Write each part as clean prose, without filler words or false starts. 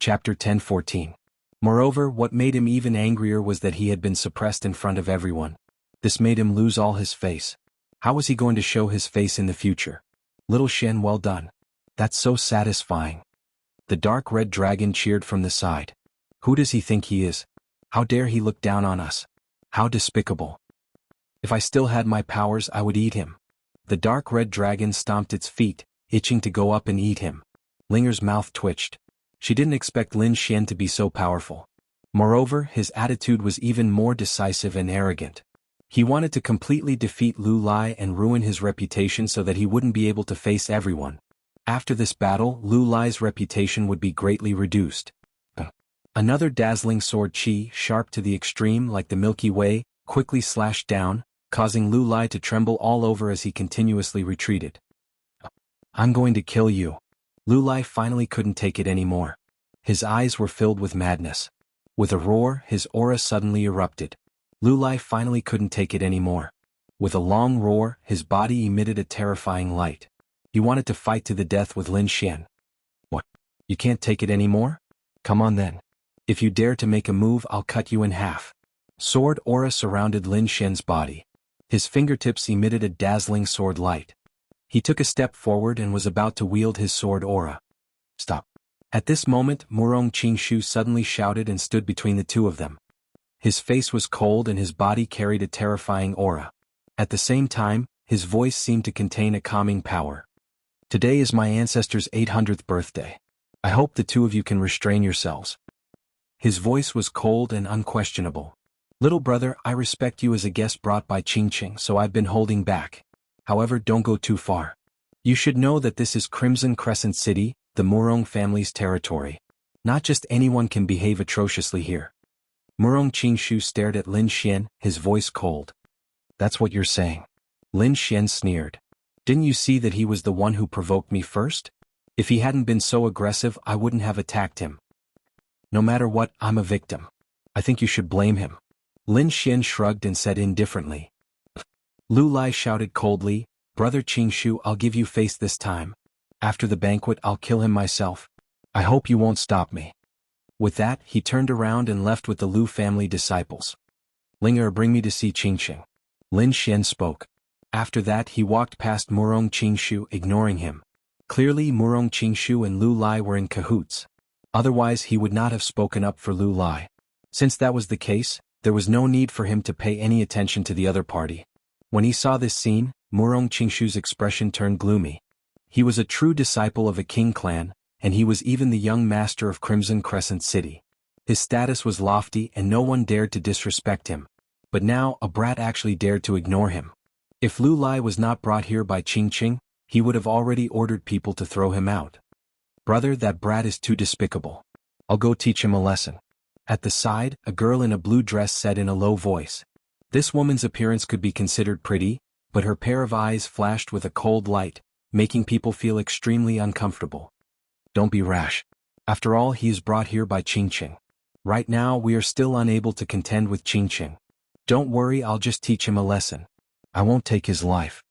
Chapter 10:14. Moreover, what made him even angrier was that he had been suppressed in front of everyone. This made him lose all his face. How was he going to show his face in the future? Little Shen, well done. That's so satisfying. The dark red dragon cheered from the side. Who does he think he is? How dare he look down on us? How despicable. If I still had my powers, I would eat him. The dark red dragon stomped its feet, itching to go up and eat him. Linger's mouth twitched. She didn't expect Lin Xian to be so powerful. Moreover, his attitude was even more decisive and arrogant. He wanted to completely defeat Lu Lai and ruin his reputation so that he wouldn't be able to face everyone. After this battle, Lu Lai's reputation would be greatly reduced. Another dazzling sword qi, sharp to the extreme like the Milky Way, quickly slashed down, causing Lu Lai to tremble all over as he continuously retreated. I'm going to kill you. Lu Lai finally couldn't take it anymore. His eyes were filled with madness. With a roar, his aura suddenly erupted. Lu Lai finally couldn't take it anymore. With a long roar, his body emitted a terrifying light. He wanted to fight to the death with Lin Xian. What? You can't take it anymore? Come on then. If you dare to make a move, I'll cut you in half. Sword aura surrounded Lin Xian's body. His fingertips emitted a dazzling sword light. He took a step forward and was about to wield his sword aura. Stop. At this moment, Murong Qingshu suddenly shouted and stood between the two of them. His face was cold and his body carried a terrifying aura. At the same time, his voice seemed to contain a calming power. Today is my ancestor's 800th birthday. I hope the two of you can restrain yourselves. His voice was cold and unquestionable. Little brother, I respect you as a guest brought by Qingqing, so I've been holding back. However, don't go too far. You should know that this is Crimson Crescent City, the Murong family's territory. Not just anyone can behave atrociously here. Murong Qingshu stared at Lin Xian, his voice cold. That's what you're saying. Lin Xian sneered. Didn't you see that he was the one who provoked me first? If he hadn't been so aggressive, I wouldn't have attacked him. No matter what, I'm a victim. I think you should blame him. Lin Xian shrugged and said indifferently. Lu Lai shouted coldly, Brother Qingshu, I'll give you face this time. After the banquet, I'll kill him myself. I hope you won't stop me. With that, he turned around and left with the Lu family disciples. Linger, bring me to see Qingqing. Lin Xian spoke. After that, he walked past Murong Qingshu, ignoring him. Clearly, Murong Qingshu and Lu Lai were in cahoots. Otherwise, he would not have spoken up for Lu Lai. Since that was the case, there was no need for him to pay any attention to the other party. When he saw this scene, Murong Qingshu's expression turned gloomy. He was a true disciple of a king clan, and he was even the young master of Crimson Crescent City. His status was lofty and no one dared to disrespect him. But now, a brat actually dared to ignore him. If Lu Lai was not brought here by Qingqing, he would have already ordered people to throw him out. Brother, that brat is too despicable. I'll go teach him a lesson. At the side, a girl in a blue dress said in a low voice. This woman's appearance could be considered pretty, but her pair of eyes flashed with a cold light, making people feel extremely uncomfortable. Don't be rash. After all, he is brought here by Qingqing. Right now, we are still unable to contend with Qingqing. Don't worry, I'll just teach him a lesson. I won't take his life.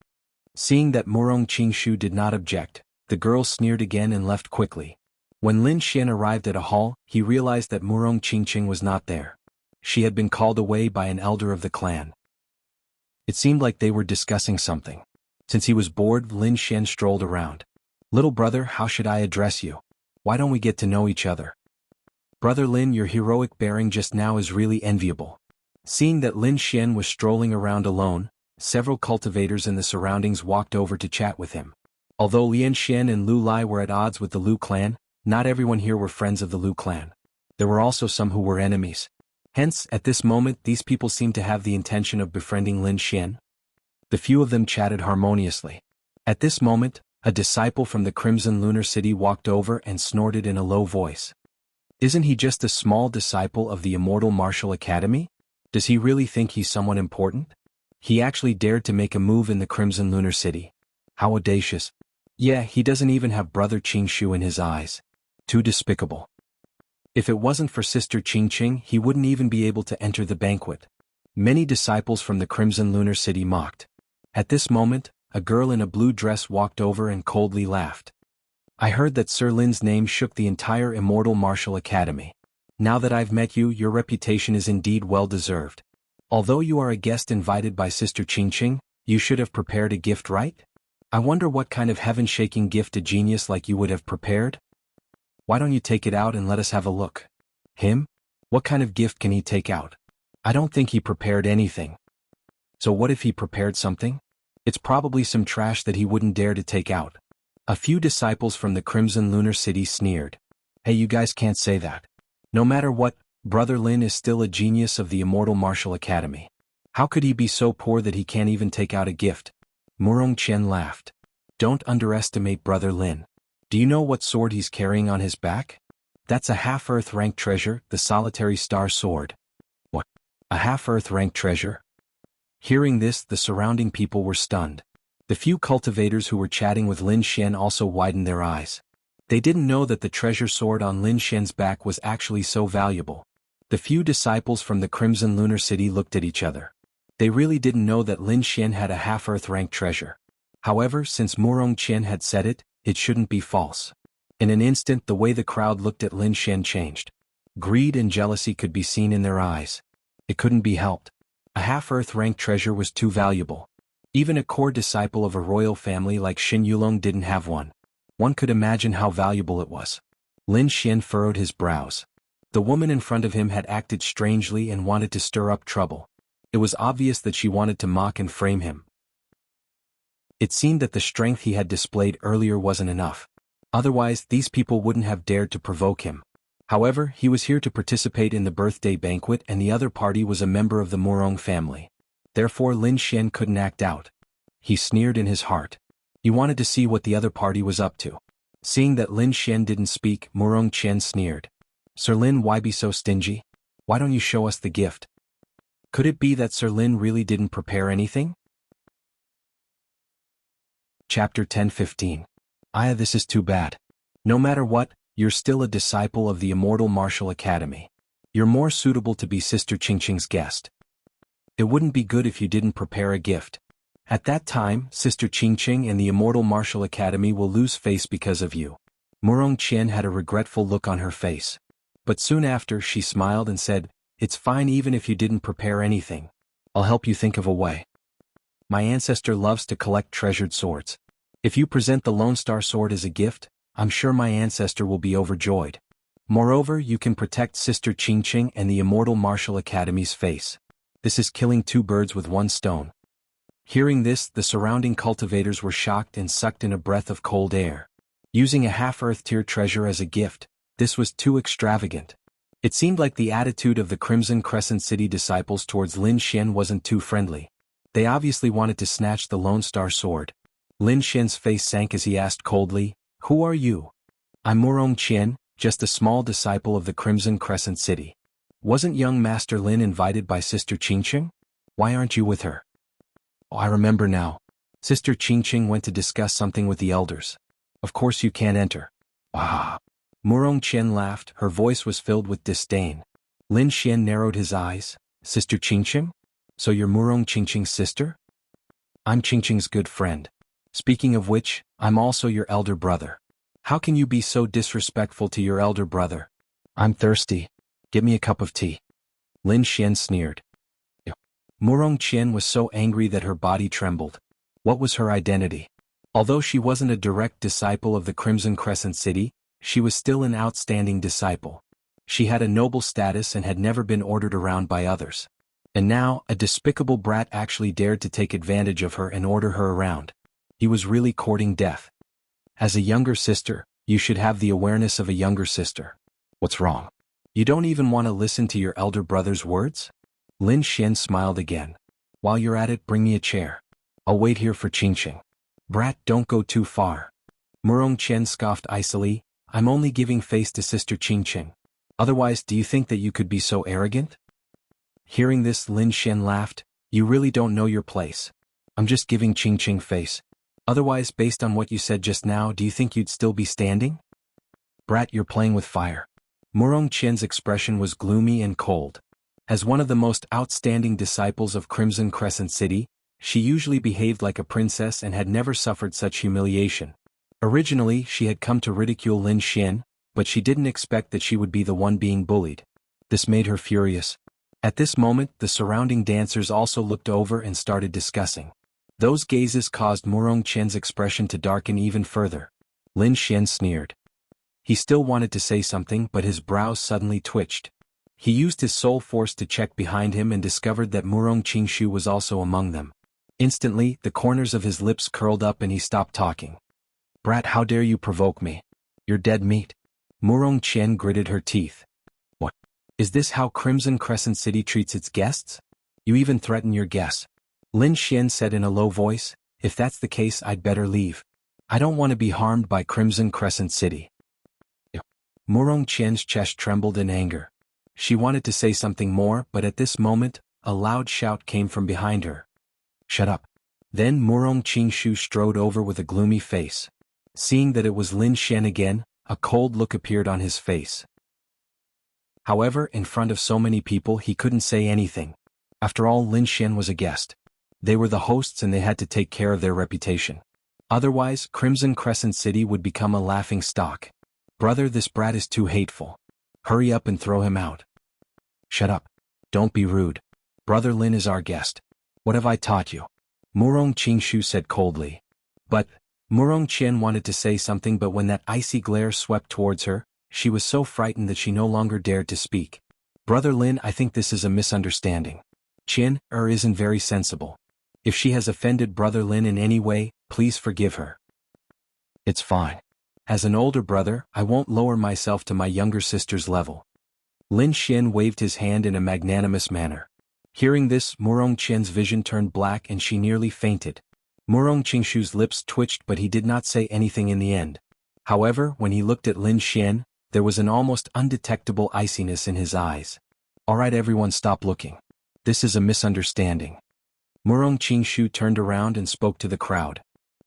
Seeing that Murong Qingshu did not object, the girl sneered again and left quickly. When Lin Xian arrived at a hall, he realized that Murong Qingqing was not there. She had been called away by an elder of the clan. It seemed like they were discussing something. Since he was bored, Lin Xian strolled around. Little brother, how should I address you? Why don't we get to know each other? Brother Lin, your heroic bearing just now is really enviable. Seeing that Lin Xian was strolling around alone, several cultivators in the surroundings walked over to chat with him. Although Lin Xian and Lu Lai were at odds with the Lu clan, not everyone here were friends of the Lu clan. There were also some who were enemies. Hence, at this moment, these people seemed to have the intention of befriending Lin Xian. The few of them chatted harmoniously. At this moment, a disciple from the Crimson Lunar City walked over and snorted in a low voice. Isn't he just a small disciple of the Immortal Martial Academy? Does he really think he's someone important? He actually dared to make a move in the Crimson Lunar City. How audacious. Yeah, he doesn't even have Brother Qingshu in his eyes. Too despicable. If it wasn't for Sister Qingqing, he wouldn't even be able to enter the banquet. Many disciples from the Crimson Lunar City mocked. At this moment, a girl in a blue dress walked over and coldly laughed. I heard that Sir Lin's name shook the entire Immortal Martial Academy. Now that I've met you, your reputation is indeed well deserved. Although you are a guest invited by Sister Qingqing, you should have prepared a gift, right? I wonder what kind of heaven-shaking gift a genius like you would have prepared? Why don't you take it out and let us have a look? Him? What kind of gift can he take out? I don't think he prepared anything. So what if he prepared something? It's probably some trash that he wouldn't dare to take out. A few disciples from the Crimson Lunar City sneered. Hey, you guys can't say that. No matter what, Brother Lin is still a genius of the Immortal Martial Academy. How could he be so poor that he can't even take out a gift? Murong Qian laughed. Don't underestimate Brother Lin. Do you know what sword he's carrying on his back? That's a half-Earth rank treasure, the Solitary Star Sword. What? A half-Earth rank treasure? Hearing this, the surrounding people were stunned. The few cultivators who were chatting with Lin Xian also widened their eyes. They didn't know that the treasure sword on Lin Xian's back was actually so valuable. The few disciples from the Crimson Lunar City looked at each other. They really didn't know that Lin Xian had a half-Earth rank treasure. However, since Murong Qian had said it, it shouldn't be false. In an instant, the way the crowd looked at Lin Xian changed. Greed and jealousy could be seen in their eyes. It couldn't be helped. A half-Earth rank treasure was too valuable. Even a core disciple of a royal family like Xin Yulong didn't have one. One could imagine how valuable it was. Lin Xian furrowed his brows. The woman in front of him had acted strangely and wanted to stir up trouble. It was obvious that she wanted to mock and frame him. It seemed that the strength he had displayed earlier wasn't enough. Otherwise, these people wouldn't have dared to provoke him. However, he was here to participate in the birthday banquet and the other party was a member of the Murong family. Therefore Lin Xian couldn't act out. He sneered in his heart. He wanted to see what the other party was up to. Seeing that Lin Xian didn't speak, Murong Qian sneered. Sir Lin, why be so stingy? Why don't you show us the gift? Could it be that Sir Lin really didn't prepare anything? Chapter 10-15. Aya, this is too bad. No matter what, you're still a disciple of the Immortal Martial Academy. You're more suitable to be Sister Qingqing's guest. It wouldn't be good if you didn't prepare a gift. At that time, Sister Qingqing and the Immortal Martial Academy will lose face because of you. Murong Qian had a regretful look on her face. But soon after, she smiled and said, It's fine even if you didn't prepare anything. I'll help you think of a way. My ancestor loves to collect treasured swords. If you present the Lone Star Sword as a gift, I'm sure my ancestor will be overjoyed. Moreover, you can protect Sister Qingqing and the Immortal Martial Academy's face. This is killing two birds with one stone. Hearing this, the surrounding cultivators were shocked and sucked in a breath of cold air. Using a half-Earth tier treasure as a gift, this was too extravagant. It seemed like the attitude of the Crimson Crescent City disciples towards Lin Xian wasn't too friendly. They obviously wanted to snatch the Lone Star Sword. Lin Xian's face sank as he asked coldly, Who are you? I'm Murong Qian, just a small disciple of the Crimson Crescent City. Wasn't young Master Lin invited by Sister Qingqing? Why aren't you with her? Oh, I remember now. Sister Qingqing went to discuss something with the elders. Of course you can't enter. Ah. Murong Qian laughed, her voice was filled with disdain. Lin Xian narrowed his eyes. Sister Qingqing? So you're Murong Qingqing's sister? I'm Qingqing's good friend. Speaking of which, I'm also your elder brother. How can you be so disrespectful to your elder brother? I'm thirsty. Give me a cup of tea. Lin Xian sneered. Murong Qian was so angry that her body trembled. What was her identity? Although she wasn't a direct disciple of the Crimson Crescent City, she was still an outstanding disciple. She had a noble status and had never been ordered around by others. And now, a despicable brat actually dared to take advantage of her and order her around. He was really courting death. As a younger sister, you should have the awareness of a younger sister. What's wrong? You don't even want to listen to your elder brother's words? Lin Xian smiled again. While you're at it, bring me a chair. I'll wait here for Qingqing. Brat, don't go too far. Murong Qian scoffed icily, I'm only giving face to Sister Qingqing. Otherwise, do you think that you could be so arrogant? Hearing this, Lin Xian laughed, you really don't know your place. I'm just giving Qingqing face. Otherwise, based on what you said just now, do you think you'd still be standing? Brat, you're playing with fire. Murong Qian's expression was gloomy and cold. As one of the most outstanding disciples of Crimson Crescent City, she usually behaved like a princess and had never suffered such humiliation. Originally, she had come to ridicule Lin Xian, but she didn't expect that she would be the one being bullied. This made her furious. At this moment, the surrounding dancers also looked over and started discussing. Those gazes caused Murong Qian's expression to darken even further. Lin Xian sneered. He still wanted to say something, but his brows suddenly twitched. He used his soul force to check behind him and discovered that Murong Qingshu was also among them. Instantly, the corners of his lips curled up and he stopped talking. "Brat, how dare you provoke me? You're dead meat." Murong Qian gritted her teeth. "What? Is this how Crimson Crescent City treats its guests? You even threaten your guests." Lin Xian said in a low voice, "If that's the case, I'd better leave. I don't want to be harmed by Crimson Crescent City." Murong Qian's chest trembled in anger. She wanted to say something more, but at this moment, a loud shout came from behind her. "Shut up." Then Murong Qingshu strode over with a gloomy face. Seeing that it was Lin Xian again, a cold look appeared on his face. However, in front of so many people he couldn't say anything. After all, Lin Xian was a guest. They were the hosts and they had to take care of their reputation. Otherwise, Crimson Crescent City would become a laughing stock. "Brother, this brat is too hateful. Hurry up and throw him out." "Shut up. Don't be rude. Brother Lin is our guest. What have I taught you?" Murong Qingshu said coldly. But Murong Qian wanted to say something, but when that icy glare swept towards her, she was so frightened that she no longer dared to speak. "Brother Lin, I think this is a misunderstanding. Qian isn't very sensible. If she has offended Brother Lin in any way, please forgive her." "It's fine. As an older brother, I won't lower myself to my younger sister's level." Lin Xian waved his hand in a magnanimous manner. Hearing this, Murong Qian's vision turned black and she nearly fainted. Murong Qingshu's lips twitched, but he did not say anything in the end. However, when he looked at Lin Xian, there was an almost undetectable iciness in his eyes. "All right, everyone, stop looking. This is a misunderstanding." Murong Qingshu turned around and spoke to the crowd.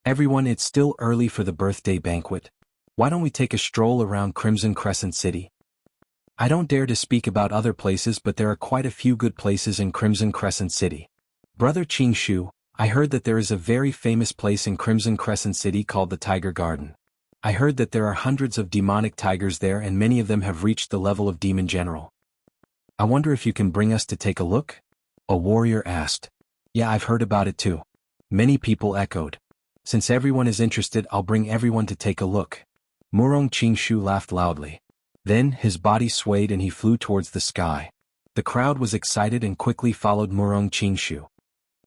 "Everyone, it's still early for the birthday banquet. Why don't we take a stroll around Crimson Crescent City? I don't dare to speak about other places, but there are quite a few good places in Crimson Crescent City. Brother Qingshu, I heard that there is a very famous place in Crimson Crescent City called the Tiger Garden. I heard that there are hundreds of demonic tigers there and many of them have reached the level of Demon General. I wonder if you can bring us to take a look?" A warrior asked. "Yeah, I've heard about it too." Many people echoed. "Since everyone is interested, I'll bring everyone to take a look." Murong Qingshu laughed loudly. Then, his body swayed and he flew towards the sky. The crowd was excited and quickly followed Murong Qingshu.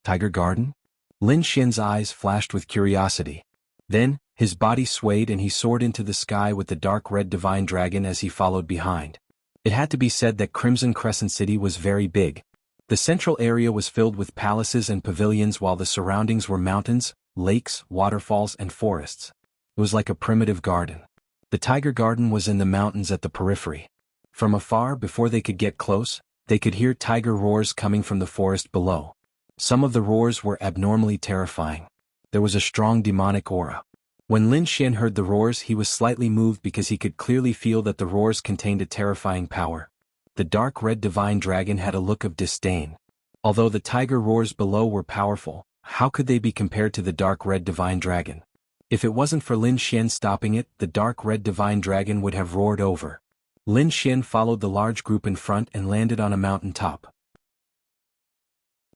"Tiger Garden?" Lin Xian's eyes flashed with curiosity. Then, his body swayed and he soared into the sky with the dark red divine dragon as he followed behind. It had to be said that Crimson Crescent City was very big. The central area was filled with palaces and pavilions while the surroundings were mountains, lakes, waterfalls and forests. It was like a primitive garden. The Tiger Garden was in the mountains at the periphery. From afar, before they could get close, they could hear tiger roars coming from the forest below. Some of the roars were abnormally terrifying. There was a strong demonic aura. When Lin Xian heard the roars, he was slightly moved because he could clearly feel that the roars contained a terrifying power. The dark red divine dragon had a look of disdain. Although the tiger roars below were powerful, how could they be compared to the dark red divine dragon? If it wasn't for Lin Xian stopping it, the dark red divine dragon would have roared over. Lin Xian followed the large group in front and landed on a mountain top.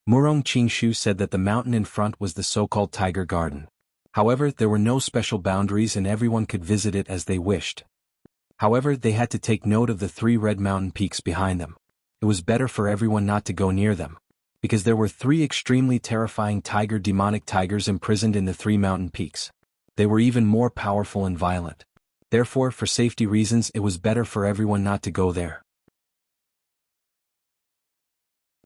Murong Qingshu said that the mountain in front was the so-called Tiger Garden. However, there were no special boundaries and everyone could visit it as they wished. However, they had to take note of the 3 red mountain peaks behind them. It was better for everyone not to go near them, because there were 3 extremely terrifying demonic tigers imprisoned in the 3 mountain peaks. They were even more powerful and violent. Therefore, for safety reasons, it was better for everyone not to go there.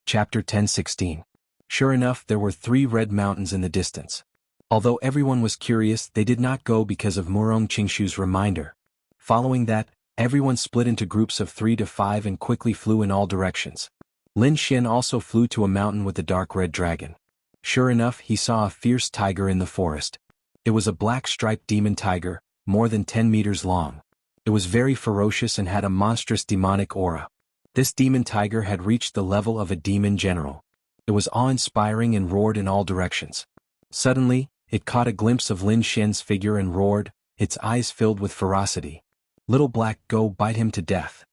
Chapter 10:16. Sure enough, there were 3 red mountains in the distance. Although everyone was curious, they did not go because of Murong Qingshu's reminder. Following that, everyone split into groups of 3 to 5 and quickly flew in all directions. Lin Xian also flew to a mountain with the dark red dragon. Sure enough, he saw a fierce tiger in the forest. It was a black striped demon tiger, more than 10 meters long. It was very ferocious and had a monstrous demonic aura. This demon tiger had reached the level of a demon general. It was awe-inspiring and roared in all directions. Suddenly, it caught a glimpse of Lin Xian's figure and roared, its eyes filled with ferocity. "Little Black, go bite him to death."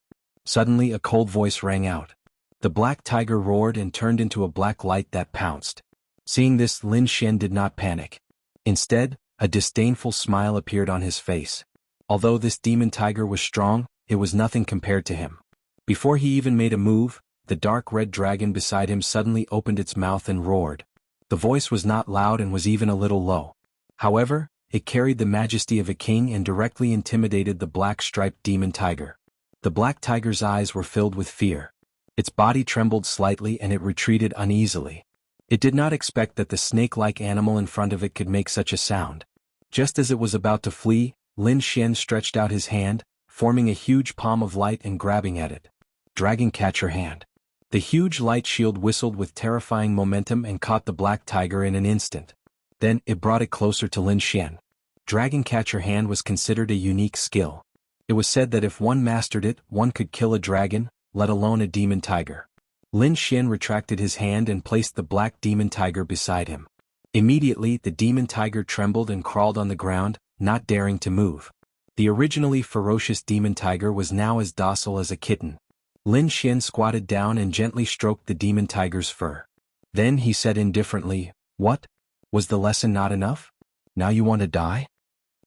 Suddenly a cold voice rang out. The black tiger roared and turned into a black light that pounced. Seeing this, Lin Xian did not panic. Instead, a disdainful smile appeared on his face. Although this demon tiger was strong, it was nothing compared to him. Before he even made a move, the dark red dragon beside him suddenly opened its mouth and roared. The voice was not loud and was even a little low. However, it carried the majesty of a king and directly intimidated the black-striped demon tiger. The black tiger's eyes were filled with fear. Its body trembled slightly and it retreated uneasily. It did not expect that the snake-like animal in front of it could make such a sound. Just as it was about to flee, Lin Xian stretched out his hand, forming a huge palm of light and grabbing at it. "Dragon, catch your hand." The huge light shield whistled with terrifying momentum and caught the black tiger in an instant. Then, it brought it closer to Lin Xian. Dragon catcher hand was considered a unique skill. It was said that if one mastered it, one could kill a dragon, let alone a demon tiger. Lin Xian retracted his hand and placed the black demon tiger beside him. Immediately, the demon tiger trembled and crawled on the ground, not daring to move. The originally ferocious demon tiger was now as docile as a kitten. Lin Xian squatted down and gently stroked the demon tiger's fur. Then he said indifferently, "What? Was the lesson not enough? Now you want to die?"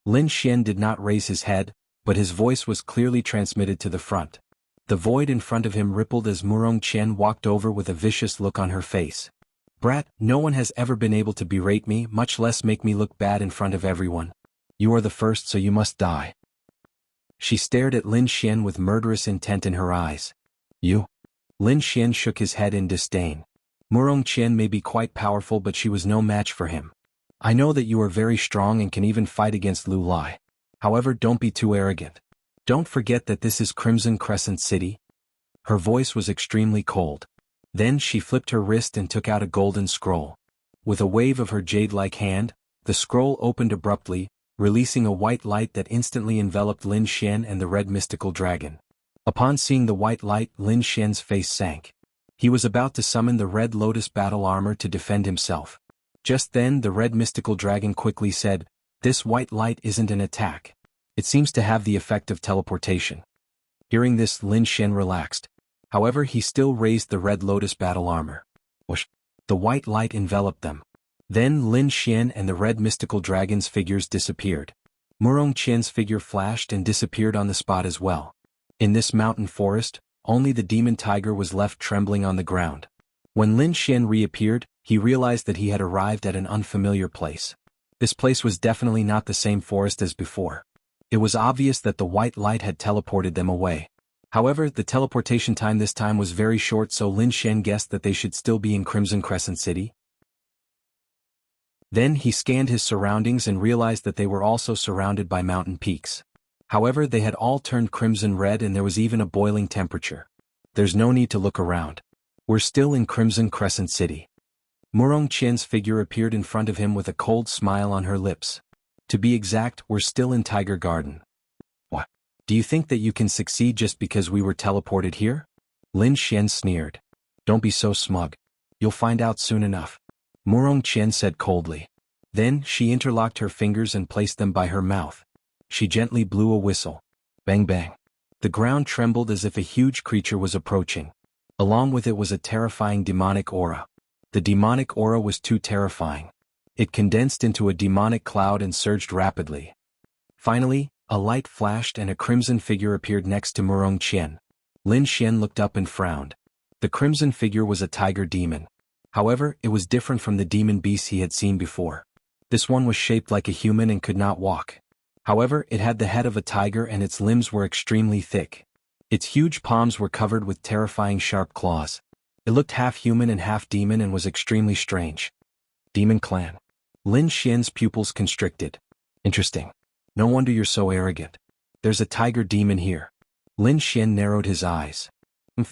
Lin Xian did not raise his head, but his voice was clearly transmitted to the front. The void in front of him rippled as Murong Qian walked over with a vicious look on her face. "Brat, no one has ever been able to berate me, much less make me look bad in front of everyone. You are the first, so you must die." She stared at Lin Xian with murderous intent in her eyes. "You?" Lin Xian shook his head in disdain. "Murong Qian may be quite powerful, but she was no match for him. I know that you are very strong and can even fight against Lu Lai. However, don't be too arrogant. Don't forget that this is Crimson Crescent City." Her voice was extremely cold. Then she flipped her wrist and took out a golden scroll. With a wave of her jade-like hand, the scroll opened abruptly, releasing a white light that instantly enveloped Lin Xian and the red mystical dragon. Upon seeing the white light, Lin Xian's face sank. He was about to summon the red lotus battle armor to defend himself. Just then the red mystical dragon quickly said, "This white light isn't an attack. It seems to have the effect of teleportation." Hearing this, Lin Xian relaxed. However, he still raised the red lotus battle armor. Whoosh! The white light enveloped them. Then Lin Xian and the red mystical dragon's figures disappeared. Murong Qian's figure flashed and disappeared on the spot as well. In this mountain forest, only the demon tiger was left trembling on the ground. When Lin Xian reappeared, he realized that he had arrived at an unfamiliar place. This place was definitely not the same forest as before. It was obvious that the white light had teleported them away. However, the teleportation time this time was very short, so Lin Xian guessed that they should still be in Crimson Crescent City. Then he scanned his surroundings and realized that they were also surrounded by mountain peaks. However, they had all turned crimson red and there was even a boiling temperature. "There's no need to look around. We're still in Crimson Crescent City." Murong Qian's figure appeared in front of him with a cold smile on her lips. "To be exact, we're still in Tiger Garden." "What? Do you think that you can succeed just because we were teleported here?" Lin Xian sneered. "Don't be so smug. You'll find out soon enough," Murong Qian said coldly. Then she interlocked her fingers and placed them by her mouth. She gently blew a whistle. Bang bang. The ground trembled as if a huge creature was approaching. Along with it was a terrifying demonic aura. The demonic aura was too terrifying. It condensed into a demonic cloud and surged rapidly. Finally, a light flashed and a crimson figure appeared next to Murong Qian. Lin Xian looked up and frowned. The crimson figure was a tiger demon. However, it was different from the demon beasts he had seen before. This one was shaped like a human and could not walk. However, it had the head of a tiger and its limbs were extremely thick. Its huge palms were covered with terrifying sharp claws. It looked half human and half demon and was extremely strange. Demon Clan. Lin Xian's pupils constricted. Interesting. No wonder you're so arrogant. There's a tiger demon here. Lin Xian narrowed his eyes.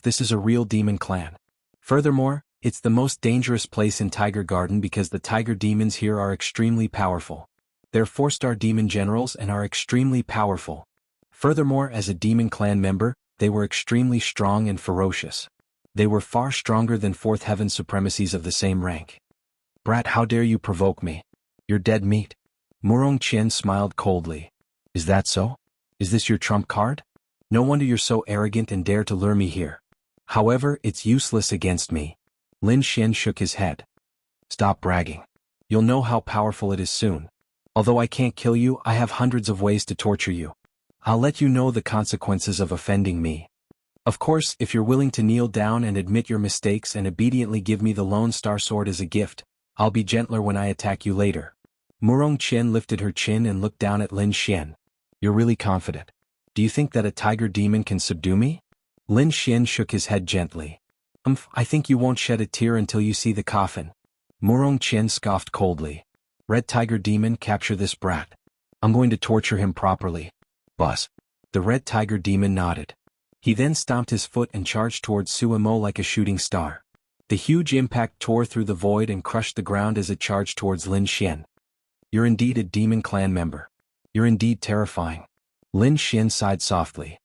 This is a real demon clan. Furthermore, it's the most dangerous place in Tiger Garden because the tiger demons here are extremely powerful. They're 4-star demon generals and are extremely powerful. Furthermore, as a demon clan member, they were extremely strong and ferocious. They were far stronger than 4th heaven supremacies of the same rank. Brat, how dare you provoke me? You're dead meat. Murong Qian smiled coldly. Is that so? Is this your trump card? No wonder you're so arrogant and dare to lure me here. However, it's useless against me. Lin Xian shook his head. Stop bragging. You'll know how powerful it is soon. Although I can't kill you, I have hundreds of ways to torture you. I'll let you know the consequences of offending me. Of course, if you're willing to kneel down and admit your mistakes and obediently give me the Lone Star Sword as a gift, I'll be gentler when I attack you later. Murong Qian lifted her chin and looked down at Lin Xian. You're really confident. Do you think that a tiger demon can subdue me? Lin Xian shook his head gently. I think you won't shed a tear until you see the coffin. Murong Qian scoffed coldly. Red Tiger Demon, capture this brat. I'm going to torture him properly. Boss. The Red Tiger Demon nodded. He then stomped his foot and charged towards Suemo like a shooting star. The huge impact tore through the void and crushed the ground as it charged towards Lin Xian. You're indeed a demon clan member. You're indeed terrifying. Lin Xian sighed softly.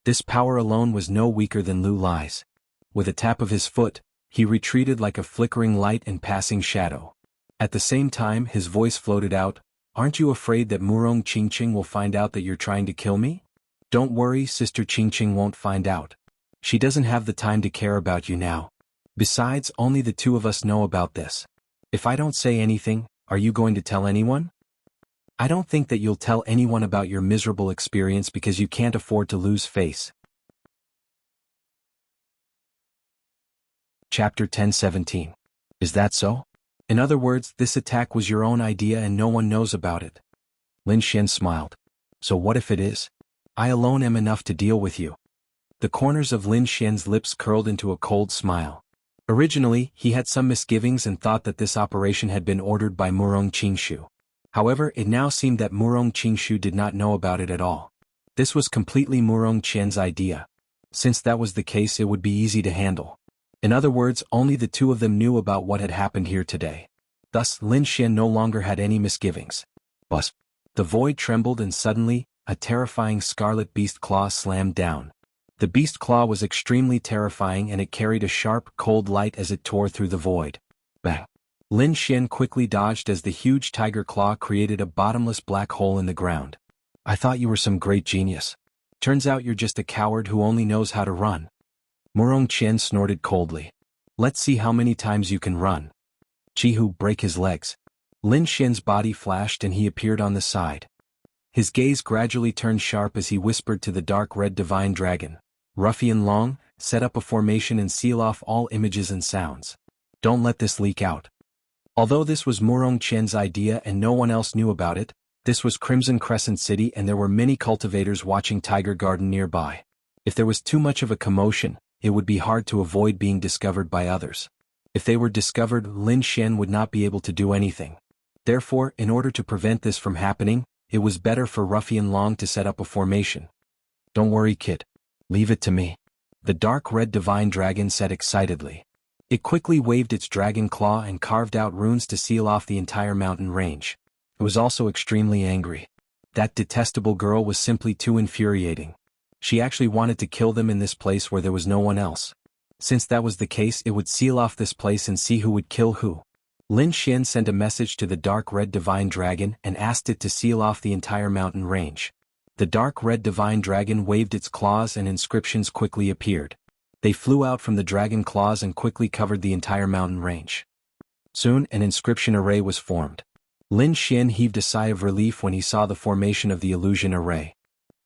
This power alone was no weaker than Lu Lai's. With a tap of his foot, he retreated like a flickering light and passing shadow. At the same time, his voice floated out, Aren't you afraid that Murong Qingqing will find out that you're trying to kill me? Don't worry, Sister Qingqing won't find out. She doesn't have the time to care about you now. Besides, only the two of us know about this. If I don't say anything, are you going to tell anyone? I don't think that you'll tell anyone about your miserable experience because you can't afford to lose face. Chapter 10:17. Is that so? In other words, this attack was your own idea and no one knows about it. Lin Xian smiled. So what if it is? I alone am enough to deal with you. The corners of Lin Xian's lips curled into a cold smile. Originally, he had some misgivings and thought that this operation had been ordered by Murong Qingshu. However, it now seemed that Murong Qingshu did not know about it at all. This was completely Murong Qian's idea. Since that was the case, it would be easy to handle. In other words, only the two of them knew about what had happened here today. Thus, Lin Xian no longer had any misgivings. But the void trembled and suddenly, a terrifying scarlet beast claw slammed down. The beast claw was extremely terrifying and it carried a sharp, cold light as it tore through the void. Bang! Lin Xian quickly dodged as the huge tiger claw created a bottomless black hole in the ground. I thought you were some great genius. Turns out you're just a coward who only knows how to run. Murong Qian snorted coldly. Let's see how many times you can run. Jianghu, break his legs. Lin Xian's body flashed and he appeared on the side. His gaze gradually turned sharp as he whispered to the dark red divine dragon. Ruffian Long, set up a formation and seal off all images and sounds. Don't let this leak out. Although this was Murong Qian's idea and no one else knew about it, this was Crimson Crescent City and there were many cultivators watching Tiger Garden nearby. If there was too much of a commotion, it would be hard to avoid being discovered by others. If they were discovered, Lin Xian would not be able to do anything. Therefore, in order to prevent this from happening, it was better for Ruffian Long to set up a formation. Don't worry, kid. Leave it to me. The dark red divine dragon said excitedly. It quickly waved its dragon claw and carved out runes to seal off the entire mountain range. It was also extremely angry. That detestable girl was simply too infuriating. She actually wanted to kill them in this place where there was no one else. Since that was the case, it would seal off this place and see who would kill who. Lin Xian sent a message to the dark red divine dragon and asked it to seal off the entire mountain range. The dark red divine dragon waved its claws and inscriptions quickly appeared. They flew out from the dragon claws and quickly covered the entire mountain range. Soon, an inscription array was formed. Lin Xian heaved a sigh of relief when he saw the formation of the illusion array.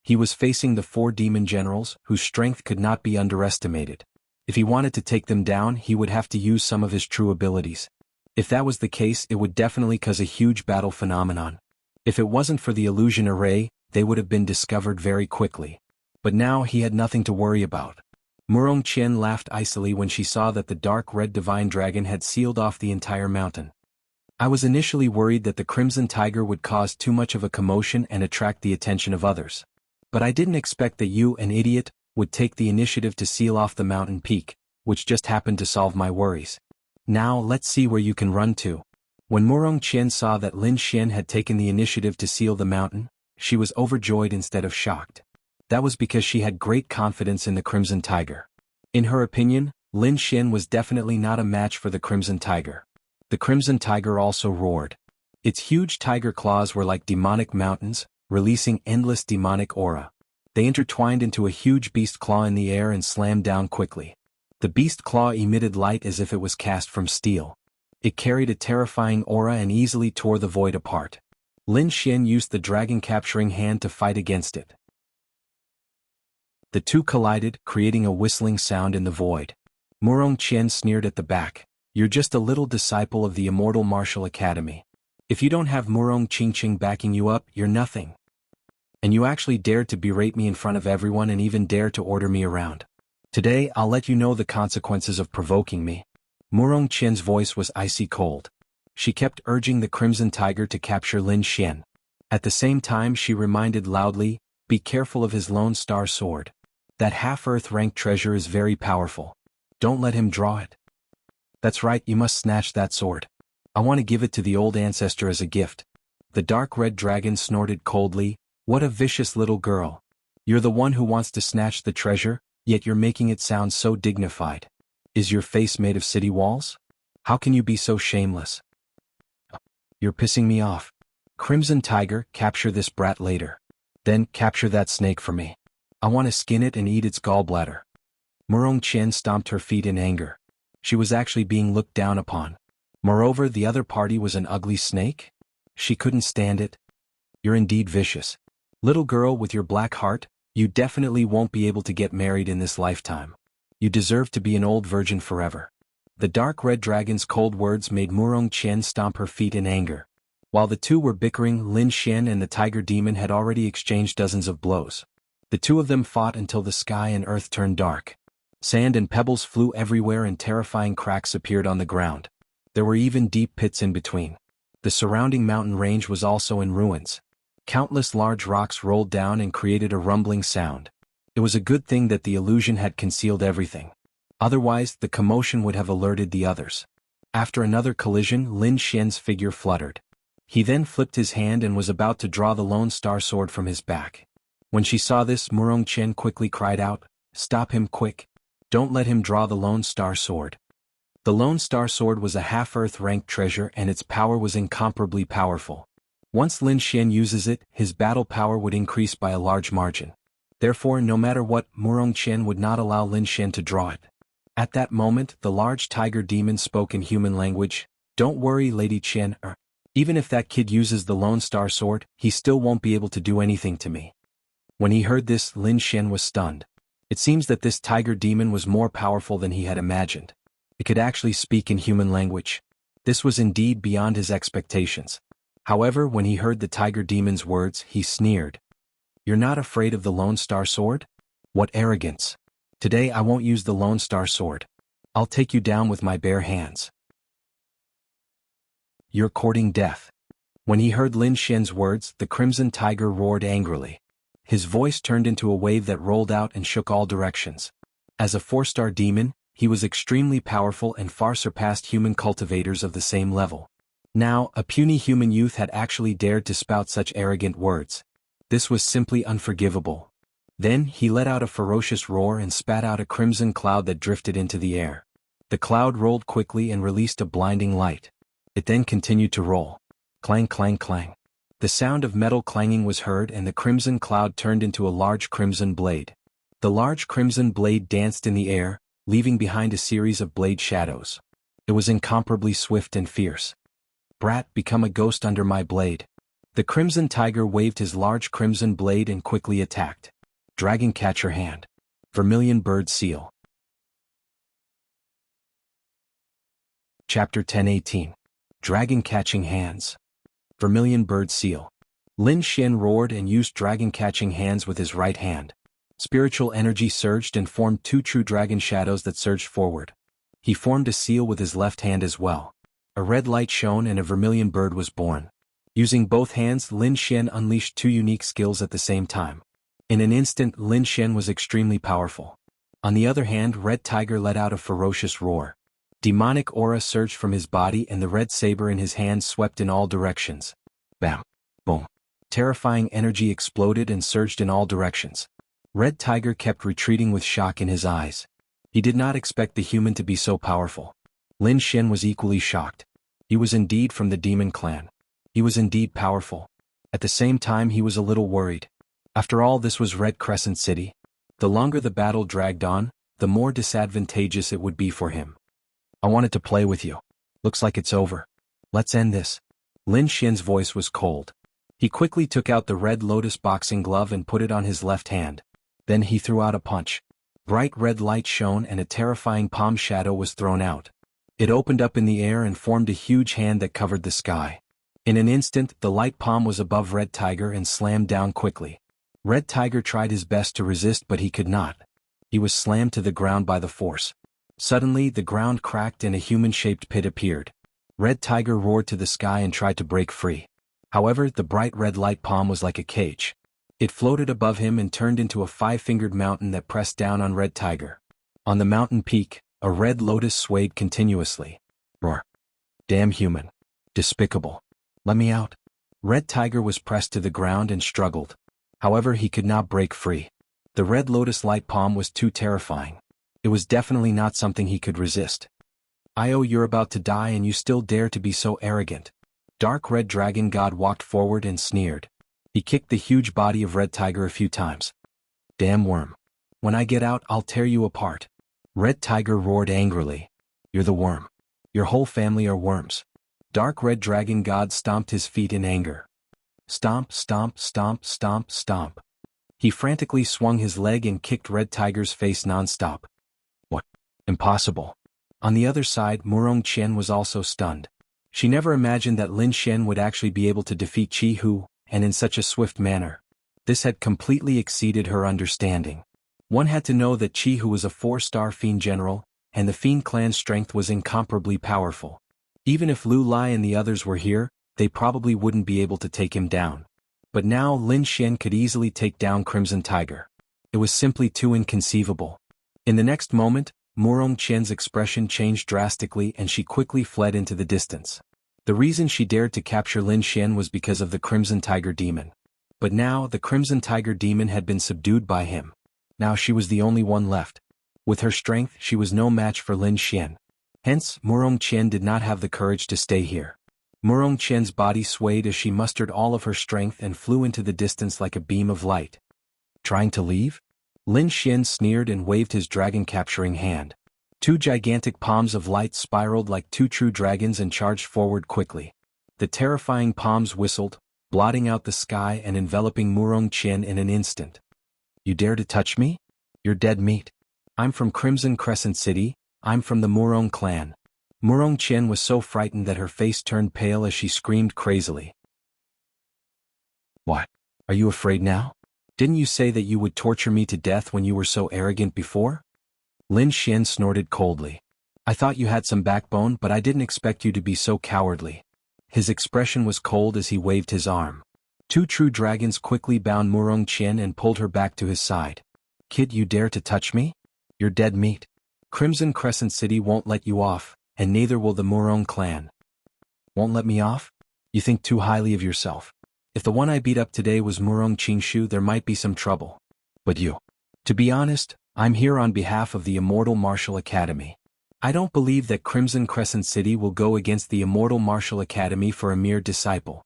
He was facing the 4 demon generals, whose strength could not be underestimated. If he wanted to take them down, he would have to use some of his true abilities. If that was the case, it would definitely cause a huge battle phenomenon. If it wasn't for the illusion array, they would have been discovered very quickly. But now he had nothing to worry about. Murong Qian laughed icily when she saw that the dark red divine dragon had sealed off the entire mountain. I was initially worried that the Crimson Tiger would cause too much of a commotion and attract the attention of others. But I didn't expect that you, an idiot, would take the initiative to seal off the mountain peak, which just happened to solve my worries. Now let's see where you can run to. When Murong Qian saw that Lin Xian had taken the initiative to seal the mountain, she was overjoyed instead of shocked. That was because she had great confidence in the Crimson Tiger. In her opinion, Lin Xian was definitely not a match for the Crimson Tiger. The Crimson Tiger also roared. Its huge tiger claws were like demonic mountains, releasing endless demonic aura. They intertwined into a huge beast claw in the air and slammed down quickly. The beast claw emitted light as if it was cast from steel. It carried a terrifying aura and easily tore the void apart. Lin Xian used the dragon-capturing hand to fight against it. The two collided, creating a whistling sound in the void. Murong Qian sneered at the back. "You're just a little disciple of the Immortal Martial Academy. If you don't have Murong Qingqing backing you up, you're nothing. And you actually dared to berate me in front of everyone and even dare to order me around. Today I'll let you know the consequences of provoking me." Murong Qian's voice was icy cold. She kept urging the Crimson Tiger to capture Lin Xian. At the same time she reminded loudly, "Be careful of his Lone Star Sword. That half-Earth rank treasure is very powerful. Don't let him draw it. That's right, you must snatch that sword. I want to give it to the old ancestor as a gift." The dark red dragon snorted coldly, "What a vicious little girl. You're the one who wants to snatch the treasure, yet you're making it sound so dignified. Is your face made of city walls? How can you be so shameless? You're pissing me off. Crimson Tiger, capture this brat later. Then capture that snake for me. I want to skin it and eat its gallbladder." Murong Qian stomped her feet in anger. She was actually being looked down upon. Moreover, the other party was an ugly snake? She couldn't stand it. "You're indeed vicious. Little girl with your black heart, you definitely won't be able to get married in this lifetime. You deserve to be an old virgin forever." The dark red dragon's cold words made Murong Qian stomp her feet in anger. While the two were bickering, Lin Xian and the tiger demon had already exchanged dozens of blows. The two of them fought until the sky and earth turned dark. Sand and pebbles flew everywhere and terrifying cracks appeared on the ground. There were even deep pits in between. The surrounding mountain range was also in ruins. Countless large rocks rolled down and created a rumbling sound. It was a good thing that the illusion had concealed everything. Otherwise, the commotion would have alerted the others. After another collision, Lin Xian's figure fluttered. He then flipped his hand and was about to draw the Lone Star Sword from his back. When she saw this, Murong Qian quickly cried out, "Stop him quick. Don't let him draw the Lone Star Sword." The Lone Star Sword was a half-Earth ranked treasure and its power was incomparably powerful. Once Lin Xian uses it, his battle power would increase by a large margin. Therefore, no matter what, Murong Qian would not allow Lin Xian to draw it. At that moment, the large tiger demon spoke in human language, "Don't worry, Lady Qian, even if that kid uses the Lone Star Sword, he still won't be able to do anything to me." When he heard this, Lin Xian was stunned. It seems that this tiger demon was more powerful than he had imagined. It could actually speak in human language. This was indeed beyond his expectations. However, when he heard the tiger demon's words, he sneered. "You're not afraid of the Lone Star Sword? What arrogance! Today I won't use the Lone Star Sword. I'll take you down with my bare hands. You're courting death." When he heard Lin Xian's words, the Crimson Tiger roared angrily. His voice turned into a wave that rolled out and shook all directions. As a 4-star demon, he was extremely powerful and far surpassed human cultivators of the same level. Now, a puny human youth had actually dared to spout such arrogant words. This was simply unforgivable. Then, he let out a ferocious roar and spat out a crimson cloud that drifted into the air. The cloud rolled quickly and released a blinding light. It then continued to roll. Clang, clang, clang. The sound of metal clanging was heard and the crimson cloud turned into a large crimson blade. The large crimson blade danced in the air, leaving behind a series of blade shadows. It was incomparably swift and fierce. "Brat, become a ghost under my blade." The Crimson Tiger waved his large crimson blade and quickly attacked. Dragon Catcher Hand. Vermilion Bird Seal. Chapter 10:18. Dragon Catching Hands. Vermilion Bird Seal. Lin Xian roared and used dragon catching hands with his right hand. Spiritual energy surged and formed 2 true dragon shadows that surged forward. He formed a seal with his left hand as well. A red light shone and a vermilion bird was born. Using both hands, Lin Xian unleashed 2 unique skills at the same time. In an instant, Lin Xian was extremely powerful. On the other hand, Red Tiger let out a ferocious roar. Demonic aura surged from his body and the red saber in his hand swept in all directions. Bam! Boom! Terrifying energy exploded and surged in all directions. Red Tiger kept retreating with shock in his eyes. He did not expect the human to be so powerful. Lin Xian was equally shocked. He was indeed from the demon clan. He was indeed powerful. At the same time he was a little worried. After all, this was Red Crescent City. The longer the battle dragged on, the more disadvantageous it would be for him. I wanted to play with you. Looks like it's over. Let's end this. Lin Xian's voice was cold. He quickly took out the red lotus boxing glove and put it on his left hand. Then he threw out a punch. Bright red light shone and a terrifying palm shadow was thrown out. It opened up in the air and formed a huge hand that covered the sky. In an instant, the light palm was above Red Tiger and slammed down quickly. Red Tiger tried his best to resist, but he could not. He was slammed to the ground by the force. Suddenly, the ground cracked and a human-shaped pit appeared. Red Tiger roared to the sky and tried to break free. However, the bright red light palm was like a cage. It floated above him and turned into a five-fingered mountain that pressed down on Red Tiger. On the mountain peak, a red lotus swayed continuously. Roar. Damn human. Despicable. Let me out. Red Tiger was pressed to the ground and struggled. However, he could not break free. The red lotus light palm was too terrifying. It was definitely not something he could resist. Io, you're about to die and you still dare to be so arrogant. Dark Red Dragon God walked forward and sneered. He kicked the huge body of Red Tiger a few times. Damn worm. When I get out, I'll tear you apart. Red Tiger roared angrily. You're the worm. Your whole family are worms. Dark Red Dragon God stomped his feet in anger. Stomp, stomp, stomp, stomp, stomp. He frantically swung his leg and kicked Red Tiger's face non-stop. What? Impossible. On the other side, Murong Qian was also stunned. She never imagined that Lin Xian would actually be able to defeat Qi Hu, and in such a swift manner. This had completely exceeded her understanding. One had to know that Qi Hu was a 4-star Fiend General, and the Fiend clan's strength was incomparably powerful. Even if Lu Lai and the others were here, they probably wouldn't be able to take him down. But now Lin Xian could easily take down Crimson Tiger. It was simply too inconceivable. In the next moment, Murong Qian's expression changed drastically and she quickly fled into the distance. The reason she dared to capture Lin Xian was because of the Crimson Tiger Demon. But now the Crimson Tiger Demon had been subdued by him. Now she was the only one left. With her strength, she was no match for Lin Xian. Hence, Murong Qian did not have the courage to stay here. Murong Qian's body swayed as she mustered all of her strength and flew into the distance like a beam of light. Trying to leave? Lin Xian sneered and waved his dragon-capturing hand. Two gigantic palms of light spiraled like two true dragons and charged forward quickly. The terrifying palms whistled, blotting out the sky and enveloping Murong Qian in an instant. You dare to touch me? You're dead meat. I'm from Crimson Crescent City, I'm from the Murong clan. Murong Qian was so frightened that her face turned pale as she screamed crazily. What? Are you afraid now? Didn't you say that you would torture me to death when you were so arrogant before? Lin Xian snorted coldly. I thought you had some backbone, but I didn't expect you to be so cowardly. His expression was cold as he waved his arm. Two true dragons quickly bound Murong Qian and pulled her back to his side. Kid, you dare to touch me? You're dead meat. Crimson Crescent City won't let you off, and neither will the Murong clan. Won't let me off? You think too highly of yourself. If the one I beat up today was Murong Qingshu, there might be some trouble. But you. To be honest, I'm here on behalf of the Immortal Martial Academy. I don't believe that Crimson Crescent City will go against the Immortal Martial Academy for a mere disciple.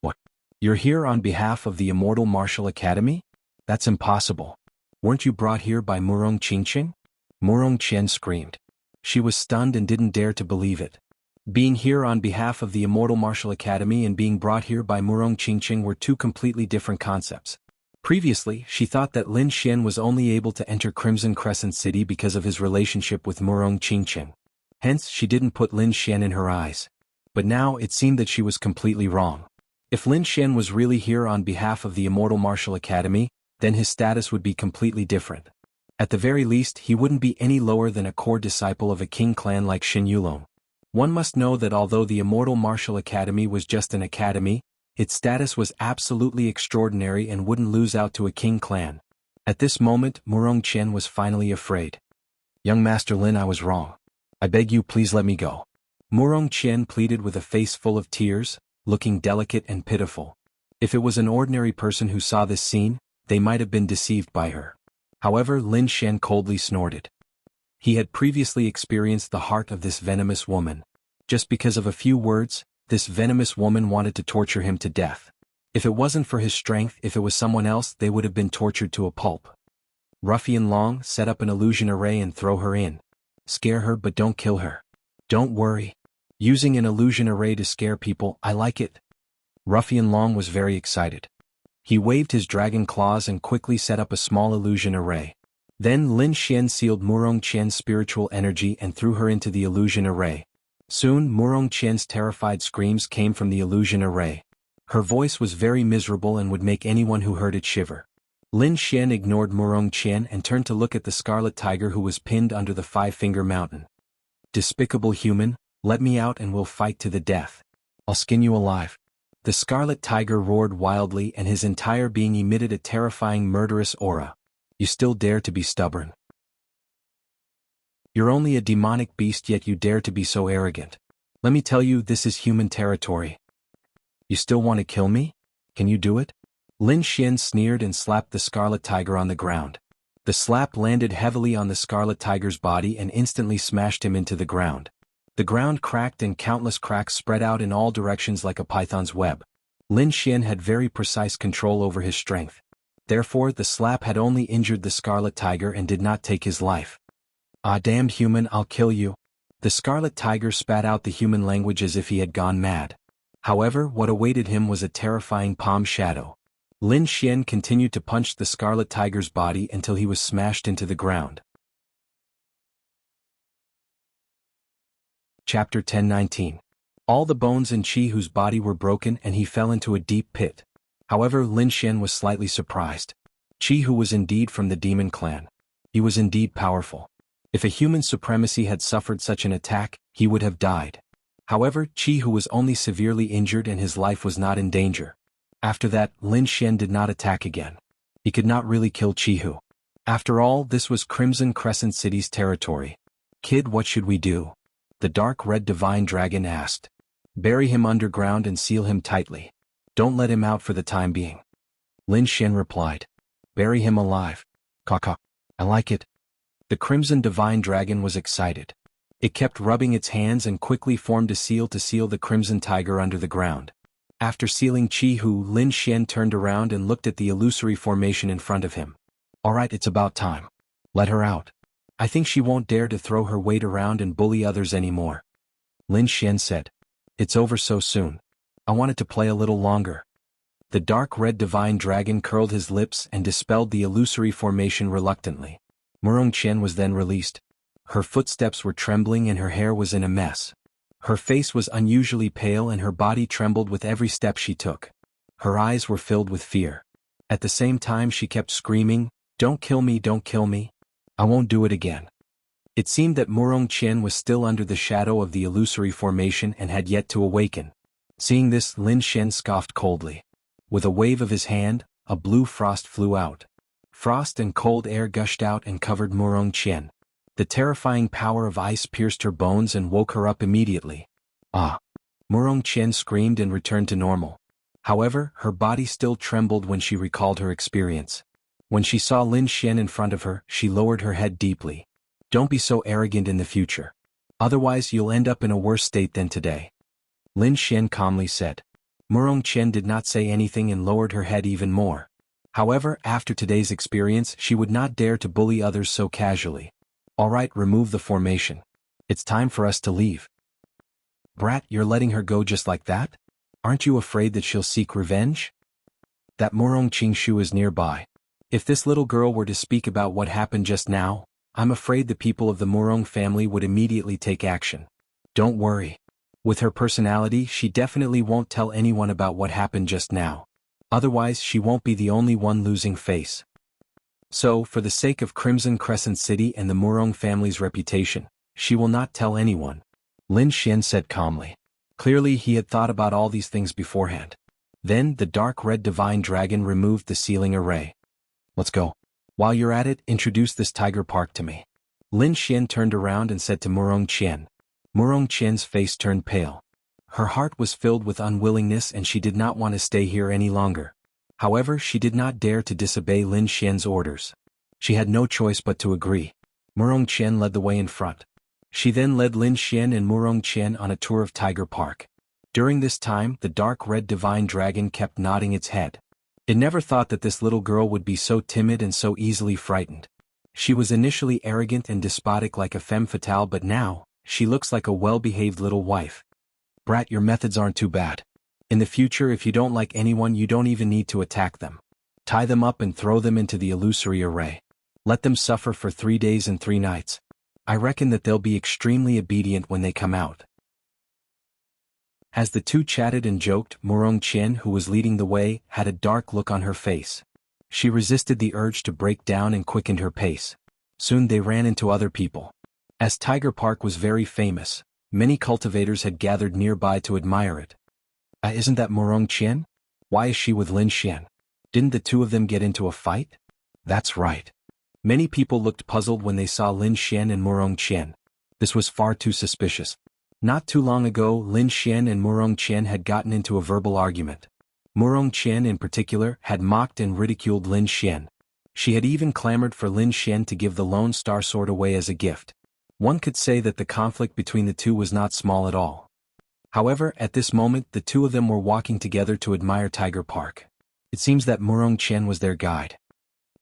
What? You're here on behalf of the Immortal Martial Academy? That's impossible. Weren't you brought here by Murong Qingqing? Murong Qian screamed. She was stunned and didn't dare to believe it. Being here on behalf of the Immortal Martial Academy and being brought here by Murong Qingqing were two completely different concepts. Previously, she thought that Lin Xian was only able to enter Crimson Crescent City because of his relationship with Murong Qingqing. Hence, she didn't put Lin Xian in her eyes. But now it seemed that she was completely wrong. If Lin Xian was really here on behalf of the Immortal Martial Academy, then his status would be completely different. At the very least, he wouldn't be any lower than a core disciple of a king clan like Xin Yulong. One must know that although the Immortal Martial Academy was just an academy, its status was absolutely extraordinary and wouldn't lose out to a king clan. At this moment, Murong Qian was finally afraid. Young Master Lin, I was wrong. I beg you, please let me go. Murong Qian pleaded with a face full of tears, looking delicate and pitiful. If it was an ordinary person who saw this scene, they might have been deceived by her. However, Lin Xian coldly snorted. He had previously experienced the heart of this venomous woman. Just because of a few words, This venomous woman wanted to torture him to death. If it wasn't for his strength, if it was someone else, they would have been tortured to a pulp. Ruffian Long, set up an illusion array and throw her in. Scare her but don't kill her. Don't worry. Using an illusion array to scare people, I like it. Ruffian Long was very excited. He waved his dragon claws and quickly set up a small illusion array. Then Lin Xian sealed Murong Qian's spiritual energy and threw her into the illusion array. Soon Murong Qian's terrified screams came from the illusion array. Her voice was very miserable and would make anyone who heard it shiver. Lin Xian ignored Murong Qian and turned to look at the scarlet tiger who was pinned under the five-finger mountain. Despicable human, let me out and we'll fight to the death. I'll skin you alive. The scarlet tiger roared wildly and his entire being emitted a terrifying murderous aura. You still dare to be stubborn. You're only a demonic beast yet you dare to be so arrogant. Let me tell you, this is human territory. You still want to kill me? Can you do it? Lin Xian sneered and slapped the scarlet tiger on the ground. The slap landed heavily on the scarlet tiger's body and instantly smashed him into the ground. The ground cracked and countless cracks spread out in all directions like a python's web. Lin Xian had very precise control over his strength. Therefore, the slap had only injured the scarlet tiger and did not take his life. Ah, damned human, I'll kill you. The scarlet tiger spat out the human language as if he had gone mad. However, what awaited him was a terrifying palm shadow. Lin Xian continued to punch the scarlet tiger's body until he was smashed into the ground. Chapter 10:19. All the bones in Jianghu's body were broken and he fell into a deep pit. However, Lin Xian was slightly surprised. Jianghu was indeed from the demon clan. He was indeed powerful. If a human supremacy had suffered such an attack, he would have died. However, Jianghu was only severely injured and his life was not in danger. After that, Lin Xian did not attack again. He could not really kill Jianghu. After all, this was Crimson Crescent City's territory. Kid, what should we do? The dark red divine dragon asked. Bury him underground and seal him tightly. Don't let him out for the time being. Lin Xian replied. Bury him alive. Caw. I like it. The Crimson Divine Dragon was excited. It kept rubbing its hands and quickly formed a seal to seal the Crimson Tiger under the ground. After sealing Jianghu, Lin Xian turned around and looked at the illusory formation in front of him. Alright, it's about time. Let her out. I think she won't dare to throw her weight around and bully others anymore. Lin Xian said. It's over so soon. I wanted to play a little longer. The dark red divine dragon curled his lips and dispelled the illusory formation reluctantly. Murong Qian was then released. Her footsteps were trembling and her hair was in a mess. Her face was unusually pale and her body trembled with every step she took. Her eyes were filled with fear. At the same time she kept screaming, Don't kill me, don't kill me. I won't do it again. It seemed that Murong Qian was still under the shadow of the illusory formation and had yet to awaken. Seeing this, Lin Xian scoffed coldly. With a wave of his hand, a blue frost flew out. Frost and cold air gushed out and covered Murong Qian. The terrifying power of ice pierced her bones and woke her up immediately. Ah! Murong Qian screamed and returned to normal. However, her body still trembled when she recalled her experience. When she saw Lin Xian in front of her, she lowered her head deeply. Don't be so arrogant in the future. Otherwise you'll end up in a worse state than today. Lin Xian calmly said. Murong Qian did not say anything and lowered her head even more. However, after today's experience, she would not dare to bully others so casually. Alright, remove the formation. It's time for us to leave. Brat, you're letting her go just like that? Aren't you afraid that she'll seek revenge? That Murong Qingshu is nearby. If this little girl were to speak about what happened just now, I'm afraid the people of the Murong family would immediately take action. Don't worry. With her personality, she definitely won't tell anyone about what happened just now. Otherwise, she won't be the only one losing face. So, for the sake of Crimson Crescent City and the Murong family's reputation, she will not tell anyone. Lin Xian said calmly. Clearly he had thought about all these things beforehand. Then, the dark red divine dragon removed the sealing array. Let's go. While you're at it, introduce this tiger park to me. Lin Xian turned around and said to Murong Qian. Murong Qian's face turned pale. Her heart was filled with unwillingness and she did not want to stay here any longer. However, she did not dare to disobey Lin Xian's orders. She had no choice but to agree. Murong Qian led the way in front. She then led Lin Xian and Murong Qian on a tour of Tiger Park. During this time, the dark red divine dragon kept nodding its head. It never thought that this little girl would be so timid and so easily frightened. She was initially arrogant and despotic like a femme fatale, but now, she looks like a well-behaved little wife. Brat, your methods aren't too bad. In the future, if you don't like anyone, you don't even need to attack them. Tie them up and throw them into the illusory array. Let them suffer for 3 days and 3 nights. I reckon that they'll be extremely obedient when they come out. As the two chatted and joked, Murong Qian, who was leading the way, had a dark look on her face. She resisted the urge to break down and quickened her pace. Soon they ran into other people. As Tiger Park was very famous, many cultivators had gathered nearby to admire it. Isn't that Murong Qian? Why is she with Lin Xian? Didn't the two of them get into a fight? That's right. Many people looked puzzled when they saw Lin Xian and Murong Qian. This was far too suspicious. Not too long ago, Lin Xian and Murong Qian had gotten into a verbal argument. Murong Qian in particular had mocked and ridiculed Lin Xian. She had even clamored for Lin Xian to give the Lone Star Sword away as a gift. One could say that the conflict between the two was not small at all. However, at this moment the two of them were walking together to admire Tiger Park. It seems that Murong Qian was their guide.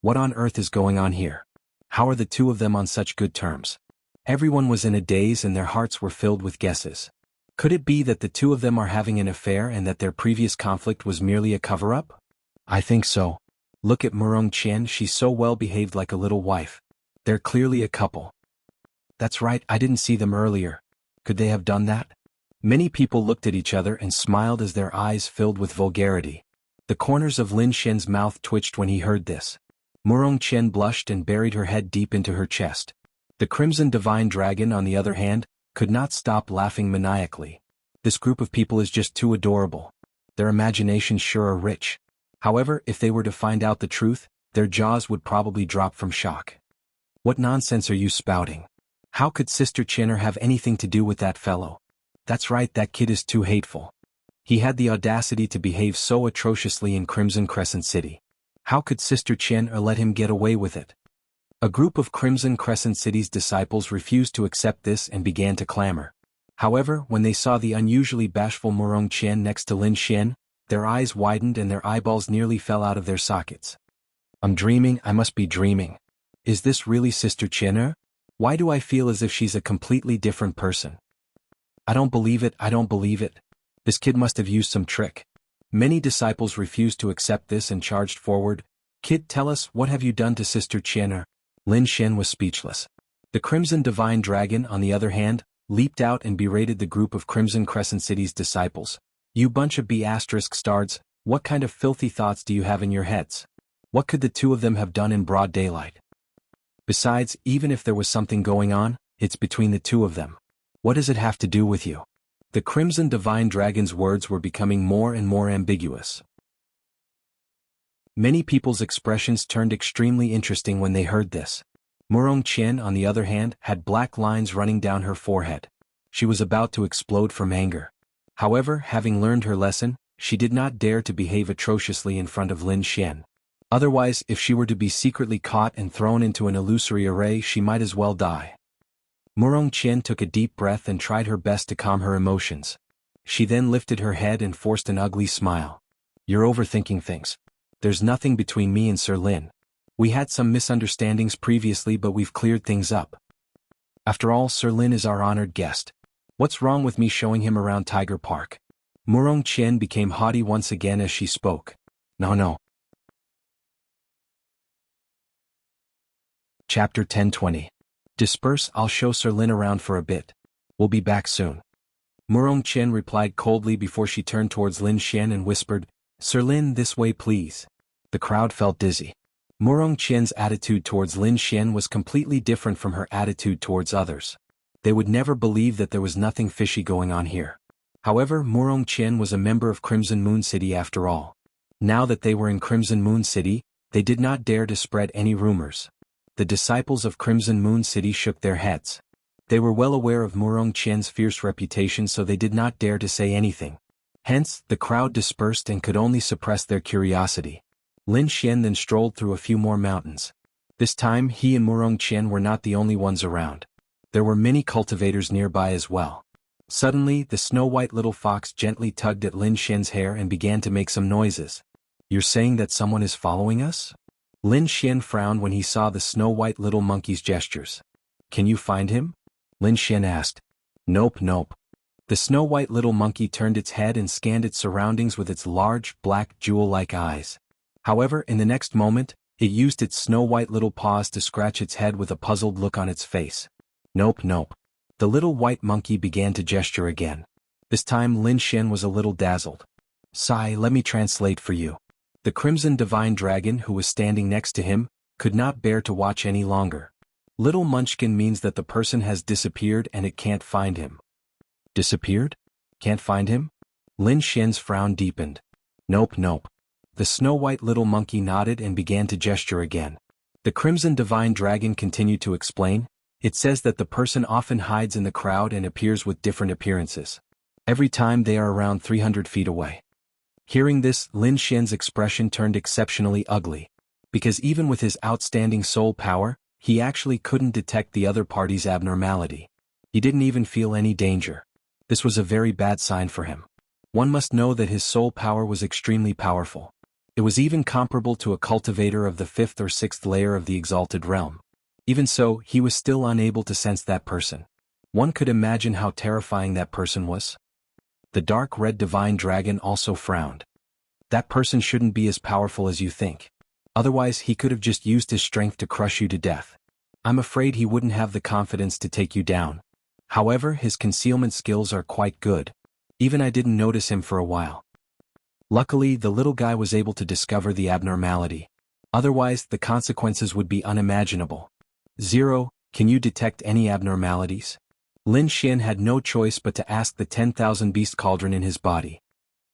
What on earth is going on here? How are the two of them on such good terms? Everyone was in a daze and their hearts were filled with guesses. Could it be that the two of them are having an affair and that their previous conflict was merely a cover-up? I think so. Look at Murong Qian, she's so well behaved like a little wife. They're clearly a couple. That's right, I didn't see them earlier. Could they have done that? Many people looked at each other and smiled as their eyes filled with vulgarity. The corners of Lin Xian's mouth twitched when he heard this. Murong Qian blushed and buried her head deep into her chest. The Crimson Divine Dragon, on the other hand, could not stop laughing maniacally. This group of people is just too adorable. Their imaginations sure are rich. However, if they were to find out the truth, their jaws would probably drop from shock. What nonsense are you spouting? How could Sister Chinner have anything to do with that fellow? That's right, that kid is too hateful. He had the audacity to behave so atrociously in Crimson Crescent City. How could Sister Chinner let him get away with it? A group of Crimson Crescent City's disciples refused to accept this and began to clamor. However, when they saw the unusually bashful Murong Qian next to Lin Xian, their eyes widened and their eyeballs nearly fell out of their sockets. I'm dreaming, I must be dreaming. Is this really Sister Chinner? Why do I feel as if she's a completely different person? I don't believe it, I don't believe it. This kid must have used some trick. Many disciples refused to accept this and charged forward. Kid, tell us, what have you done to Sister Chinner? Lin Xian was speechless. The Crimson Divine Dragon, on the other hand, leaped out and berated the group of Crimson Crescent City's disciples. You bunch of B***stards, what kind of filthy thoughts do you have in your heads? What could the two of them have done in broad daylight? Besides, even if there was something going on, it's between the two of them. What does it have to do with you? The Crimson Divine Dragon's words were becoming more and more ambiguous. Many people's expressions turned extremely interesting when they heard this. Murong Qian, on the other hand, had black lines running down her forehead. She was about to explode from anger. However, having learned her lesson, she did not dare to behave atrociously in front of Lin Xian. Otherwise, if she were to be secretly caught and thrown into an illusory array, she might as well die. Murong Qian took a deep breath and tried her best to calm her emotions. She then lifted her head and forced an ugly smile. You're overthinking things. There's nothing between me and Sir Lin. We had some misunderstandings previously, but we've cleared things up. After all, Sir Lin is our honored guest. What's wrong with me showing him around Tiger Park? Murong Qian became haughty once again as she spoke. No. Chapter 10:20. Disperse, I'll show Sir Lin around for a bit. We'll be back soon. Murong Qian replied coldly before she turned towards Lin Xian and whispered, Sir Lin, this way please. The crowd felt dizzy. Murong Qian's attitude towards Lin Xian was completely different from her attitude towards others. They would never believe that there was nothing fishy going on here. However, Murong Qian was a member of Crimson Moon City after all. Now that they were in Crimson Moon City, they did not dare to spread any rumors. The disciples of Crimson Moon City shook their heads. They were well aware of Murong Qian's fierce reputation, so they did not dare to say anything. Hence, the crowd dispersed and could only suppress their curiosity. Lin Xian then strolled through a few more mountains. This time, he and Murong Qian were not the only ones around. There were many cultivators nearby as well. Suddenly, the snow-white little fox gently tugged at Lin Xian's hair and began to make some noises. You're saying that someone is following us? Lin Xian frowned when he saw the snow-white little monkey's gestures. Can you find him? Lin Xian asked. Nope, nope. The snow-white little monkey turned its head and scanned its surroundings with its large, black, jewel-like eyes. However, in the next moment, it used its snow-white little paws to scratch its head with a puzzled look on its face. Nope, nope. The little white monkey began to gesture again. This time Lin Xian was a little dazzled. Sigh, let me translate for you. The crimson divine dragon who was standing next to him could not bear to watch any longer. Little munchkin means that the person has disappeared and it can't find him. Disappeared? Can't find him? Lin Xian's frown deepened. Nope, nope. The snow-white little monkey nodded and began to gesture again. The crimson divine dragon continued to explain. It says that the person often hides in the crowd and appears with different appearances. Every time they are around 300 feet away. Hearing this, Lin Xian's expression turned exceptionally ugly. Because even with his outstanding soul power, he actually couldn't detect the other party's abnormality. He didn't even feel any danger. This was a very bad sign for him. One must know that his soul power was extremely powerful. It was even comparable to a cultivator of the 5th or 6th layer of the exalted realm. Even so, he was still unable to sense that person. One could imagine how terrifying that person was. The dark red divine dragon also frowned. That person shouldn't be as powerful as you think. Otherwise he could have just used his strength to crush you to death. I'm afraid he wouldn't have the confidence to take you down. However, his concealment skills are quite good. Even I didn't notice him for a while. Luckily, the little guy was able to discover the abnormality. Otherwise, the consequences would be unimaginable. 0. Can you detect any abnormalities? Lin Xian had no choice but to ask the 10,000 beast cauldron in his body.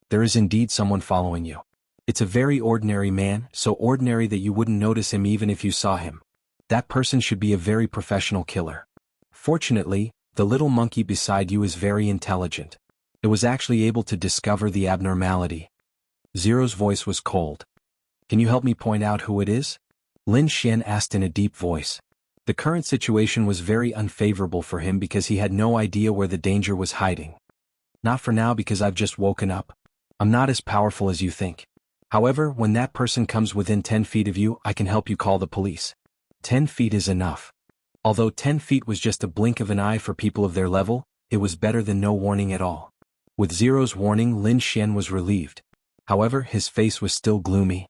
There is indeed someone following you. It's a very ordinary man, so ordinary that you wouldn't notice him even if you saw him. That person should be a very professional killer. Fortunately, the little monkey beside you is very intelligent. It was actually able to discover the abnormality. Zero's voice was cold. Can you help me point out who it is? Lin Xian asked in a deep voice. The current situation was very unfavorable for him because he had no idea where the danger was hiding. Not for now because I've just woken up. I'm not as powerful as you think. However, when that person comes within 10 feet of you, I can help you call the police. 10 feet is enough. Although 10 feet was just a blink of an eye for people of their level, it was better than no warning at all. With Zero's warning, Lin Xian was relieved. However, his face was still gloomy.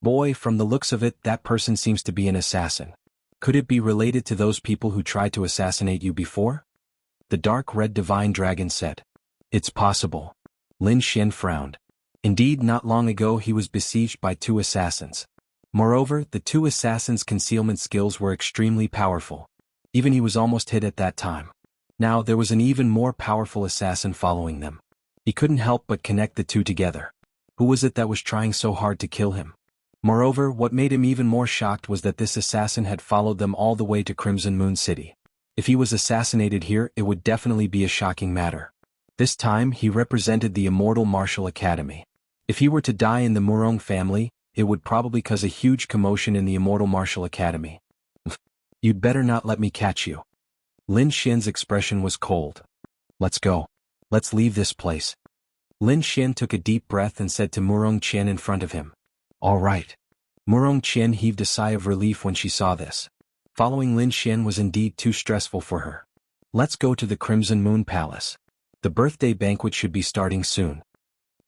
Boy, from the looks of it, that person seems to be an assassin. Could it be related to those people who tried to assassinate you before? The dark red divine dragon said. It's possible. Lin Xian frowned. Indeed, not long ago he was besieged by 2 assassins. Moreover, the 2 assassins' concealment skills were extremely powerful. Even he was almost hit at that time. Now there was an even more powerful assassin following them. He couldn't help but connect the 2 together. Who was it that was trying so hard to kill him? Moreover, what made him even more shocked was that this assassin had followed them all the way to Crimson Moon City. If he was assassinated here, it would definitely be a shocking matter. This time, he represented the Immortal Martial Academy. If he were to die in the Murong family, it would probably cause a huge commotion in the Immortal Martial Academy. You'd better not let me catch you. Lin Xian's expression was cold. Let's go. Let's leave this place. Lin Xian took a deep breath and said to Murong Qian in front of him. All right. Murong Qian heaved a sigh of relief when she saw this. Following Lin Xian was indeed too stressful for her. Let's go to the Crimson Moon Palace. The birthday banquet should be starting soon.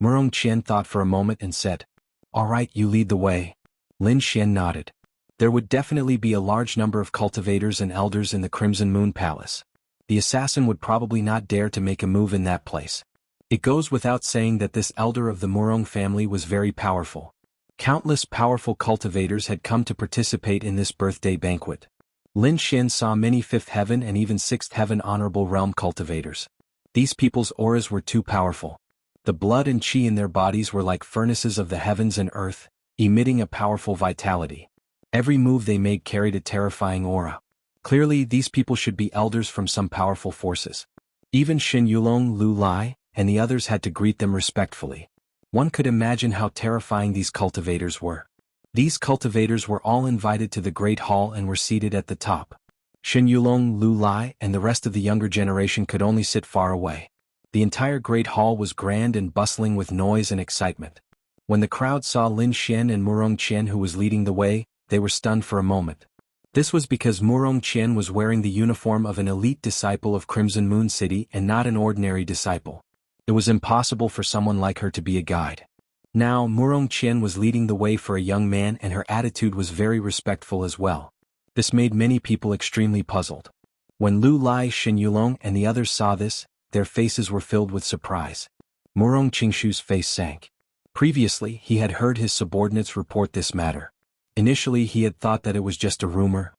Murong Qian thought for a moment and said, All right, you lead the way. Lin Xian nodded. There would definitely be a large number of cultivators and elders in the Crimson Moon Palace. The assassin would probably not dare to make a move in that place. It goes without saying that this elder of the Murong family was very powerful. Countless powerful cultivators had come to participate in this birthday banquet. Lin Xian saw many 5th heaven and even 6th heaven honorable realm cultivators. These people's auras were too powerful. The blood and qi in their bodies were like furnaces of the heavens and earth, emitting a powerful vitality. Every move they made carried a terrifying aura. Clearly, these people should be elders from some powerful forces. Even Xin Yulong, Lu Lai, and the others had to greet them respectfully. One could imagine how terrifying these cultivators were. These cultivators were all invited to the Great Hall and were seated at the top. Shen Yulong, Lu Lai, and the rest of the younger generation could only sit far away. The entire great hall was grand and bustling with noise and excitement. When the crowd saw Lin Xian and Murong Qian who was leading the way, they were stunned for a moment. This was because Murong Qian was wearing the uniform of an elite disciple of Crimson Moon City and not an ordinary disciple. It was impossible for someone like her to be a guide. Now Murong Qian was leading the way for a young man and her attitude was very respectful as well. This made many people extremely puzzled. When Lu Lai, Shen Yulong and the others saw this, their faces were filled with surprise. Murong Qingshu's face sank. Previously, he had heard his subordinates report this matter. Initially he had thought that it was just a rumor.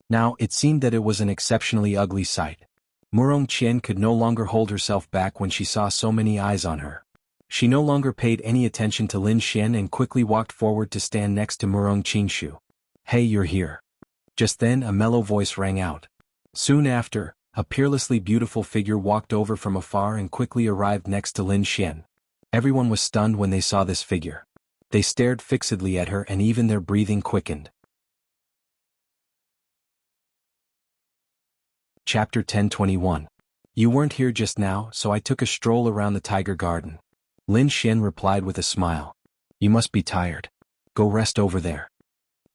Now it seemed that it was an exceptionally ugly sight. Murong Qian could no longer hold herself back when she saw so many eyes on her. She no longer paid any attention to Lin Xian and quickly walked forward to stand next to Murong Qingshu. "Hey, you're here." Just then a mellow voice rang out. Soon after, a peerlessly beautiful figure walked over from afar and quickly arrived next to Lin Xian. Everyone was stunned when they saw this figure. They stared fixedly at her and even their breathing quickened. Chapter 10:21. You weren't here just now, so I took a stroll around the Tiger Garden. Lin Xian replied with a smile. You must be tired. Go rest over there.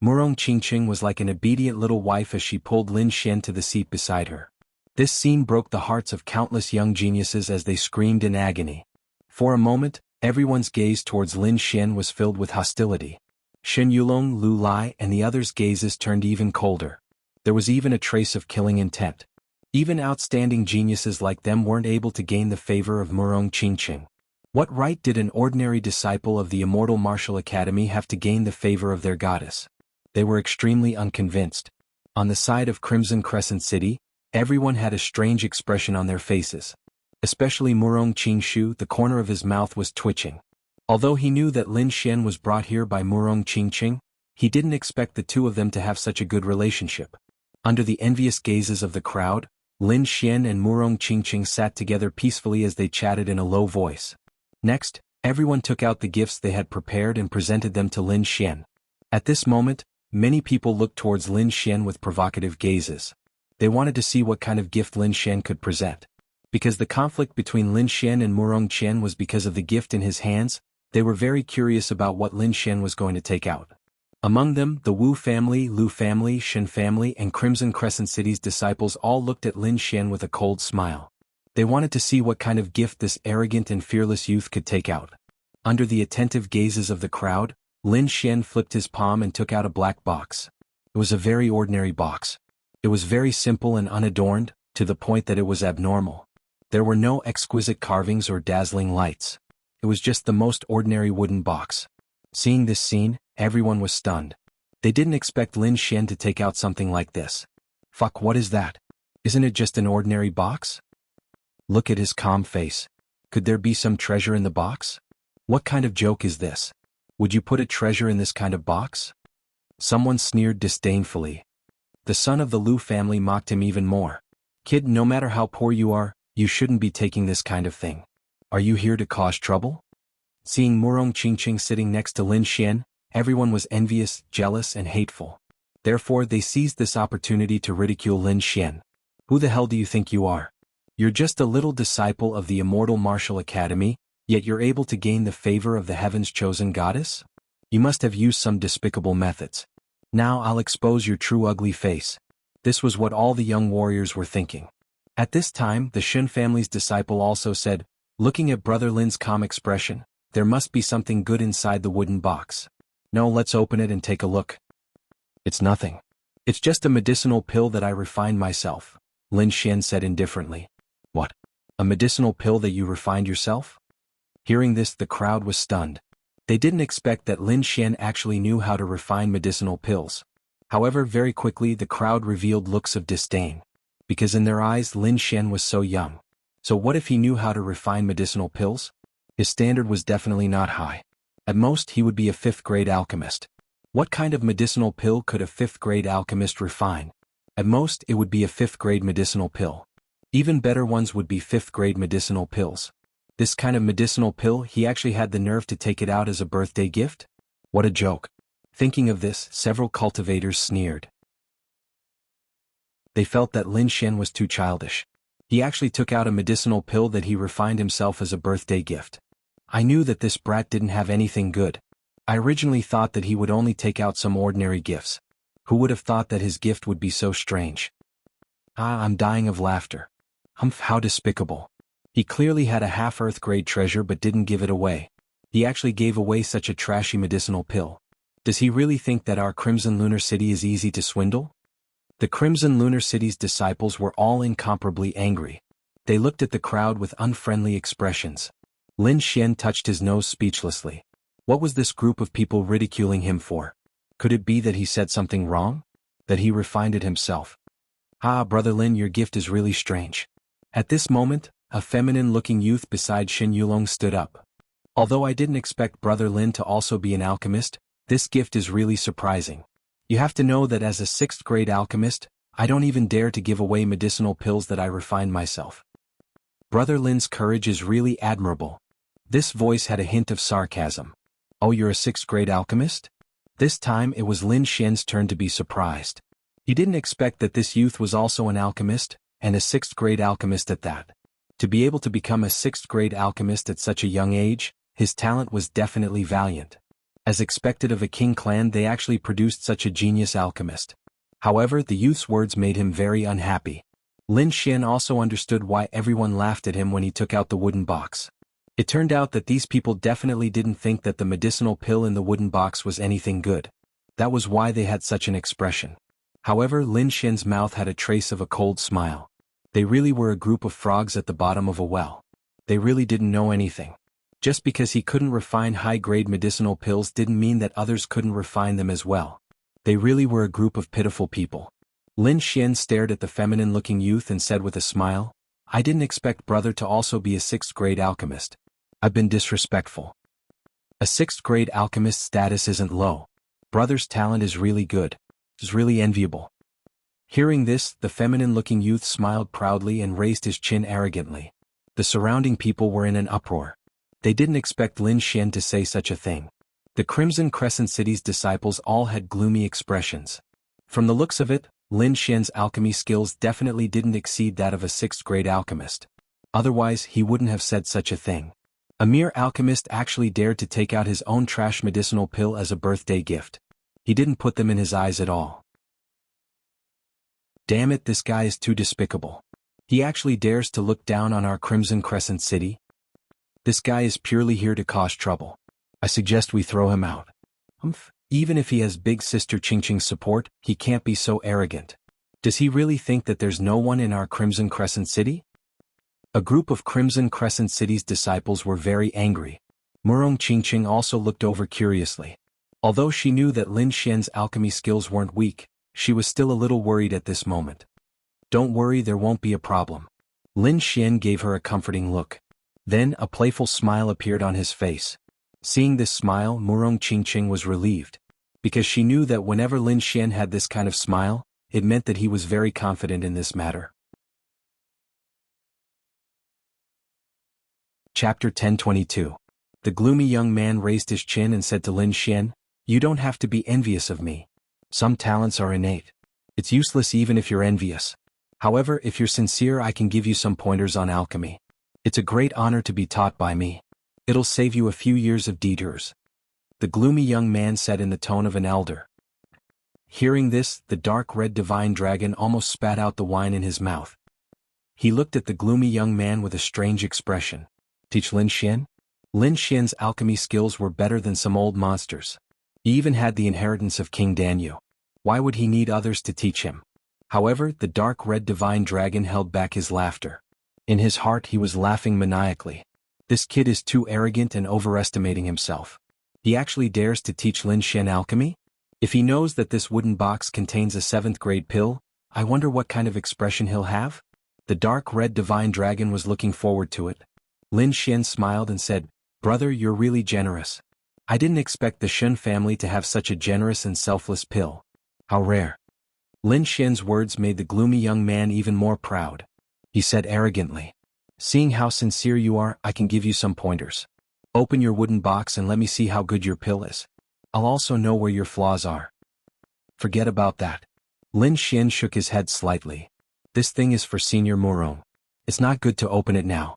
Murong Qingqing was like an obedient little wife as she pulled Lin Xian to the seat beside her. This scene broke the hearts of countless young geniuses as they screamed in agony. For a moment, everyone's gaze towards Lin Xian was filled with hostility. Shen Yulong, Lu Lai, and the others' gazes turned even colder. There was even a trace of killing intent. Even outstanding geniuses like them weren't able to gain the favor of Murong Qingqing. What right did an ordinary disciple of the Immortal Martial Academy have to gain the favor of their goddess? They were extremely unconvinced. On the side of Crimson Crescent City, everyone had a strange expression on their faces. Especially Murong Qingshu, the corner of his mouth was twitching. Although he knew that Lin Xian was brought here by Murong Qingqing, he didn't expect the two of them to have such a good relationship. Under the envious gazes of the crowd, Lin Xian and Murong Qingqing sat together peacefully as they chatted in a low voice. Next, everyone took out the gifts they had prepared and presented them to Lin Xian. At this moment, many people looked towards Lin Xian with provocative gazes. They wanted to see what kind of gift Lin Xian could present. Because the conflict between Lin Xian and Murong Qian was because of the gift in his hands, they were very curious about what Lin Xian was going to take out. Among them, the Wu family, Lu family, Shen family, and Crimson Crescent City's disciples all looked at Lin Xian with a cold smile. They wanted to see what kind of gift this arrogant and fearless youth could take out. Under the attentive gazes of the crowd, Lin Xian flipped his palm and took out a black box. It was a very ordinary box. It was very simple and unadorned, to the point that it was abnormal. There were no exquisite carvings or dazzling lights. It was just the most ordinary wooden box. Seeing this scene, everyone was stunned. They didn't expect Lin Xian to take out something like this. Fuck, what is that? Isn't it just an ordinary box? Look at his calm face. Could there be some treasure in the box? What kind of joke is this? Would you put a treasure in this kind of box? Someone sneered disdainfully. The son of the Lu family mocked him even more. Kid, no matter how poor you are, you shouldn't be taking this kind of thing. Are you here to cause trouble? Seeing Murong Qingqing sitting next to Lin Xian, everyone was envious, jealous, and hateful. Therefore they seized this opportunity to ridicule Lin Xian. Who the hell do you think you are? You're just a little disciple of the Immortal Martial Academy, yet you're able to gain the favor of the heaven's chosen goddess? You must have used some despicable methods. Now I'll expose your true ugly face. This was what all the young warriors were thinking. At this time, the Shen family's disciple also said, looking at Brother Lin's calm expression, there must be something good inside the wooden box. No, let's open it and take a look. It's nothing. It's just a medicinal pill that I refined myself, Lin Xian said indifferently. What? A medicinal pill that you refined yourself? Hearing this, the crowd was stunned. They didn't expect that Lin Xian actually knew how to refine medicinal pills. However, very quickly the crowd revealed looks of disdain. Because in their eyes Lin Xian was so young. So what if he knew how to refine medicinal pills? His standard was definitely not high. At most he would be a 5th grade alchemist. What kind of medicinal pill could a 5th grade alchemist refine? At most it would be a 5th grade medicinal pill. Even better ones would be 5th grade medicinal pills. This kind of medicinal pill, he actually had the nerve to take it out as a birthday gift? What a joke. Thinking of this, several cultivators sneered. They felt that Lin Xian was too childish. He actually took out a medicinal pill that he refined himself as a birthday gift. I knew that this brat didn't have anything good. I originally thought that he would only take out some ordinary gifts. Who would have thought that his gift would be so strange? I'm dying of laughter. Humph, how despicable. He clearly had a half-Earth grade treasure but didn't give it away. He actually gave away such a trashy medicinal pill. Does he really think that our Crimson Lunar City is easy to swindle? The Crimson Lunar City's disciples were all incomparably angry. They looked at the crowd with unfriendly expressions. Lin Xian touched his nose speechlessly. What was this group of people ridiculing him for? Could it be that he said something wrong? That he refined it himself? Brother Lin, your gift is really strange. At this moment, a feminine-looking youth beside Shen Yulong stood up. Although I didn't expect Brother Lin to also be an alchemist, this gift is really surprising. You have to know that as a 6th grade alchemist, I don't even dare to give away medicinal pills that I refined myself. Brother Lin's courage is really admirable. This voice had a hint of sarcasm. Oh, you're a 6th grade alchemist? This time it was Lin Xian's turn to be surprised. He didn't expect that this youth was also an alchemist, and a 6th grade alchemist at that. To be able to become a 6th grade alchemist at such a young age, his talent was definitely valiant. As expected of a king clan, they actually produced such a genius alchemist. However, the youth's words made him very unhappy. Lin Xian also understood why everyone laughed at him when he took out the wooden box. It turned out that these people definitely didn't think that the medicinal pill in the wooden box was anything good. That was why they had such an expression. However, Lin Xian's mouth had a trace of a cold smile. They really were a group of frogs at the bottom of a well. They really didn't know anything. Just because he couldn't refine high-grade medicinal pills didn't mean that others couldn't refine them as well. They really were a group of pitiful people. Lin Xian stared at the feminine-looking youth and said with a smile, I didn't expect brother to also be a 6th grade alchemist. I've been disrespectful. A 6th grade alchemist's status isn't low. Brother's talent is really good. It's really enviable. Hearing this, the feminine-looking youth smiled proudly and raised his chin arrogantly. The surrounding people were in an uproar. They didn't expect Lin Xian to say such a thing. The Crimson Crescent City's disciples all had gloomy expressions. From the looks of it, Lin Xian's alchemy skills definitely didn't exceed that of a 6th grade alchemist. Otherwise, he wouldn't have said such a thing. A mere alchemist actually dared to take out his own trash medicinal pill as a birthday gift. He didn't put them in his eyes at all. Damn it, this guy is too despicable. He actually dares to look down on our Crimson Crescent City. This guy is purely here to cause trouble. I suggest we throw him out. Even if he has Big Sister Qingqing's support, he can't be so arrogant. Does he really think that there's no one in our Crimson Crescent City? A group of Crimson Crescent City's disciples were very angry. Murong Qingqing also looked over curiously. Although she knew that Lin Xian's alchemy skills weren't weak, she was still a little worried at this moment. Don't worry, there won't be a problem. Lin Xian gave her a comforting look. Then a playful smile appeared on his face. Seeing this smile, Murong Qingqing was relieved. Because she knew that whenever Lin Xian had this kind of smile, it meant that he was very confident in this matter. Chapter 1022. The gloomy young man raised his chin and said to Lin Xian, You don't have to be envious of me. Some talents are innate. It's useless even if you're envious. However, if you're sincere, I can give you some pointers on alchemy. It's a great honor to be taught by me. It'll save you a few years of detours. The gloomy young man said in the tone of an elder. Hearing this, the dark red divine dragon almost spat out the wine in his mouth. He looked at the gloomy young man with a strange expression. Teach Lin Xian? Lin Xian's alchemy skills were better than some old monsters. He even had the inheritance of King Danyu. Why would he need others to teach him? However, the dark red divine dragon held back his laughter. In his heart he was laughing maniacally. This kid is too arrogant and overestimating himself. He actually dares to teach Lin Xian alchemy? If he knows that this wooden box contains a 7th grade pill, I wonder what kind of expression he'll have? The dark red divine dragon was looking forward to it. Lin Xian smiled and said, Brother, you're really generous. I didn't expect the Shen family to have such a generous and selfless pill. How rare. Lin Xian's words made the gloomy young man even more proud. He said arrogantly, Seeing how sincere you are, I can give you some pointers. Open your wooden box and let me see how good your pill is. I'll also know where your flaws are. Forget about that. Lin Xian shook his head slightly. This thing is for Senior Morong. It's not good to open it now.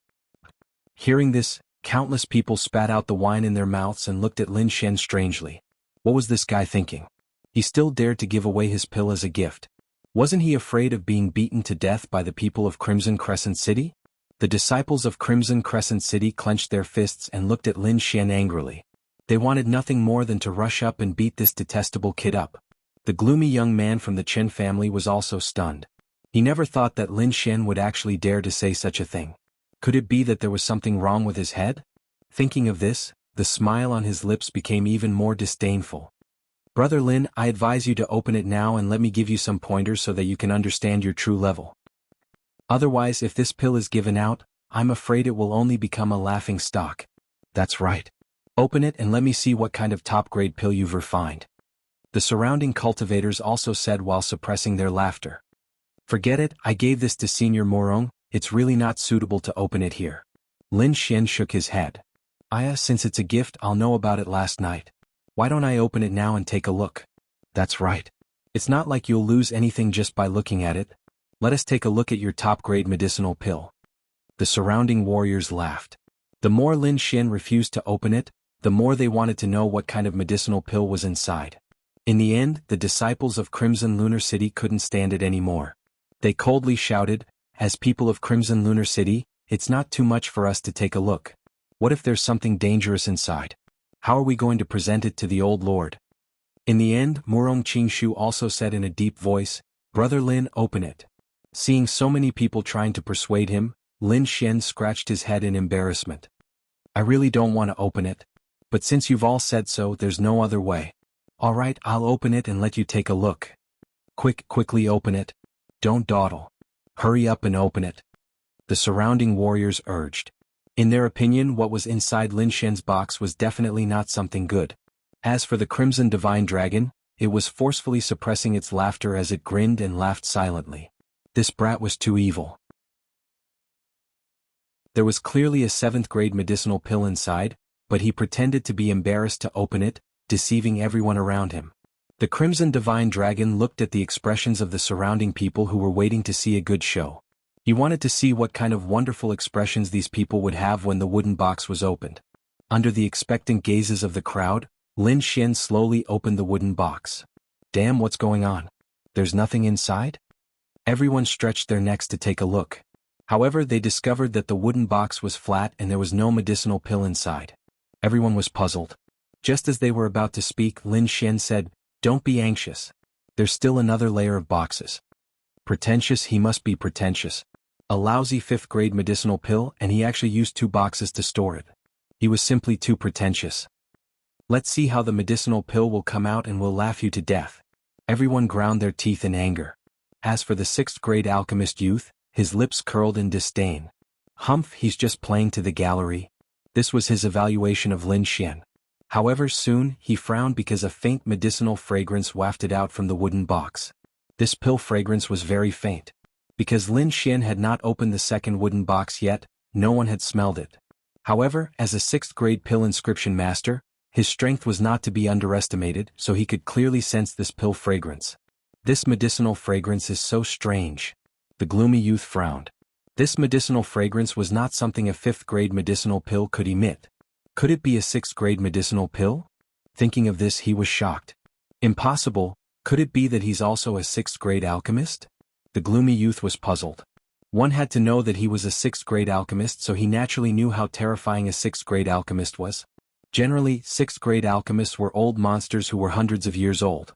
Hearing this, countless people spat out the wine in their mouths and looked at Lin Xian strangely. What was this guy thinking? He still dared to give away his pill as a gift. Wasn't he afraid of being beaten to death by the people of Crimson Crescent City? The disciples of Crimson Crescent City clenched their fists and looked at Lin Xian angrily. They wanted nothing more than to rush up and beat this detestable kid up. The gloomy young man from the Chen family was also stunned. He never thought that Lin Xian would actually dare to say such a thing. Could it be that there was something wrong with his head? Thinking of this, the smile on his lips became even more disdainful. Brother Lin, I advise you to open it now and let me give you some pointers so that you can understand your true level. Otherwise, if this pill is given out, I'm afraid it will only become a laughing stock. That's right. Open it and let me see what kind of top-grade pill you've refined. The surrounding cultivators also said while suppressing their laughter. Forget it, I gave this to Senior Morong, it's really not suitable to open it here. Lin Xian shook his head. Since it's a gift, I'll know about it last night. Why don't I open it now and take a look? That's right. It's not like you'll lose anything just by looking at it. Let us take a look at your top-grade medicinal pill. The surrounding warriors laughed. The more Lin Xian refused to open it, the more they wanted to know what kind of medicinal pill was inside. In the end, the disciples of Crimson Lunar City couldn't stand it anymore. They coldly shouted, as people of Crimson Lunar City, it's not too much for us to take a look. What if there's something dangerous inside? How are we going to present it to the old lord? In the end, Murong Qingshu also said in a deep voice, Brother Lin, open it. Seeing so many people trying to persuade him, Lin Xian scratched his head in embarrassment. I really don't want to open it. But since you've all said so, there's no other way. All right, I'll open it and let you take a look. Quickly open it. Don't dawdle. Hurry up and open it. The surrounding warriors urged. In their opinion, what was inside Lin Xian's box was definitely not something good. As for the Crimson Divine Dragon, it was forcefully suppressing its laughter as it grinned and laughed silently. This brat was too evil. There was clearly a 7th-grade medicinal pill inside, but he pretended to be embarrassed to open it, deceiving everyone around him. The Crimson Divine Dragon looked at the expressions of the surrounding people who were waiting to see a good show. He wanted to see what kind of wonderful expressions these people would have when the wooden box was opened. Under the expectant gazes of the crowd, Lin Xian slowly opened the wooden box. Damn, what's going on? There's nothing inside? Everyone stretched their necks to take a look. However, they discovered that the wooden box was flat and there was no medicinal pill inside. Everyone was puzzled. Just as they were about to speak, Lin Xian said, Don't be anxious. There's still another layer of boxes. Pretentious, he must be pretentious. A lousy 5th-grade medicinal pill, and he actually used 2 boxes to store it. He was simply too pretentious. Let's see how the medicinal pill will come out and will laugh you to death. Everyone ground their teeth in anger. As for the 6th-grade alchemist youth, his lips curled in disdain. Humph, he's just playing to the gallery. This was his evaluation of Lin Xian. However, soon, he frowned because a faint medicinal fragrance wafted out from the wooden box. This pill fragrance was very faint. Because Lin Xian had not opened the 2nd wooden box yet, no one had smelled it. However, as a 6th-grade pill inscription master, his strength was not to be underestimated, so he could clearly sense this pill fragrance. This medicinal fragrance is so strange. The gloomy youth frowned. This medicinal fragrance was not something a 5th-grade medicinal pill could emit. Could it be a 6th-grade medicinal pill? Thinking of this, he was shocked. Impossible. Could it be that he's also a 6th-grade alchemist? The gloomy youth was puzzled. One had to know that he was a 6th-grade alchemist, so he naturally knew how terrifying a 6th-grade alchemist was. Generally, 6th-grade alchemists were old monsters who were hundreds of years old.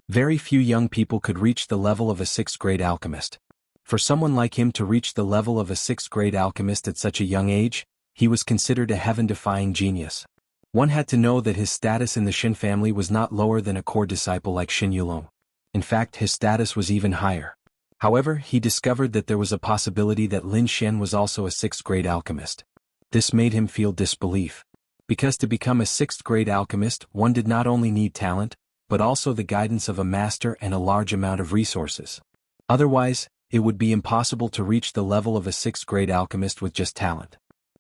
Very few young people could reach the level of a 6th-grade alchemist. For someone like him to reach the level of a 6th-grade alchemist at such a young age, he was considered a heaven-defying genius. One had to know that his status in the Shin family was not lower than a core disciple like Shin Yulong. In fact, his status was even higher. However, he discovered that there was a possibility that Lin Xian was also a 6th-grade alchemist. This made him feel disbelief. Because to become a 6th-grade alchemist, one did not only need talent, but also the guidance of a master and a large amount of resources. Otherwise, it would be impossible to reach the level of a 6th-grade alchemist with just talent.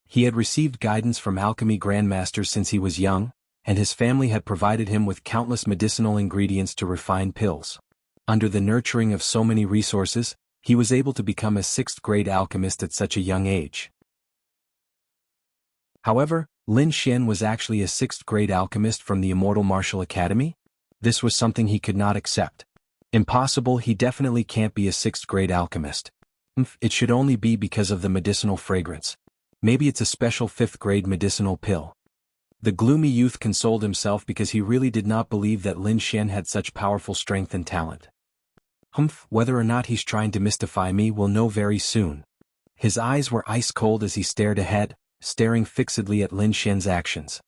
He had received guidance from alchemy grandmasters since he was young, and his family had provided him with countless medicinal ingredients to refine pills. Under the nurturing of so many resources, he was able to become a 6th-grade alchemist at such a young age. However, Lin Xian was actually a 6th-grade alchemist from the Immortal Martial Academy? This was something he could not accept. Impossible, he definitely can't be a 6th-grade alchemist. It should only be because of the medicinal fragrance. Maybe it's a special 5th-grade medicinal pill. The gloomy youth consoled himself because he really did not believe that Lin Xian had such powerful strength and talent. Whether or not he's trying to mystify me we'll know very soon. His eyes were ice cold as he stared ahead, staring fixedly at Lin Xian's actions.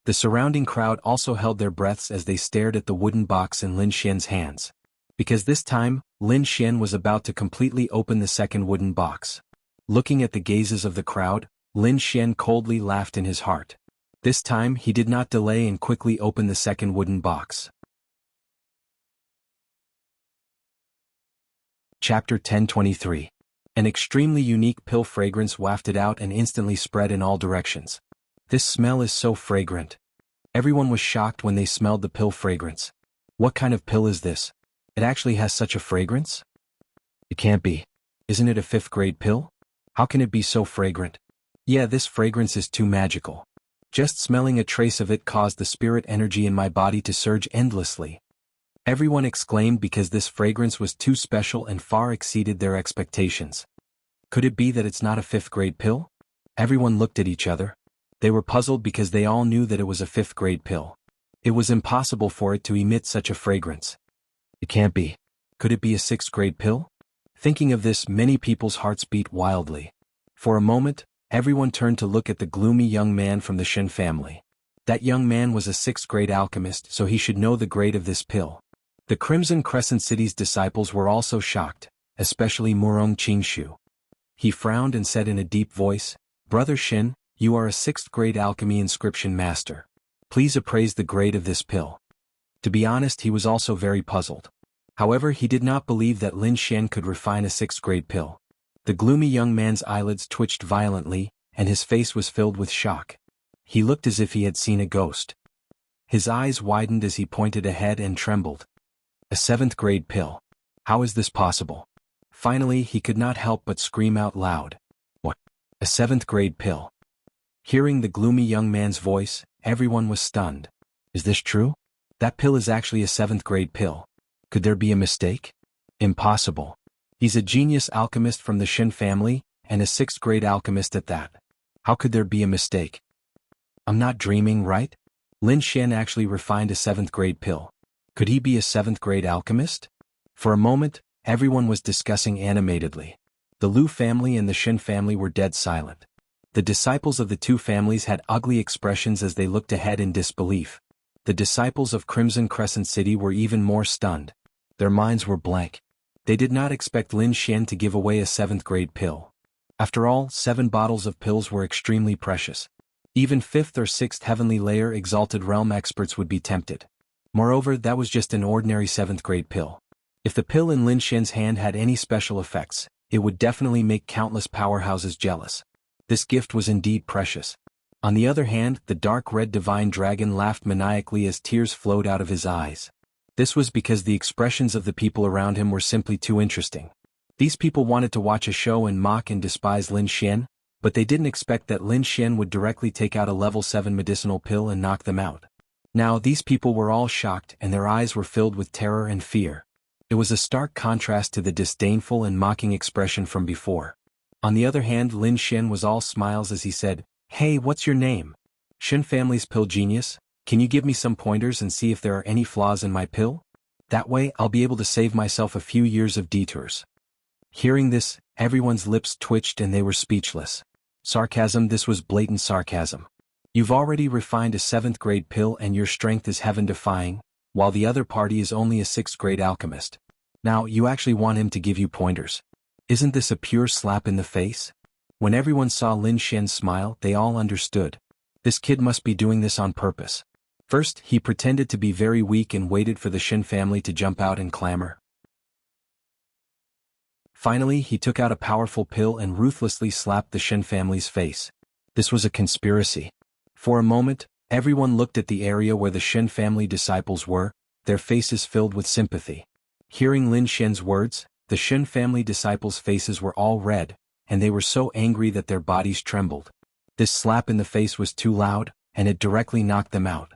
The surrounding crowd also held their breaths as they stared at the wooden box in Lin Xian's hands. Because this time, Lin Xian was about to completely open the second wooden box. Looking at the gazes of the crowd, Lin Xian coldly laughed in his heart. This time he did not delay and quickly opened the second wooden box. Chapter 1023. An extremely unique pill fragrance wafted out and instantly spread in all directions. This smell is so fragrant. Everyone was shocked when they smelled the pill fragrance. What kind of pill is this? It actually has such a fragrance? It can't be. Isn't it a 5th-grade pill? How can it be so fragrant? Yeah, this fragrance is too magical. Just smelling a trace of it caused the spirit energy in my body to surge endlessly. Everyone exclaimed because this fragrance was too special and far exceeded their expectations. Could it be that it's not a 5th-grade pill? Everyone looked at each other. They were puzzled because they all knew that it was a 5th-grade pill. It was impossible for it to emit such a fragrance. It can't be. Could it be a 6th-grade pill? Thinking of this, many people's hearts beat wildly. For a moment, everyone turned to look at the gloomy young man from the Shen family. That young man was a 6th-grade alchemist, so he should know the grade of this pill. The Crimson Crescent City's disciples were also shocked, especially Murong Qingshu. He frowned and said in a deep voice, "Brother Shen, you are a 6th-grade alchemy inscription master. Please appraise the grade of this pill." To be honest, he was also very puzzled. However, he did not believe that Lin Xian could refine a 6th-grade pill. The gloomy young man's eyelids twitched violently, and his face was filled with shock. He looked as if he had seen a ghost. His eyes widened as he pointed ahead and trembled. A 7th-grade pill. How is this possible? Finally, he could not help but scream out loud. What? A 7th-grade pill? Hearing the gloomy young man's voice, everyone was stunned. Is this true? That pill is actually a 7th-grade pill. Could there be a mistake? Impossible. He's a genius alchemist from the Shen family, and a 6th-grade alchemist at that. How could there be a mistake? I'm not dreaming, right? Lin Xian actually refined a 7th-grade pill. Could he be a 7th-grade alchemist? For a moment, everyone was discussing animatedly. The Lu family and the Shen family were dead silent. The disciples of the two families had ugly expressions as they looked ahead in disbelief. The disciples of Crimson Crescent City were even more stunned. Their minds were blank. They did not expect Lin Xian to give away a 7th-grade pill. After all, 7 bottles of pills were extremely precious. Even 5th or 6th heavenly layer exalted realm experts would be tempted. Moreover, that was just an ordinary 7th-grade pill. If the pill in Lin Xian's hand had any special effects, it would definitely make countless powerhouses jealous. This gift was indeed precious. On the other hand, the dark red divine dragon laughed maniacally as tears flowed out of his eyes. This was because the expressions of the people around him were simply too interesting. These people wanted to watch a show and mock and despise Lin Xian, but they didn't expect that Lin Xian would directly take out a level 7 medicinal pill and knock them out. Now these people were all shocked and their eyes were filled with terror and fear. It was a stark contrast to the disdainful and mocking expression from before. On the other hand, Lin Xian was all smiles as he said, "Hey, what's your name? Shen family's pill genius, can you give me some pointers and see if there are any flaws in my pill? That way I'll be able to save myself a few years of detours." Hearing this, everyone's lips twitched and they were speechless. Sarcasm, this was blatant sarcasm. You've already refined a 7th-grade pill and your strength is heaven-defying, while the other party is only a 6th-grade alchemist. Now you actually want him to give you pointers. Isn't this a pure slap in the face? When everyone saw Lin Xian smile, they all understood. This kid must be doing this on purpose. First, he pretended to be very weak and waited for the Shen family to jump out and clamor. Finally, he took out a powerful pill and ruthlessly slapped the Shen family's face. This was a conspiracy. For a moment, everyone looked at the area where the Shen family disciples were, their faces filled with sympathy. Hearing Lin Xian's words, the Shen family disciples' faces were all red, and they were so angry that their bodies trembled. This slap in the face was too loud, and it directly knocked them out.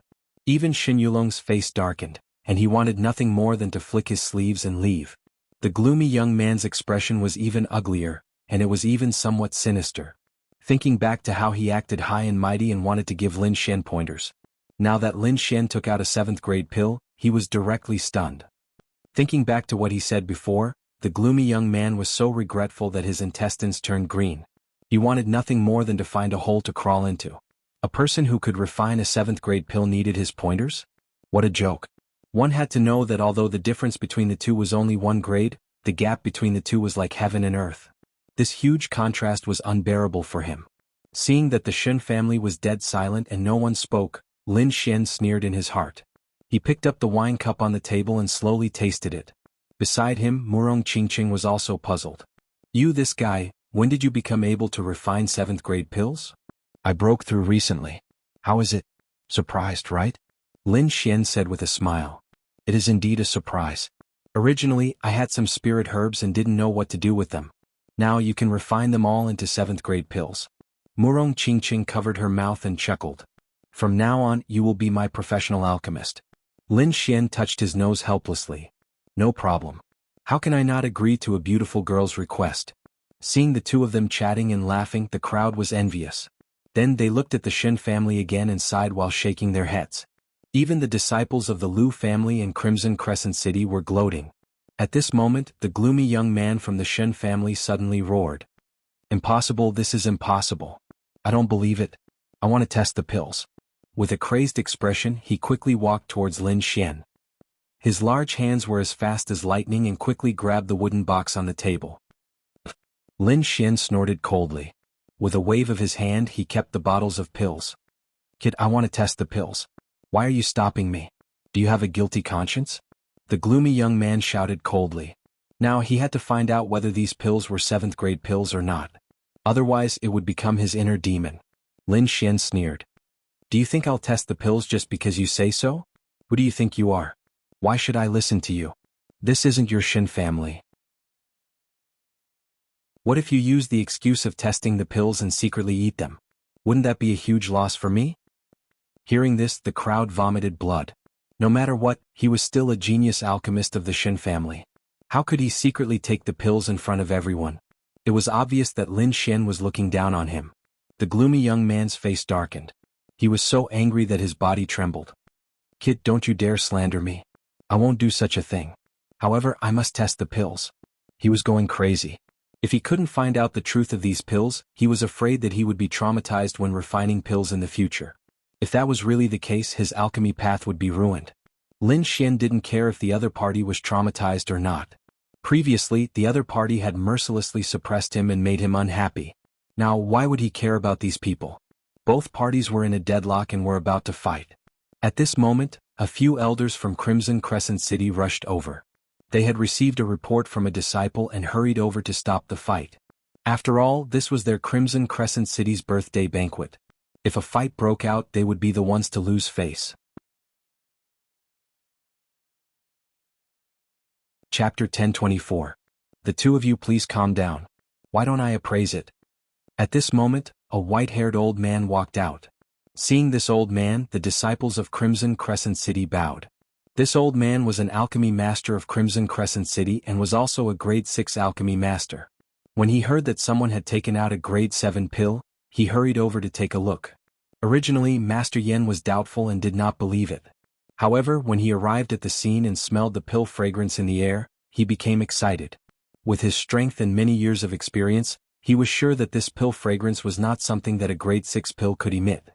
Even Shen Yulong's face darkened, and he wanted nothing more than to flick his sleeves and leave. The gloomy young man's expression was even uglier, and it was even somewhat sinister. Thinking back to how he acted high and mighty and wanted to give Lin Xian pointers. Now that Lin Xian took out a 7th grade pill, he was directly stunned. Thinking back to what he said before, the gloomy young man was so regretful that his intestines turned green. He wanted nothing more than to find a hole to crawl into. A person who could refine a 7th grade pill needed his pointers? What a joke. One had to know that although the difference between the two was only 1 grade, the gap between the two was like heaven and earth. This huge contrast was unbearable for him. Seeing that the Shen family was dead silent and no one spoke, Lin Xian sneered in his heart. He picked up the wine cup on the table and slowly tasted it. Beside him, Murong Qingqing was also puzzled. You, this guy, when did you become able to refine 7th grade pills? I broke through recently. How is it? Surprised, right? Lin Xian said with a smile. It is indeed a surprise. Originally, I had some spirit herbs and didn't know what to do with them. Now you can refine them all into 7th grade pills. Murong Qingqing covered her mouth and chuckled. From now on, you will be my professional alchemist. Lin Xian touched his nose helplessly. No problem. How can I not agree to a beautiful girl's request? Seeing the two of them chatting and laughing, the crowd was envious. Then they looked at the Shen family again and sighed while shaking their heads. Even the disciples of the Liu family in Crimson Crescent City were gloating. At this moment, the gloomy young man from the Shen family suddenly roared. Impossible, this is impossible. I don't believe it. I want to test the pills. With a crazed expression, he quickly walked towards Lin Xian. His large hands were as fast as lightning and quickly grabbed the wooden box on the table. Lin Xian snorted coldly. With a wave of his hand, he kept the bottles of pills. Kid, I want to test the pills. Why are you stopping me? Do you have a guilty conscience? The gloomy young man shouted coldly. Now he had to find out whether these pills were 7th grade pills or not. Otherwise, it would become his inner demon. Lin Xian sneered. Do you think I'll test the pills just because you say so? Who do you think you are? Why should I listen to you? This isn't your Shen family. What if you use the excuse of testing the pills and secretly eat them? Wouldn't that be a huge loss for me? Hearing this, the crowd vomited blood. No matter what, he was still a genius alchemist of the Shen family. How could he secretly take the pills in front of everyone? It was obvious that Lin Xian was looking down on him. The gloomy young man's face darkened. He was so angry that his body trembled. Kid, don't you dare slander me. I won't do such a thing. However, I must test the pills. He was going crazy. If he couldn't find out the truth of these pills, he was afraid that he would be traumatized when refining pills in the future. If that was really the case, his alchemy path would be ruined. Lin Xian didn't care if the other party was traumatized or not. Previously, the other party had mercilessly suppressed him and made him unhappy. Now, why would he care about these people? Both parties were in a deadlock and were about to fight. At this moment, a few elders from Crimson Crescent City rushed over. They had received a report from a disciple and hurried over to stop the fight. After all, this was their Crimson Crescent City's birthday banquet. If a fight broke out, they would be the ones to lose face. Chapter 1024. The two of you please calm down. Why don't I appraise it? At this moment, a white-haired old man walked out. Seeing this old man, the disciples of Crimson Crescent City bowed. This old man was an alchemy master of Crimson Crescent City and was also a grade 6 alchemy master. When he heard that someone had taken out a grade 7 pill, he hurried over to take a look. Originally, Master Yen was doubtful and did not believe it. However, when he arrived at the scene and smelled the pill fragrance in the air, he became excited. With his strength and many years of experience, he was sure that this pill fragrance was not something that a grade 6 pill could emit.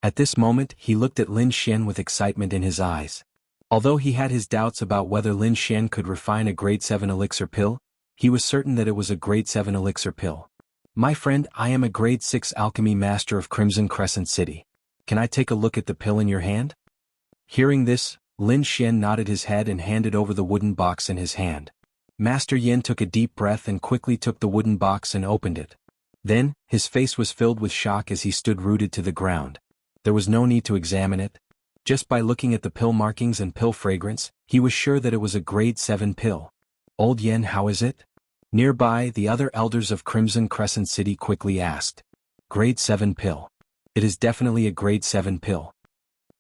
At this moment, he looked at Lin Xian with excitement in his eyes. Although he had his doubts about whether Lin Xian could refine a grade 7 elixir pill, he was certain that it was a grade 7 elixir pill. My friend, I am a grade 6 alchemy master of Crimson Crescent City. Can I take a look at the pill in your hand? Hearing this, Lin Xian nodded his head and handed over the wooden box in his hand. Master Yen took a deep breath and quickly took the wooden box and opened it. Then, his face was filled with shock as he stood rooted to the ground. There was no need to examine it. Just by looking at the pill markings and pill fragrance, he was sure that it was a grade 7 pill. Old Yen, how is it? Nearby, the other elders of Crimson Crescent City quickly asked. Grade 7 pill. It is definitely a grade 7 pill.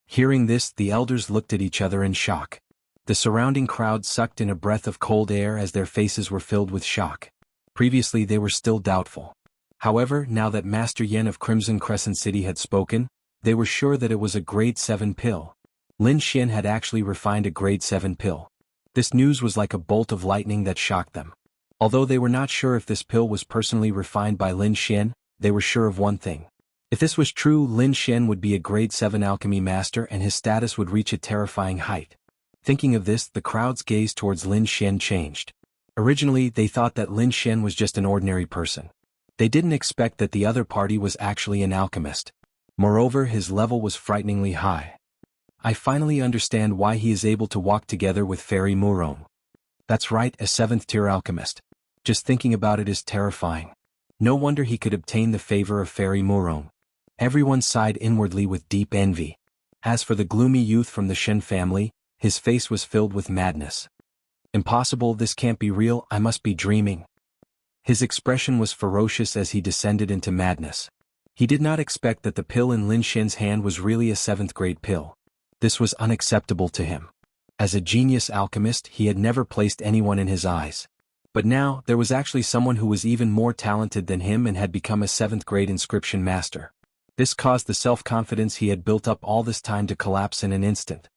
Hearing this, the elders looked at each other in shock. The surrounding crowd sucked in a breath of cold air as their faces were filled with shock. Previously they were still doubtful. However, now that Master Yen of Crimson Crescent City had spoken, they were sure that it was a grade 7 pill. Lin Xian had actually refined a grade 7 pill. This news was like a bolt of lightning that shocked them. Although they were not sure if this pill was personally refined by Lin Xian, they were sure of one thing. If this was true, Lin Xian would be a grade 7 alchemy master and his status would reach a terrifying height. Thinking of this, the crowd's gaze towards Lin Xian changed. Originally, they thought that Lin Xian was just an ordinary person. They didn't expect that the other party was actually an alchemist. Moreover, his level was frighteningly high. I finally understand why he is able to walk together with Fairy Murong. That's right, a 7th tier alchemist. Just thinking about it is terrifying. No wonder he could obtain the favor of Fairy Murong. Everyone sighed inwardly with deep envy. As for the gloomy youth from the Shen family, his face was filled with madness. Impossible, this can't be real, I must be dreaming. His expression was ferocious as he descended into madness. He did not expect that the pill in Lin Xian's hand was really a 7th grade pill. This was unacceptable to him. As a genius alchemist, he had never placed anyone in his eyes. But now, there was actually someone who was even more talented than him and had become a 7th grade inscription master. This caused the self-confidence he had built up all this time to collapse in an instant.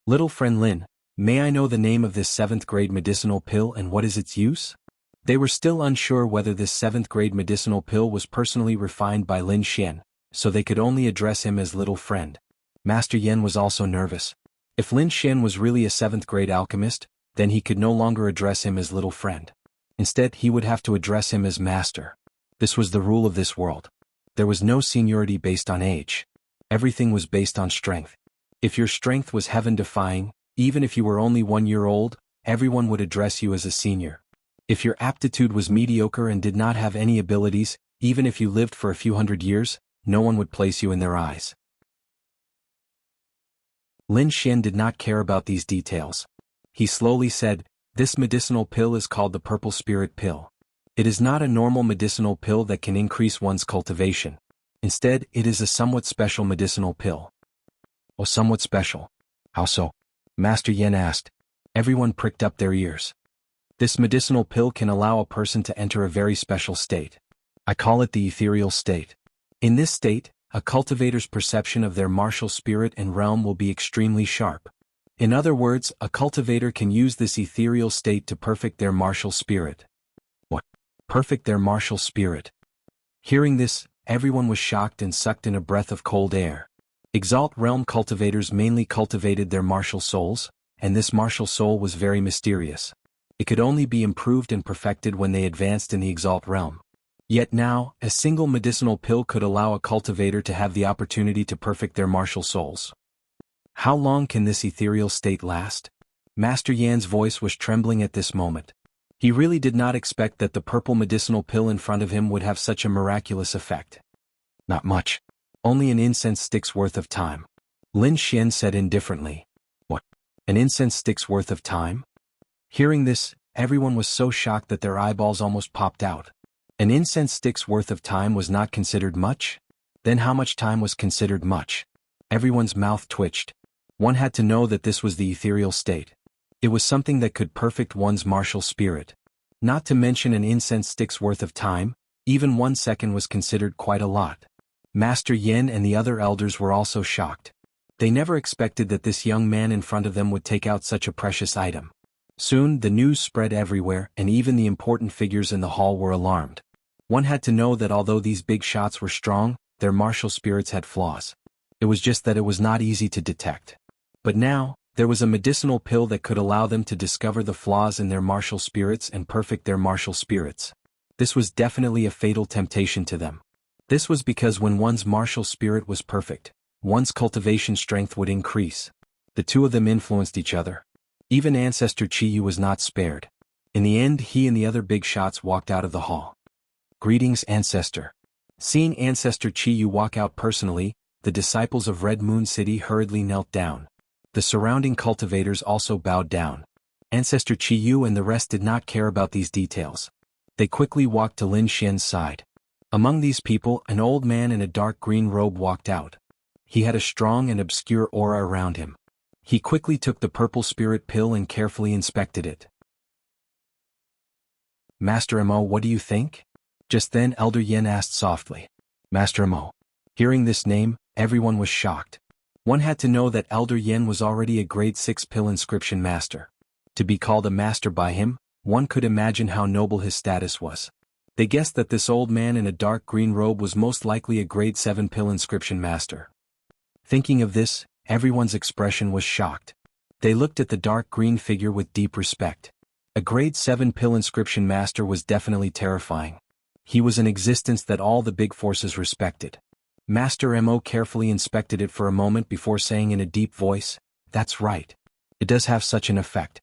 Little friend Lin, may I know the name of this 7th grade medicinal pill and what is its use? They were still unsure whether this 7th grade medicinal pill was personally refined by Lin Xian, so they could only address him as little friend. Master Yen was also nervous. If Lin Xian was really a 7th grade alchemist, then he could no longer address him as little friend. Instead, he would have to address him as master. This was the rule of this world. There was no seniority based on age. Everything was based on strength. If your strength was heaven-defying, even if you were only 1 year old, everyone would address you as a senior. If your aptitude was mediocre and did not have any abilities, even if you lived for a few hundred years, no one would place you in their eyes. Lin Xian did not care about these details. He slowly said, "This medicinal pill is called the Purple Spirit Pill. It is not a normal medicinal pill that can increase one's cultivation. Instead, it is a somewhat special medicinal pill." "Oh, somewhat special. How so?" Master Yen asked. Everyone pricked up their ears. "This medicinal pill can allow a person to enter a very special state. I call it the ethereal state. In this state, a cultivator's perception of their martial spirit and realm will be extremely sharp. In other words, a cultivator can use this ethereal state to perfect their martial spirit." "What? Perfect their martial spirit?" Hearing this, everyone was shocked and sucked in a breath of cold air. Exalt realm cultivators mainly cultivated their martial souls, and this martial soul was very mysterious. It could only be improved and perfected when they advanced in the Exalt realm. Yet now, a single medicinal pill could allow a cultivator to have the opportunity to perfect their martial souls. How long can this ethereal state last? Master Yan's voice was trembling at this moment. He really did not expect that the purple medicinal pill in front of him would have such a miraculous effect. "Not much. Only an incense stick's worth of time," Lin Xian said indifferently. "What? An incense stick's worth of time?" Hearing this, everyone was so shocked that their eyeballs almost popped out. An incense stick's worth of time was not considered much? Then how much time was considered much? Everyone's mouth twitched. One had to know that this was the ethereal state. It was something that could perfect one's martial spirit. Not to mention an incense stick's worth of time, even 1 second was considered quite a lot. Master Yen and the other elders were also shocked. They never expected that this young man in front of them would take out such a precious item. Soon, the news spread everywhere and even the important figures in the hall were alarmed. One had to know that although these big shots were strong, their martial spirits had flaws. It was just that it was not easy to detect. But now, there was a medicinal pill that could allow them to discover the flaws in their martial spirits and perfect their martial spirits. This was definitely a fatal temptation to them. This was because when one's martial spirit was perfect, one's cultivation strength would increase. The two of them influenced each other. Even Ancestor Chiyu was not spared. In the end, he and the other big shots walked out of the hall. "Greetings, Ancestor." Seeing Ancestor Chiyu walk out personally, the disciples of Red Moon City hurriedly knelt down. The surrounding cultivators also bowed down. Ancestor Qi Yu and the rest did not care about these details. They quickly walked to Lin Xian's side. Among these people, an old man in a dark green robe walked out. He had a strong and obscure aura around him. He quickly took the purple spirit pill and carefully inspected it. Master Mo, what do you think? Just then Elder Yen asked softly. Master Mo. Hearing this name, everyone was shocked. One had to know that Elder Yen was already a grade 6 pill inscription master. To be called a master by him, one could imagine how noble his status was. They guessed that this old man in a dark green robe was most likely a grade 7 pill inscription master. Thinking of this, everyone's expression was shocked. They looked at the dark green figure with deep respect. A grade 7 pill inscription master was definitely terrifying. He was an existence that all the big forces respected. Master Mo carefully inspected it for a moment before saying in a deep voice, "That's right. It does have such an effect."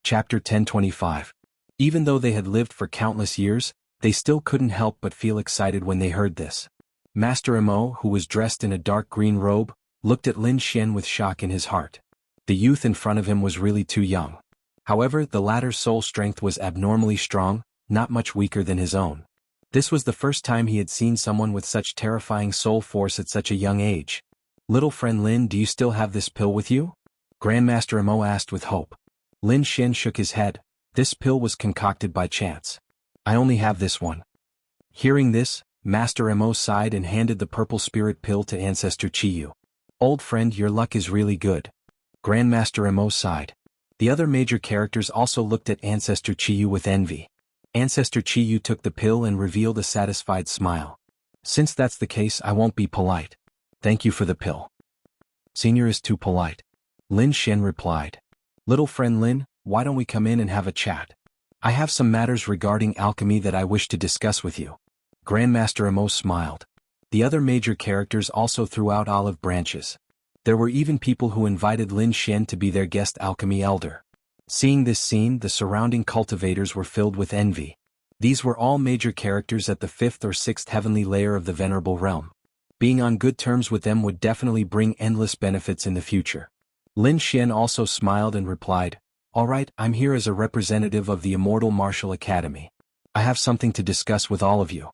Chapter 1025. Even though they had lived for countless years, they still couldn't help but feel excited when they heard this. Master Mo, who was dressed in a dark green robe, looked at Lin Xian with shock in his heart. The youth in front of him was really too young. However, the latter's soul strength was abnormally strong, not much weaker than his own. This was the first time he had seen someone with such terrifying soul force at such a young age. "Little friend Lin, do you still have this pill with you?" Grandmaster Mo asked with hope. Lin Xian shook his head. "This pill was concocted by chance. I only have this one." Hearing this, Master Mo sighed and handed the purple spirit pill to Ancestor Qi Yu. "Old friend, your luck is really good." Grandmaster Mo sighed. The other major characters also looked at Ancestor Qi Yu with envy. Ancestor Qi Yu took the pill and revealed a satisfied smile. "Since that's the case, I won't be polite. Thank you for the pill." "Senior is too polite," Lin Xian replied. "Little friend Lin, why don't we come in and have a chat? I have some matters regarding alchemy that I wish to discuss with you." Grandmaster Mo smiled. The other major characters also threw out olive branches. There were even people who invited Lin Xian to be their guest alchemy elder. Seeing this scene, the surrounding cultivators were filled with envy. These were all major characters at the 5th or 6th heavenly layer of the Venerable Realm. Being on good terms with them would definitely bring endless benefits in the future. Lin Xian also smiled and replied, "All right, I'm here as a representative of the Immortal Martial Academy. I have something to discuss with all of you."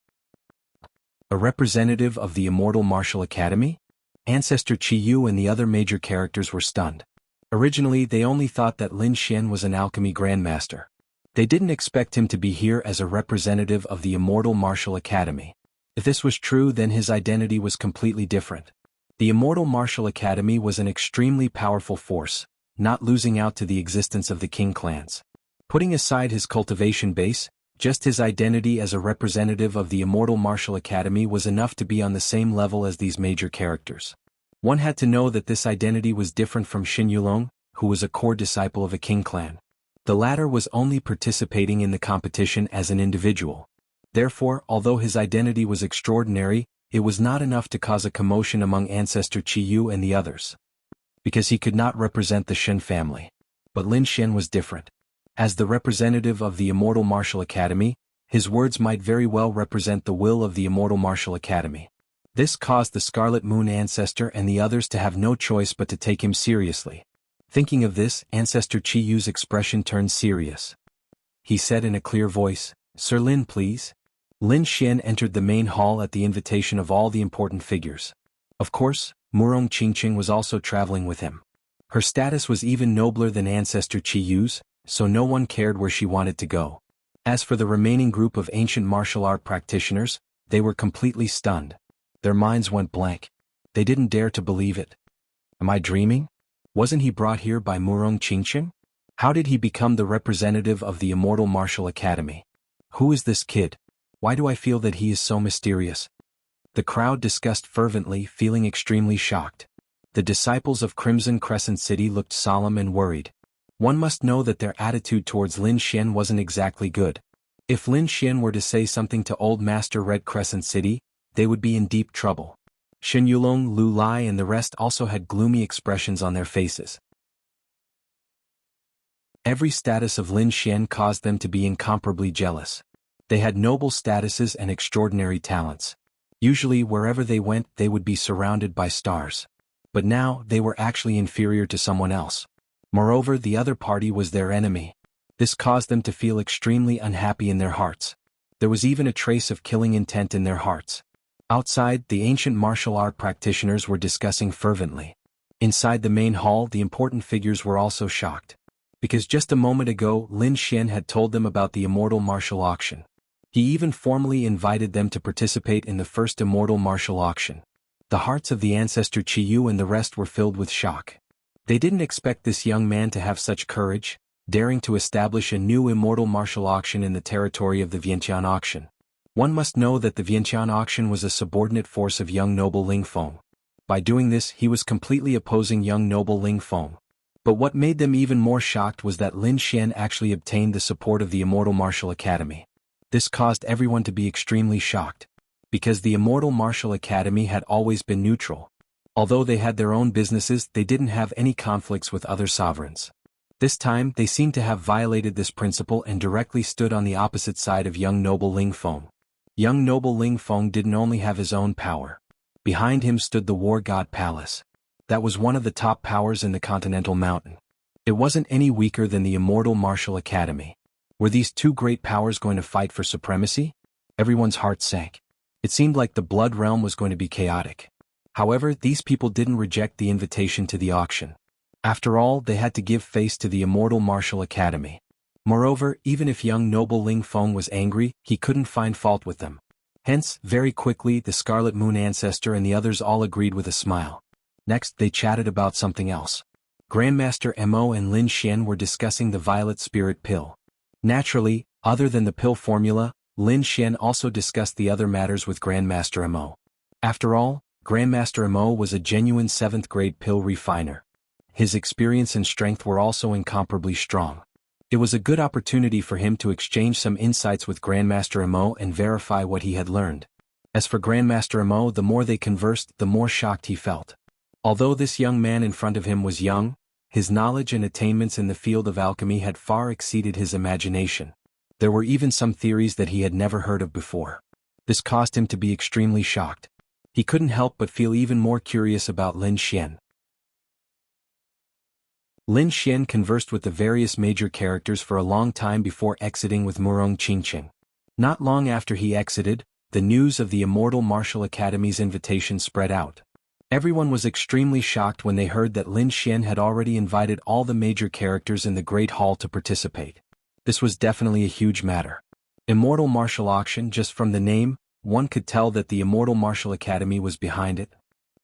A representative of the Immortal Martial Academy? Ancestor Qi Yu and the other major characters were stunned. Originally, they only thought that Lin Xian was an alchemy grandmaster. They didn't expect him to be here as a representative of the Immortal Martial Academy. If this was true, then his identity was completely different. The Immortal Martial Academy was an extremely powerful force, not losing out to the existence of the King clans. Putting aside his cultivation base, just his identity as a representative of the Immortal Martial Academy was enough to be on the same level as these major characters. One had to know that this identity was different from Xin Yulong, who was a core disciple of a King clan. The latter was only participating in the competition as an individual. Therefore, although his identity was extraordinary, it was not enough to cause a commotion among Ancestor Qi Yu and the others. Because he could not represent the Shen family. But Lin Xian was different. As the representative of the Immortal Martial Academy, his words might very well represent the will of the Immortal Martial Academy. This caused the Scarlet Moon Ancestor and the others to have no choice but to take him seriously. Thinking of this, Ancestor Qi Yu's expression turned serious. He said in a clear voice, "Sir Lin, please." Lin Xian entered the main hall at the invitation of all the important figures. Of course, Murong Qingqing was also traveling with him. Her status was even nobler than Ancestor Qi Yu's, so no one cared where she wanted to go. As for the remaining group of ancient martial art practitioners, they were completely stunned. Their minds went blank. They didn't dare to believe it. Am I dreaming? Wasn't he brought here by Murong Qingqing? How did he become the representative of the Immortal Martial Academy? Who is this kid? Why do I feel that he is so mysterious? The crowd discussed fervently, feeling extremely shocked. The disciples of Crimson Crescent City looked solemn and worried. One must know that their attitude towards Lin Xian wasn't exactly good. If Lin Xian were to say something to Old Master Red Crescent City, they would be in deep trouble. Shen Yulong, Lu Lai and the rest also had gloomy expressions on their faces. Every status of Lin Xian caused them to be incomparably jealous. They had noble statuses and extraordinary talents. Usually wherever they went they would be surrounded by stars. But now they were actually inferior to someone else. Moreover, the other party was their enemy. This caused them to feel extremely unhappy in their hearts. There was even a trace of killing intent in their hearts. Outside, the ancient martial art practitioners were discussing fervently. Inside the main hall, the important figures were also shocked. Because just a moment ago, Lin Xian had told them about the immortal martial auction. He even formally invited them to participate in the first immortal martial auction. The hearts of the ancestor Qiyu and the rest were filled with shock. They didn't expect this young man to have such courage, daring to establish a new immortal martial auction in the territory of the Vientiane auction. One must know that the Vientiane auction was a subordinate force of young noble Ling Feng. By doing this, he was completely opposing young noble Ling Feng. But what made them even more shocked was that Lin Xian actually obtained the support of the Immortal Martial Academy. This caused everyone to be extremely shocked. Because the Immortal Martial Academy had always been neutral. Although they had their own businesses, they didn't have any conflicts with other sovereigns. This time, they seemed to have violated this principle and directly stood on the opposite side of young noble Ling Feng. Young noble Ling Feng didn't only have his own power. Behind him stood the War God Palace. That was one of the top powers in the Continental Mountain. It wasn't any weaker than the Immortal Martial Academy. Were these two great powers going to fight for supremacy? Everyone's heart sank. It seemed like the Blood Realm was going to be chaotic. However, these people didn't reject the invitation to the auction. After all, they had to give face to the Immortal Martial Academy. Moreover, even if young noble Ling Feng was angry, he couldn't find fault with them. Hence, very quickly the Scarlet Moon Ancestor and the others all agreed with a smile. Next, they chatted about something else. Grandmaster Mo and Lin Xian were discussing the Violet Spirit Pill. Naturally, other than the pill formula, Lin Xian also discussed the other matters with Grandmaster Mo. After all, Grandmaster Mo was a genuine 7th grade pill refiner. His experience and strength were also incomparably strong. It was a good opportunity for him to exchange some insights with Grandmaster Mo and verify what he had learned. As for Grandmaster Mo, the more they conversed, the more shocked he felt. Although this young man in front of him was young, his knowledge and attainments in the field of alchemy had far exceeded his imagination. There were even some theories that he had never heard of before. This caused him to be extremely shocked. He couldn't help but feel even more curious about Lin Xian. Lin Xian conversed with the various major characters for a long time before exiting with Murong Qingqing. Not long after he exited, the news of the Immortal Martial Academy's invitation spread out. Everyone was extremely shocked when they heard that Lin Xian had already invited all the major characters in the Great Hall to participate. This was definitely a huge matter. Immortal Martial Auction, just from the name, one could tell that the Immortal Martial Academy was behind it.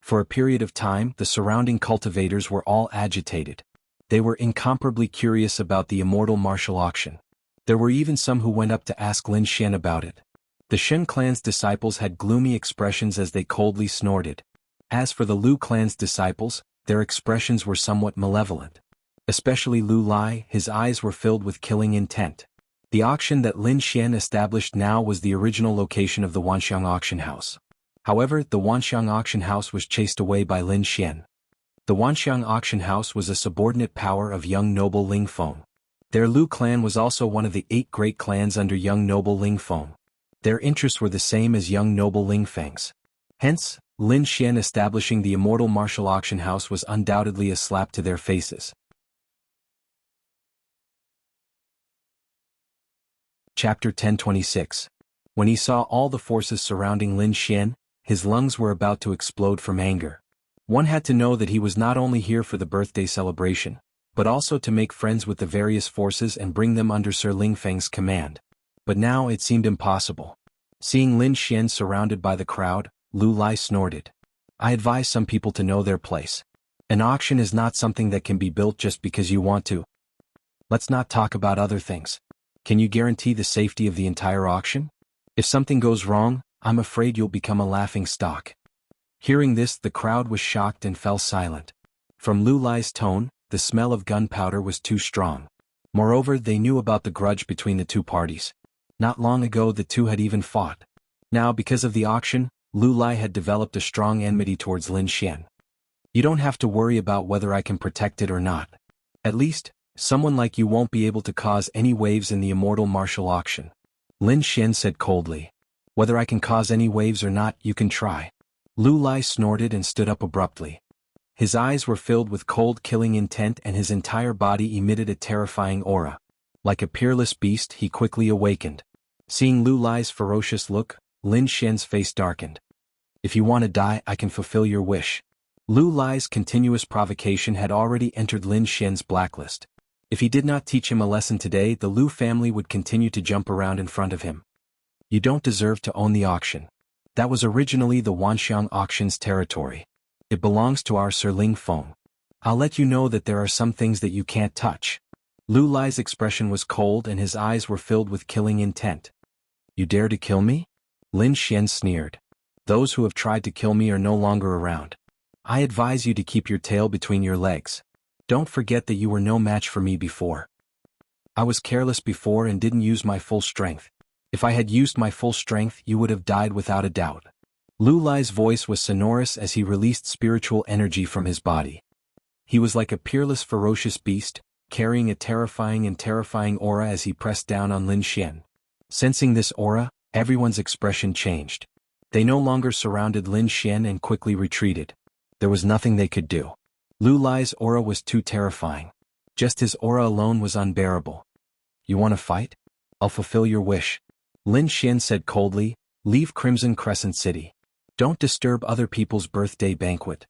For a period of time, the surrounding cultivators were all agitated. They were incomparably curious about the Immortal Martial Auction. There were even some who went up to ask Lin Xian about it. The Shen clan's disciples had gloomy expressions as they coldly snorted. As for the Lu clan's disciples, their expressions were somewhat malevolent. Especially Lu Lai, his eyes were filled with killing intent. The auction that Lin Xian established now was the original location of the Wanxiang auction house. However, the Wanxiang auction house was chased away by Lin Xian. The Wanxiang auction house was a subordinate power of young noble Ling Feng. Their Lu clan was also one of the 8 great clans under young noble Ling Feng. Their interests were the same as young noble Ling Feng's. Hence, Lin Xian establishing the Immortal Martial Auction House was undoubtedly a slap to their faces. Chapter 1026. When he saw all the forces surrounding Lin Xian, his lungs were about to explode from anger. One had to know that he was not only here for the birthday celebration, but also to make friends with the various forces and bring them under Sir Ling Feng's command. But now it seemed impossible. Seeing Lin Xian surrounded by the crowd, Lu Lai snorted. I advise some people to know their place. An auction is not something that can be built just because you want to. Let's not talk about other things. Can you guarantee the safety of the entire auction? If something goes wrong, I'm afraid you'll become a laughing stock. Hearing this, the crowd was shocked and fell silent. From Lu Lai's tone, the smell of gunpowder was too strong. Moreover, they knew about the grudge between the two parties. Not long ago the two had even fought. Now, because of the auction, Lu Lai had developed a strong enmity towards Lin Xian. You don't have to worry about whether I can protect it or not. At least, someone like you won't be able to cause any waves in the Immortal Martial Auction. Lin Xian said coldly. Whether I can cause any waves or not, you can try. Lu Lai snorted and stood up abruptly. His eyes were filled with cold killing intent and his entire body emitted a terrifying aura. Like a peerless beast, he quickly awakened. Seeing Lu Lai's ferocious look, Lin Xian's face darkened. If you want to die, I can fulfill your wish. Lu Lai's continuous provocation had already entered Lin Xian's blacklist. If he did not teach him a lesson today, the Lu family would continue to jump around in front of him. You don't deserve to own the auction. That was originally the Wanxiang auction's territory. It belongs to our Sir Ling Feng. I'll let you know that there are some things that you can't touch. Lu Lai's expression was cold and his eyes were filled with killing intent. You dare to kill me? Lin Xian sneered. Those who have tried to kill me are no longer around. I advise you to keep your tail between your legs. Don't forget that you were no match for me before. I was careless before and didn't use my full strength. If I had used my full strength, you would have died without a doubt. Lu Lai's voice was sonorous as he released spiritual energy from his body. He was like a peerless ferocious beast, carrying a terrifying aura as he pressed down on Lin Xian. Sensing this aura, everyone's expression changed. They no longer surrounded Lin Xian and quickly retreated. There was nothing they could do. Lu Lai's aura was too terrifying. Just his aura alone was unbearable. You want to fight? I'll fulfill your wish. Lin Xian said coldly, leave Crimson Crescent City. Don't disturb other people's birthday banquet.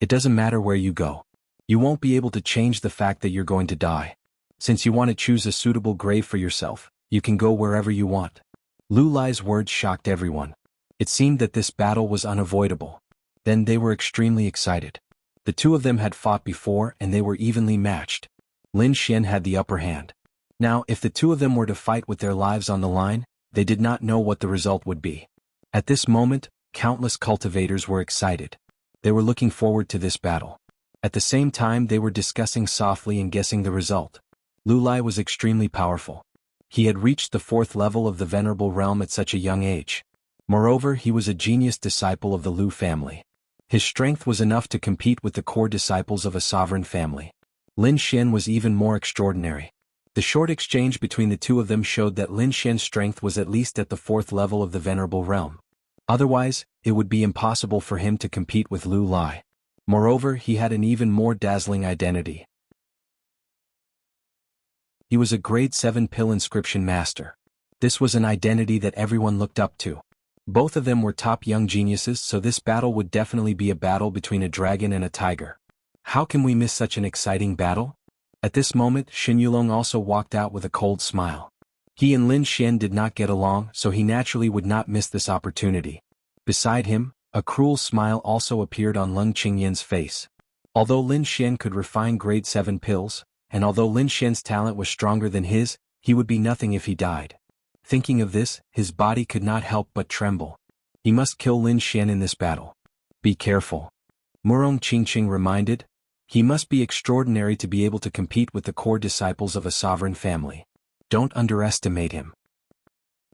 It doesn't matter where you go. You won't be able to change the fact that you're going to die. Since you want to choose a suitable grave for yourself, you can go wherever you want. Lu Lai's words shocked everyone. It seemed that this battle was unavoidable. Then they were extremely excited. The two of them had fought before and they were evenly matched. Lin Xian had the upper hand. Now, if the two of them were to fight with their lives on the line, they did not know what the result would be. At this moment, countless cultivators were excited. They were looking forward to this battle. At the same time, they were discussing softly and guessing the result. Lu Lai was extremely powerful. He had reached the 4th level of the Venerable Realm at such a young age. Moreover, he was a genius disciple of the Lu family. His strength was enough to compete with the core disciples of a sovereign family. Lin Xian was even more extraordinary. The short exchange between the two of them showed that Lin Xian's strength was at least at the 4th level of the Venerable Realm. Otherwise, it would be impossible for him to compete with Lu Lai. Moreover, he had an even more dazzling identity. He was a grade 7 pill inscription master. This was an identity that everyone looked up to. Both of them were top young geniuses, so this battle would definitely be a battle between a dragon and a tiger. How can we miss such an exciting battle? At this moment, Xin Yulong also walked out with a cold smile. He and Lin Xian did not get along, so he naturally would not miss this opportunity. Beside him, a cruel smile also appeared on Leng Qingyan's face. Although Lin Xian could refine grade 7 pills, and although Lin Xian's talent was stronger than his, he would be nothing if he died. Thinking of this, his body could not help but tremble. He must kill Lin Xian in this battle. Be careful. Murong Qingqing reminded. He must be extraordinary to be able to compete with the core disciples of a sovereign family. Don't underestimate him.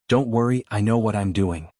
Don't worry, I know what I'm doing.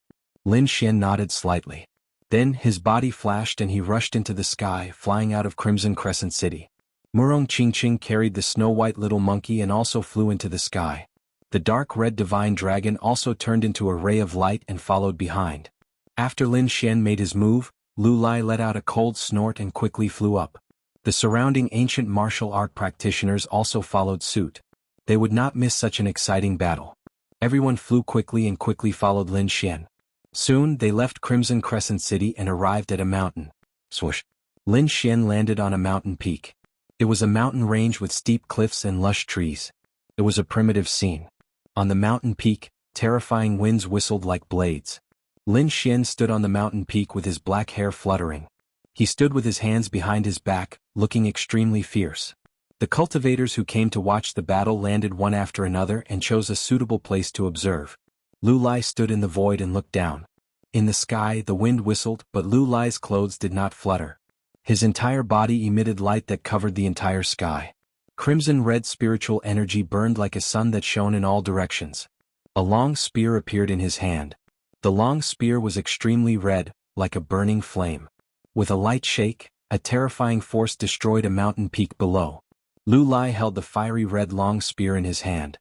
Lin Xian nodded slightly. Then his body flashed and he rushed into the sky, flying out of Crimson Crescent City. Murong Qingqing carried the snow-white little monkey and also flew into the sky. The dark red divine dragon also turned into a ray of light and followed behind. After Lin Xian made his move, Lu Lai let out a cold snort and quickly flew up. The surrounding ancient martial art practitioners also followed suit. They would not miss such an exciting battle. Everyone flew quickly and quickly followed Lin Xian. Soon they left Crimson Crescent City and arrived at a mountain. Swoosh! Lin Xian landed on a mountain peak. It was a mountain range with steep cliffs and lush trees. It was a primitive scene. On the mountain peak, terrifying winds whistled like blades. Lin Xian stood on the mountain peak with his black hair fluttering. He stood with his hands behind his back, looking extremely fierce. The cultivators who came to watch the battle landed one after another and chose a suitable place to observe. Lu Lai stood in the void and looked down. In the sky, the wind whistled, but Lu Lai's clothes did not flutter. His entire body emitted light that covered the entire sky. Crimson-red spiritual energy burned like a sun that shone in all directions. A long spear appeared in his hand. The long spear was extremely red, like a burning flame. With a light shake, a terrifying force destroyed a mountain peak below. Lu Lai held the fiery red long spear in his hand.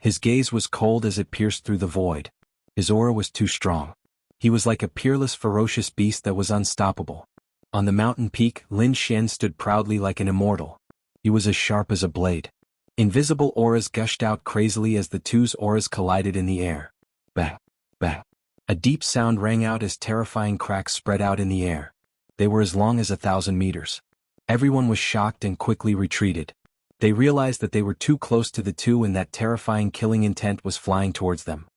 His gaze was cold as it pierced through the void. His aura was too strong. He was like a peerless, ferocious beast that was unstoppable. On the mountain peak, Lin Xian stood proudly like an immortal. He was as sharp as a blade. Invisible auras gushed out crazily as the two's auras collided in the air. Bang! Bang! A deep sound rang out as terrifying cracks spread out in the air. They were as long as 1,000 meters. Everyone was shocked and quickly retreated. They realized that they were too close to the two and that terrifying killing intent was flying towards them.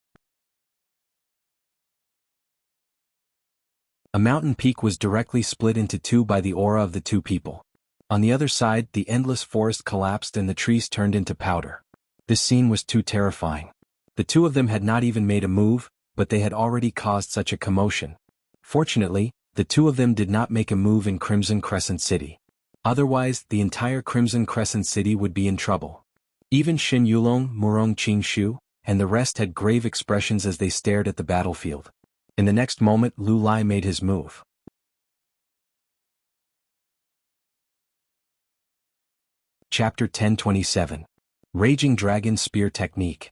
A mountain peak was directly split into two by the aura of the two people. On the other side, the endless forest collapsed and the trees turned into powder. This scene was too terrifying. The two of them had not even made a move, but they had already caused such a commotion. Fortunately, the two of them did not make a move in Crimson Crescent City. Otherwise, the entire Crimson Crescent City would be in trouble. Even Xin Yulong, Murong Qingshu, and the rest had grave expressions as they stared at the battlefield. In the next moment, Lu Lai made his move. Chapter 1027. Raging Dragon Spear Technique.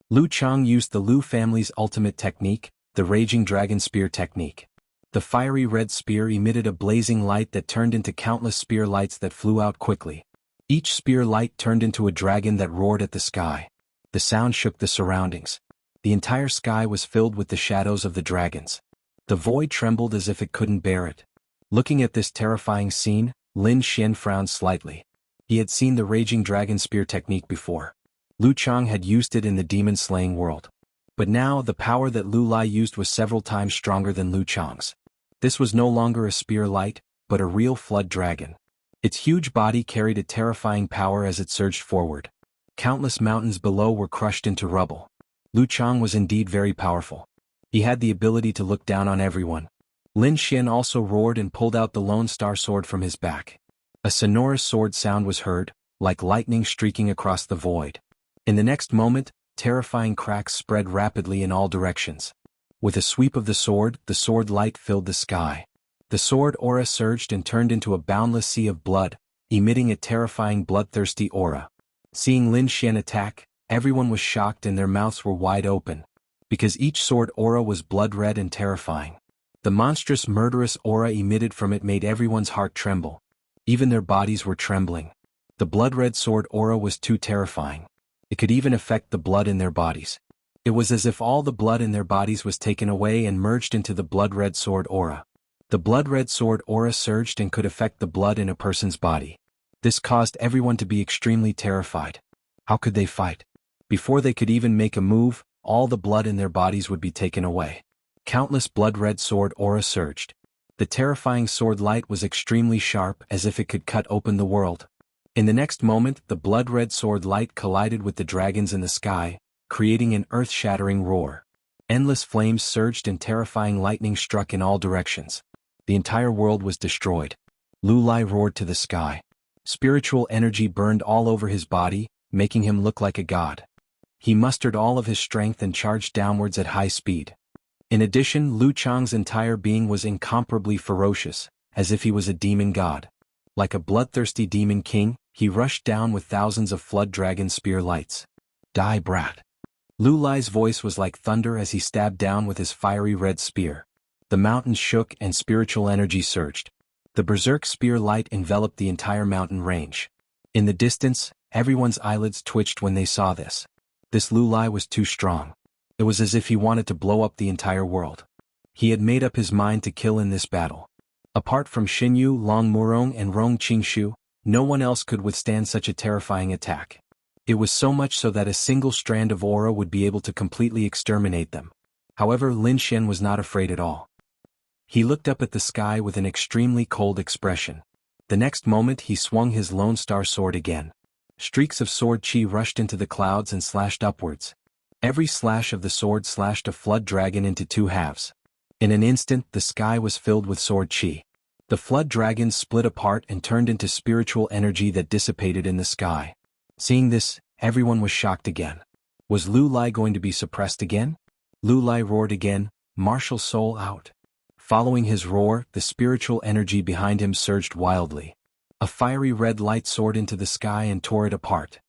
Lu Chang used the Lu family's ultimate technique, the Raging Dragon Spear Technique. The fiery red spear emitted a blazing light that turned into countless spear lights that flew out quickly. Each spear light turned into a dragon that roared at the sky. The sound shook the surroundings. The entire sky was filled with the shadows of the dragons. The void trembled as if it couldn't bear it. Looking at this terrifying scene, Lin Xian frowned slightly. He had seen the Raging Dragon Spear technique before. Lu Chang had used it in the demon-slaying world. But now, the power that Lu Lai used was several times stronger than Lu Chang's. This was no longer a spear light, but a real flood dragon. Its huge body carried a terrifying power as it surged forward. Countless mountains below were crushed into rubble. Lu Chang was indeed very powerful. He had the ability to look down on everyone. Lin Xian also roared and pulled out the Lone Star sword from his back. A sonorous sword sound was heard, like lightning streaking across the void. In the next moment, terrifying cracks spread rapidly in all directions. With a sweep of the sword light filled the sky. The sword aura surged and turned into a boundless sea of blood, emitting a terrifying bloodthirsty aura. Seeing Lin Xian attack, everyone was shocked and their mouths were wide open. Because each sword aura was blood-red and terrifying. The monstrous murderous aura emitted from it made everyone's heart tremble. Even their bodies were trembling. The blood-red sword aura was too terrifying. It could even affect the blood in their bodies. It was as if all the blood in their bodies was taken away and merged into the blood-red sword aura. The blood-red sword aura surged and could affect the blood in a person's body. This caused everyone to be extremely terrified. How could they fight? Before they could even make a move, all the blood in their bodies would be taken away. Countless blood-red sword aura surged. The terrifying sword light was extremely sharp, as if it could cut open the world. In the next moment, the blood-red sword light collided with the dragons in the sky, creating an earth-shattering roar. Endless flames surged and terrifying lightning struck in all directions. The entire world was destroyed. Lu Lai roared to the sky. Spiritual energy burned all over his body, making him look like a god. He mustered all of his strength and charged downwards at high speed. In addition, Lu Chang's entire being was incomparably ferocious, as if he was a demon god. Like a bloodthirsty demon king, he rushed down with thousands of flood dragon spear lights. Die, brat. Lu Lai's voice was like thunder as he stabbed down with his fiery red spear. The mountains shook and spiritual energy surged. The berserk spear light enveloped the entire mountain range. In the distance, everyone's eyelids twitched when they saw this. This Lu Lai was too strong. It was as if he wanted to blow up the entire world. He had made up his mind to kill in this battle. Apart from Xinyu, Long Murong and Rong Qingshu, no one else could withstand such a terrifying attack. It was so much so that a single strand of aura would be able to completely exterminate them. However, Lin Xian was not afraid at all. He looked up at the sky with an extremely cold expression. The next moment he swung his Lone Star sword again. Streaks of sword chi rushed into the clouds and slashed upwards. Every slash of the sword slashed a flood dragon into two halves. In an instant, the sky was filled with sword chi. The flood dragons split apart and turned into spiritual energy that dissipated in the sky. Seeing this, everyone was shocked again. Was Lu Lai going to be suppressed again? Lu Lai roared again, martial soul out. Following his roar, the spiritual energy behind him surged wildly. A fiery red light soared into the sky and tore it apart.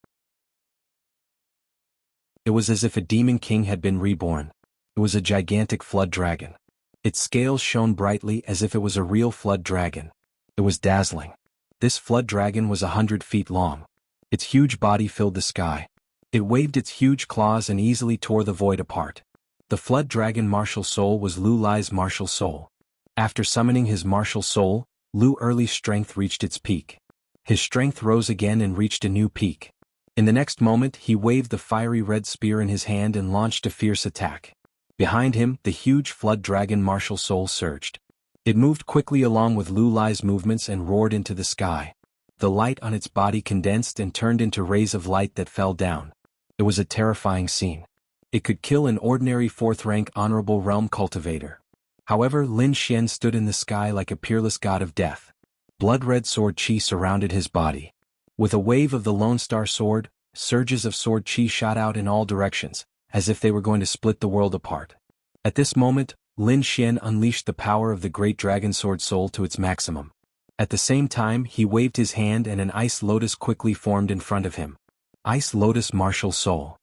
It was as if a demon king had been reborn. It was a gigantic flood dragon. Its scales shone brightly as if it was a real flood dragon. It was dazzling. This flood dragon was 100 feet long. Its huge body filled the sky. It waved its huge claws and easily tore the void apart. The flood dragon martial soul was Lu Lai's martial soul. After summoning his martial soul, Lu Erli's strength reached its peak. His strength rose again and reached a new peak. In the next moment he waved the fiery red spear in his hand and launched a fierce attack. Behind him, the huge flood dragon martial soul surged. It moved quickly along with Lu Lai's movements and roared into the sky. The light on its body condensed and turned into rays of light that fell down. It was a terrifying scene. It could kill an ordinary 4th-rank honorable realm cultivator. However, Lin Xian stood in the sky like a peerless god of death. Blood-red sword chi surrounded his body. With a wave of the Lone Star sword, surges of sword chi shot out in all directions, as if they were going to split the world apart. At this moment, Lin Xian unleashed the power of the great dragon sword soul to its maximum. At the same time he waved his hand and an ice lotus quickly formed in front of him. Ice Lotus Martial Soul.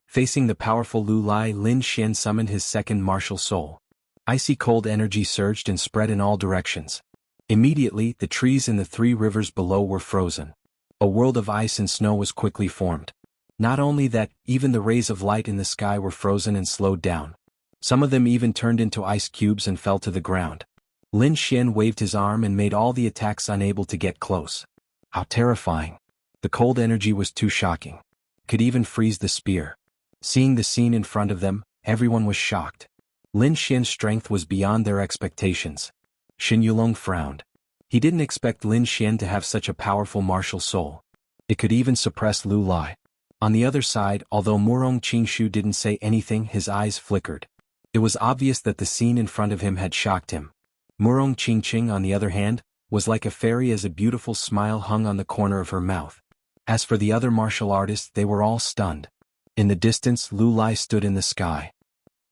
Facing the powerful Lu Lai, Lin Xian summoned his second martial soul. Icy cold energy surged and spread in all directions. Immediately, the trees in the 3 rivers below were frozen. A world of ice and snow was quickly formed. Not only that, even the rays of light in the sky were frozen and slowed down. Some of them even turned into ice cubes and fell to the ground. Lin Xian waved his arm and made all the attacks unable to get close. How terrifying. The cold energy was too shocking. Could even freeze the spear. Seeing the scene in front of them, everyone was shocked. Lin Xian's strength was beyond their expectations. Xin Yulong frowned. He didn't expect Lin Xian to have such a powerful martial soul. It could even suppress Lu Lai. On the other side, although Murong Qingshu didn't say anything, his eyes flickered. It was obvious that the scene in front of him had shocked him. Murong Qingqing, on the other hand, was like a fairy as a beautiful smile hung on the corner of her mouth. As for the other martial artists, they were all stunned. In the distance, Lu Lai stood in the sky.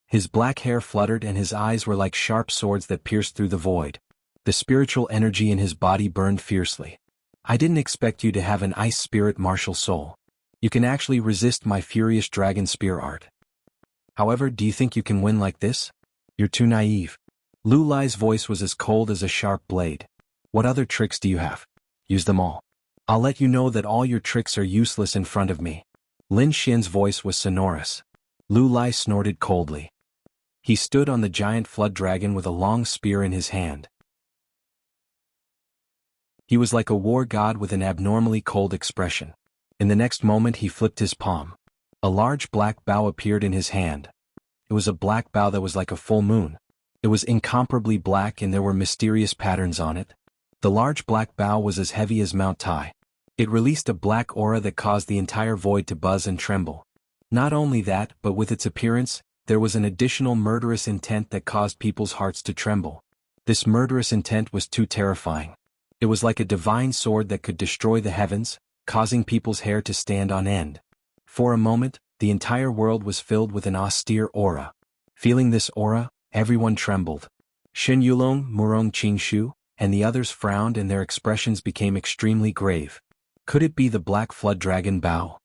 His black hair fluttered and his eyes were like sharp swords that pierced through the void. The spiritual energy in his body burned fiercely. I didn't expect you to have an ice spirit martial soul. You can actually resist my furious dragon spear art. However, do you think you can win like this? You're too naive. Lu Lai's voice was as cold as a sharp blade. What other tricks do you have? Use them all. I'll let you know that all your tricks are useless in front of me. Lin Xian's voice was sonorous. Lu Lai snorted coldly. He stood on the giant flood dragon with a long spear in his hand. He was like a war god with an abnormally cold expression. In the next moment he flipped his palm. A large black bow appeared in his hand. It was a black bow that was like a full moon. It was incomparably black and there were mysterious patterns on it. The large black bow was as heavy as Mount Tai. It released a black aura that caused the entire void to buzz and tremble. Not only that, but with its appearance, there was an additional murderous intent that caused people's hearts to tremble. This murderous intent was too terrifying. It was like a divine sword that could destroy the heavens, causing people's hair to stand on end. For a moment, the entire world was filled with an austere aura. Feeling this aura, everyone trembled. Xin Yulong, Murong Qingshu, and the others frowned and their expressions became extremely grave. Could it be the Black Flood Dragon Bow?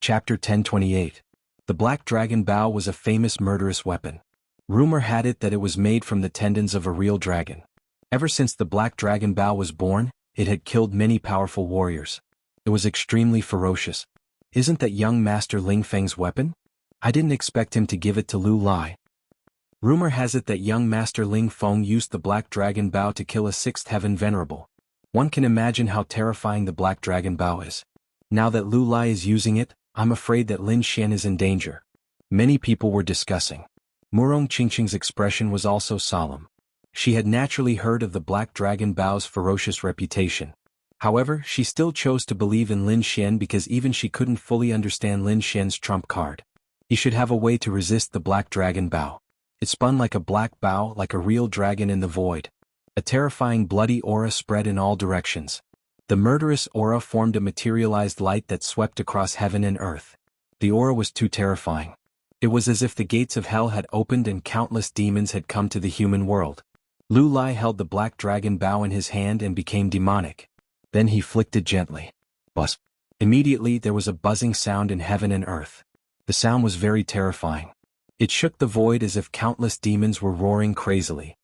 Chapter 1028. The Black Dragon Bow was a famous murderous weapon. Rumor had it that it was made from the tendons of a real dragon. Ever since the Black Dragon Bow was born, it had killed many powerful warriors. It was extremely ferocious. Isn't that young Master Ling Feng's weapon? I didn't expect him to give it to Lu Lai. Rumor has it that young Master Ling Feng used the Black Dragon Bow to kill a 6th Heaven Venerable. One can imagine how terrifying the Black Dragon Bow is. Now that Lu Lai is using it, I'm afraid that Lin Xian is in danger. Many people were discussing. Murong Qingqing's expression was also solemn. She had naturally heard of the Black Dragon Bow's ferocious reputation. However, she still chose to believe in Lin Xian because even she couldn't fully understand Lin Xian's trump card. He should have a way to resist the Black Dragon Bow. It spun like a black bow, like a real dragon in the void. A terrifying bloody aura spread in all directions. The murderous aura formed a materialized light that swept across heaven and earth. The aura was too terrifying. It was as if the gates of hell had opened and countless demons had come to the human world. Lu Lai held the Black Dragon Bow in his hand and became demonic. Then he flicked it gently. Buzz. Immediately there was a buzzing sound in heaven and earth. The sound was very terrifying. It shook the void as if countless demons were roaring crazily.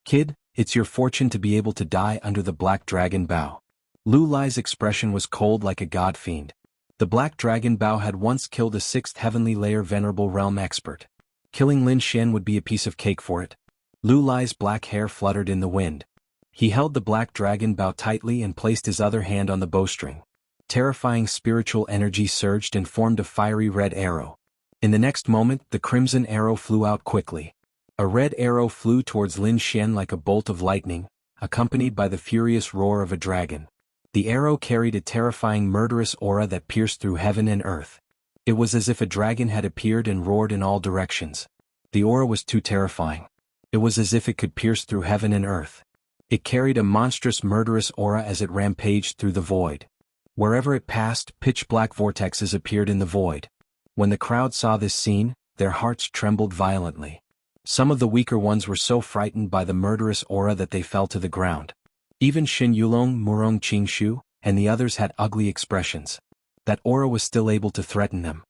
Kid, it's your fortune to be able to die under the Black Dragon Bow. Lu Lai's expression was cold like a god fiend. The Black Dragon Bow had once killed a 6th heavenly layer venerable realm expert. Killing Lin Xian would be a piece of cake for it. Lu Lai's black hair fluttered in the wind. He held the Black Dragon Bow tightly and placed his other hand on the bowstring. Terrifying spiritual energy surged and formed a fiery red arrow. In the next moment, the crimson arrow flew out quickly. A red arrow flew towards Lin Xian like a bolt of lightning, accompanied by the furious roar of a dragon. The arrow carried a terrifying murderous aura that pierced through heaven and earth. It was as if a dragon had appeared and roared in all directions. The aura was too terrifying. It was as if it could pierce through heaven and earth. It carried a monstrous murderous aura as it rampaged through the void. Wherever it passed, pitch-black vortexes appeared in the void. When the crowd saw this scene, their hearts trembled violently. Some of the weaker ones were so frightened by the murderous aura that they fell to the ground. Even Xin Yulong, Murong Qingshu, and the others had ugly expressions. That aura was still able to threaten them.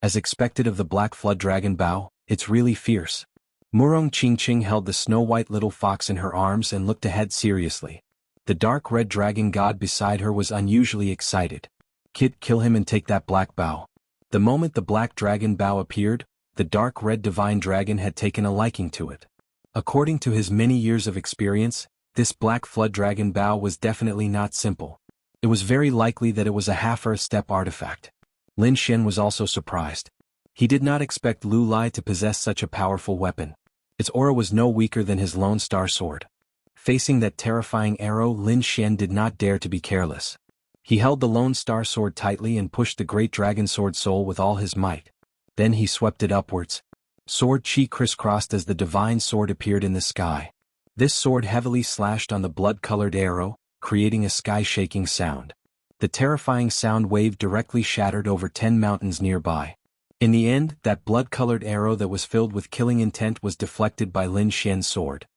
As expected of the Black Flood Dragon Bow, it's really fierce. Murong Qingqing held the snow-white little fox in her arms and looked ahead seriously. The dark red dragon god beside her was unusually excited. Kid, kill him and take that black bow. The moment the Black Dragon Bow appeared, the dark red divine dragon had taken a liking to it. According to his many years of experience, this Black Flood Dragon Bow was definitely not simple. It was very likely that it was a half-earth-step artifact. Lin Xian was also surprised. He did not expect Lu Lai to possess such a powerful weapon. Its aura was no weaker than his Lone Star Sword. Facing that terrifying arrow, Lin Xian did not dare to be careless. He held the Lone Star Sword tightly and pushed the Great Dragon Sword Soul with all his might. Then he swept it upwards. Sword chi crisscrossed as the divine sword appeared in the sky. This sword heavily slashed on the blood-colored arrow, creating a sky-shaking sound. The terrifying sound wave directly shattered over 10 mountains nearby. In the end, that blood-colored arrow that was filled with killing intent was deflected by Lin Xian's sword.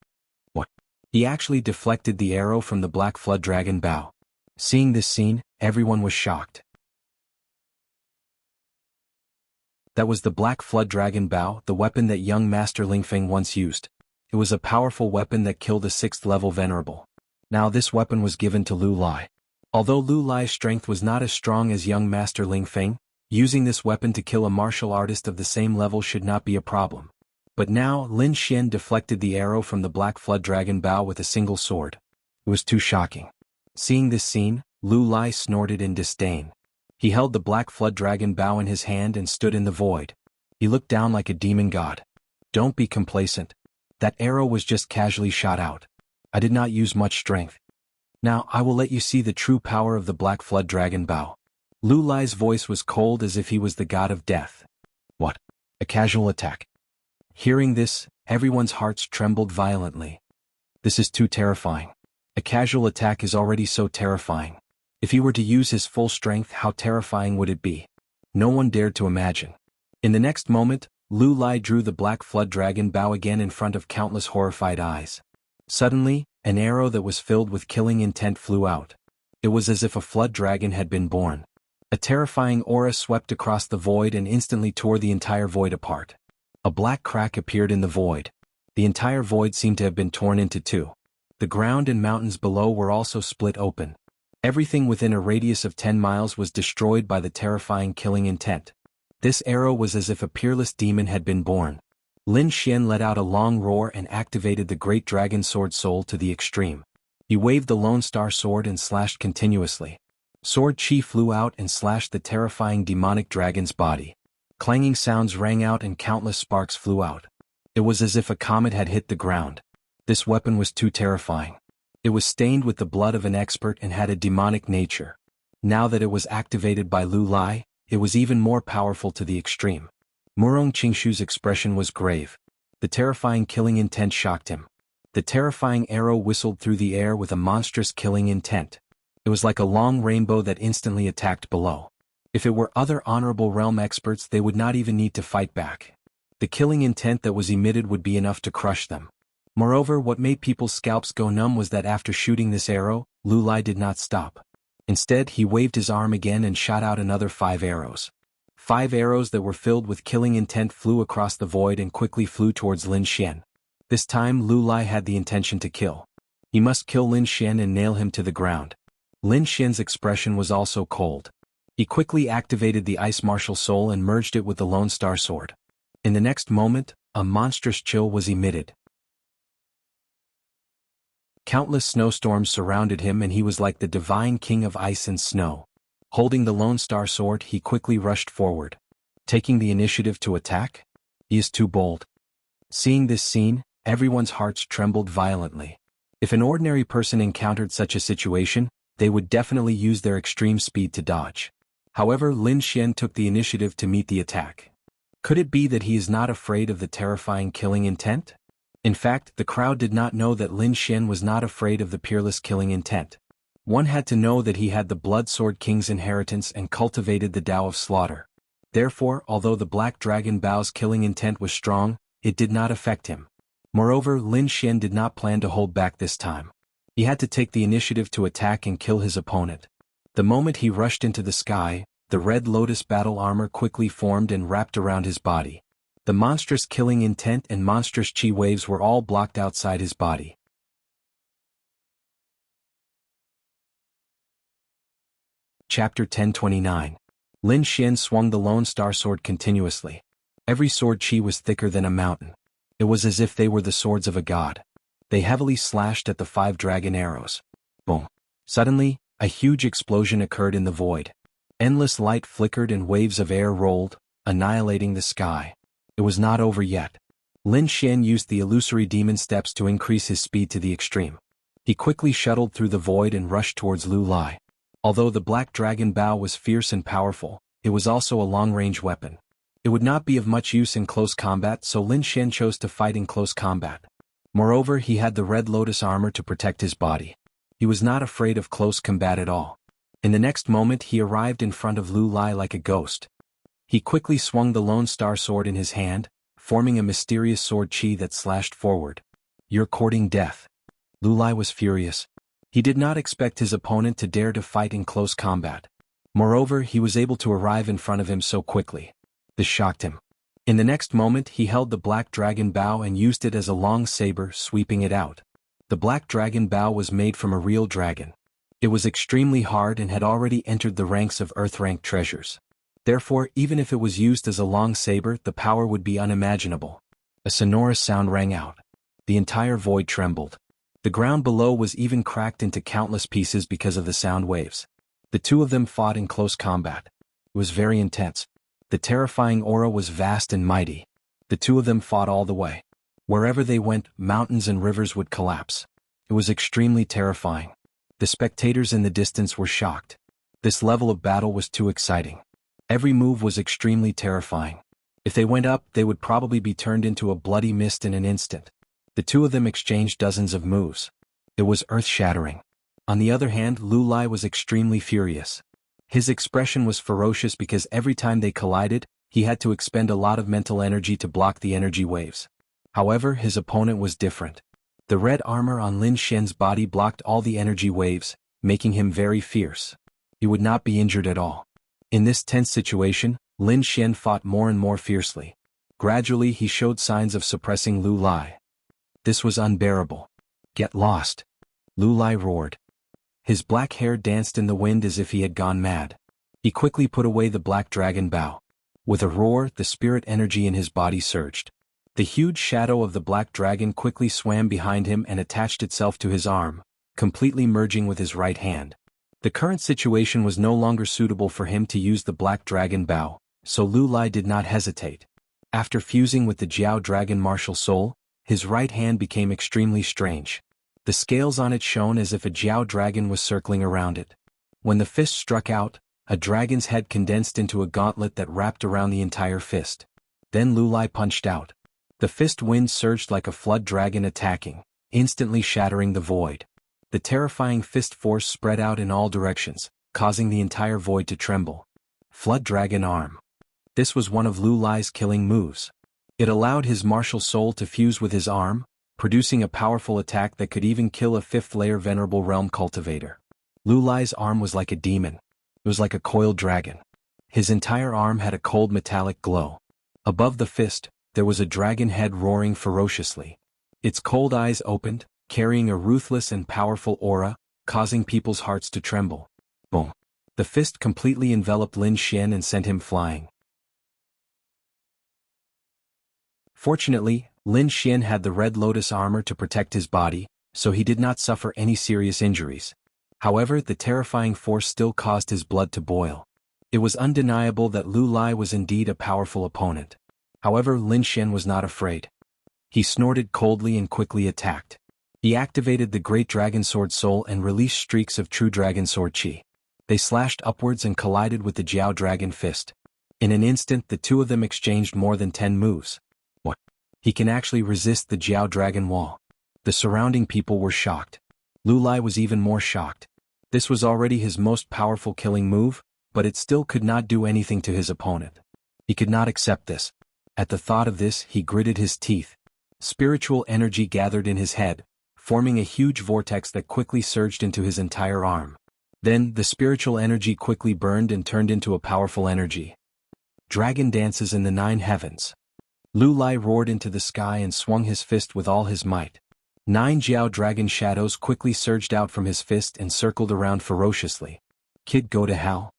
What? He actually deflected the arrow from the Black Flood Dragon Bow. Seeing this scene, everyone was shocked. That was the Black Flood Dragon Bow, the weapon that young Master Lingfeng once used. It was a powerful weapon that killed a 6th-level venerable. Now this weapon was given to Lu Lai. Although Lu Lai's strength was not as strong as young Master Lingfeng, using this weapon to kill a martial artist of the same level should not be a problem. But now, Lin Xian deflected the arrow from the Black Flood Dragon Bow with a single sword. It was too shocking. Seeing this scene, Lu Lai snorted in disdain. He held the Black Flood Dragon Bow in his hand and stood in the void. He looked down like a demon god. Don't be complacent. That arrow was just casually shot out. I did not use much strength. Now I will let you see the true power of the Black Flood Dragon Bow. Lu Lai's voice was cold as if he was the god of death. What? A casual attack? Hearing this, everyone's hearts trembled violently. This is too terrifying. A casual attack is already so terrifying. If he were to use his full strength, how terrifying would it be? No one dared to imagine. In the next moment, Lu Lai drew the Black Flood Dragon Bow again in front of countless horrified eyes. Suddenly, an arrow that was filled with killing intent flew out. It was as if a flood dragon had been born. A terrifying aura swept across the void and instantly tore the entire void apart. A black crack appeared in the void. The entire void seemed to have been torn into two. The ground and mountains below were also split open. Everything within a radius of 10 miles was destroyed by the terrifying killing intent. This arrow was as if a peerless demon had been born. Lin Xian let out a long roar and activated the Great Dragon Sword Soul to the extreme. He waved the Lone Star Sword and slashed continuously. Sword chi flew out and slashed the terrifying demonic dragon's body. Clanging sounds rang out and countless sparks flew out. It was as if a comet had hit the ground. This weapon was too terrifying. It was stained with the blood of an expert and had a demonic nature. Now that it was activated by Lu Lai, it was even more powerful to the extreme. Murong Qingshu's expression was grave. The terrifying killing intent shocked him. The terrifying arrow whistled through the air with a monstrous killing intent. It was like a long rainbow that instantly attacked below. If it were other honorable realm experts, they would not even need to fight back. The killing intent that was emitted would be enough to crush them. Moreover, what made people's scalps go numb was that after shooting this arrow, Lu Lai did not stop. Instead, he waved his arm again and shot out another 5 arrows. 5 arrows that were filled with killing intent flew across the void and quickly flew towards Lin Xian. This time Lu Lai had the intention to kill. He must kill Lin Xian and nail him to the ground. Lin Xian's expression was also cold. He quickly activated the Ice Martial Soul and merged it with the Lone Star Sword. In the next moment, a monstrous chill was emitted. Countless snowstorms surrounded him and he was like the divine king of ice and snow. Holding the Lone Star Sword, he quickly rushed forward. Taking the initiative to attack? He is too bold. Seeing this scene, everyone's hearts trembled violently. If an ordinary person encountered such a situation, they would definitely use their extreme speed to dodge. However, Lin Xian took the initiative to meet the attack. Could it be that he is not afraid of the terrifying killing intent? In fact, the crowd did not know that Lin Xian was not afraid of the peerless killing intent. One had to know that he had the Blood Sword King's inheritance and cultivated the Tao of Slaughter. Therefore, although the Black Dragon Bao's killing intent was strong, it did not affect him. Moreover, Lin Xian did not plan to hold back this time. He had to take the initiative to attack and kill his opponent. The moment he rushed into the sky, the Red Lotus battle armor quickly formed and wrapped around his body. The monstrous killing intent and monstrous chi waves were all blocked outside his body. Chapter 1029. Lin Xian swung the Lone Star Sword continuously. Every sword chi was thicker than a mountain. It was as if they were the swords of a god. They heavily slashed at the 5 dragon arrows. Boom. Suddenly, a huge explosion occurred in the void. Endless light flickered and waves of air rolled, annihilating the sky. It was not over yet. Lin Xian used the illusory demon steps to increase his speed to the extreme. He quickly shuttled through the void and rushed towards Lu Lai. Although the Black Dragon Bao was fierce and powerful, it was also a long-range weapon. It would not be of much use in close combat, so Lin Xian chose to fight in close combat. Moreover, he had the Red Lotus armor to protect his body. He was not afraid of close combat at all. In the next moment he arrived in front of Lu Lai like a ghost. He quickly swung the Lone Star Sword in his hand, forming a mysterious sword chi that slashed forward. "You're courting death." Lu Lai was furious. He did not expect his opponent to dare to fight in close combat. Moreover, he was able to arrive in front of him so quickly. This shocked him. In the next moment he held the Black Dragon Bao and used it as a long saber, sweeping it out. The Black Dragon Bao was made from a real dragon. It was extremely hard and had already entered the ranks of Earth-rank treasures. Therefore, even if it was used as a long saber, the power would be unimaginable. A sonorous sound rang out. The entire void trembled. The ground below was even cracked into countless pieces because of the sound waves. The two of them fought in close combat. It was very intense. The terrifying aura was vast and mighty. The two of them fought all the way. Wherever they went, mountains and rivers would collapse. It was extremely terrifying. The spectators in the distance were shocked. This level of battle was too exciting. Every move was extremely terrifying. If they went up, they would probably be turned into a bloody mist in an instant. The two of them exchanged dozens of moves. It was earth-shattering. On the other hand, Lu Lai was extremely furious. His expression was ferocious because every time they collided, he had to expend a lot of mental energy to block the energy waves. However, his opponent was different. The red armor on Lin Xian's body blocked all the energy waves, making him very fierce. He would not be injured at all. In this tense situation, Lin Xian fought more and more fiercely. Gradually he showed signs of suppressing Lu Lai. This was unbearable. "Get lost!" Lu Lai roared. His black hair danced in the wind as if he had gone mad. He quickly put away the Black Dragon Bao. With a roar, the spirit energy in his body surged. The huge shadow of the Black Dragon quickly swam behind him and attached itself to his arm, completely merging with his right hand. The current situation was no longer suitable for him to use the Black Dragon Bao, so Lu Lai did not hesitate. After fusing with the Jiao Dragon Martial Soul, his right hand became extremely strange. The scales on it shone as if a Jiao dragon was circling around it. When the fist struck out, a dragon's head condensed into a gauntlet that wrapped around the entire fist. Then Lu Lai punched out. The fist wind surged like a flood dragon attacking, instantly shattering the void. The terrifying fist force spread out in all directions, causing the entire void to tremble. Flood Dragon Arm. This was one of Lu Lai's killing moves. It allowed his martial soul to fuse with his arm, producing a powerful attack that could even kill a 5th-layer Venerable Realm Cultivator. Lu Lai's arm was like a demon. It was like a coiled dragon. His entire arm had a cold metallic glow. Above the fist, there was a dragon head roaring ferociously. Its cold eyes opened, carrying a ruthless and powerful aura, causing people's hearts to tremble. Boom. The fist completely enveloped Lin Xian and sent him flying. Fortunately, Lin Xian had the Red Lotus armor to protect his body, so he did not suffer any serious injuries. However, the terrifying force still caused his blood to boil. It was undeniable that Lu Lai was indeed a powerful opponent. However, Lin Xian was not afraid. He snorted coldly and quickly attacked. He activated the Great Dragon Sword Soul and released streaks of true Dragon Sword Qi. They slashed upwards and collided with the Jiao Dragon Fist. In an instant, the two of them exchanged more than 10 moves. What? He can actually resist the Jiao Dragon Wall. The surrounding people were shocked. Lu Lai was even more shocked. This was already his most powerful killing move, but it still could not do anything to his opponent. He could not accept this. At the thought of this, he gritted his teeth. Spiritual energy gathered in his head, forming a huge vortex that quickly surged into his entire arm. Then, the spiritual energy quickly burned and turned into a powerful energy. Dragon dances in the 9 heavens. Lu Lai roared into the sky and swung his fist with all his might. 9 Jiao Dragon shadows quickly surged out from his fist and circled around ferociously. Kid, go to hell.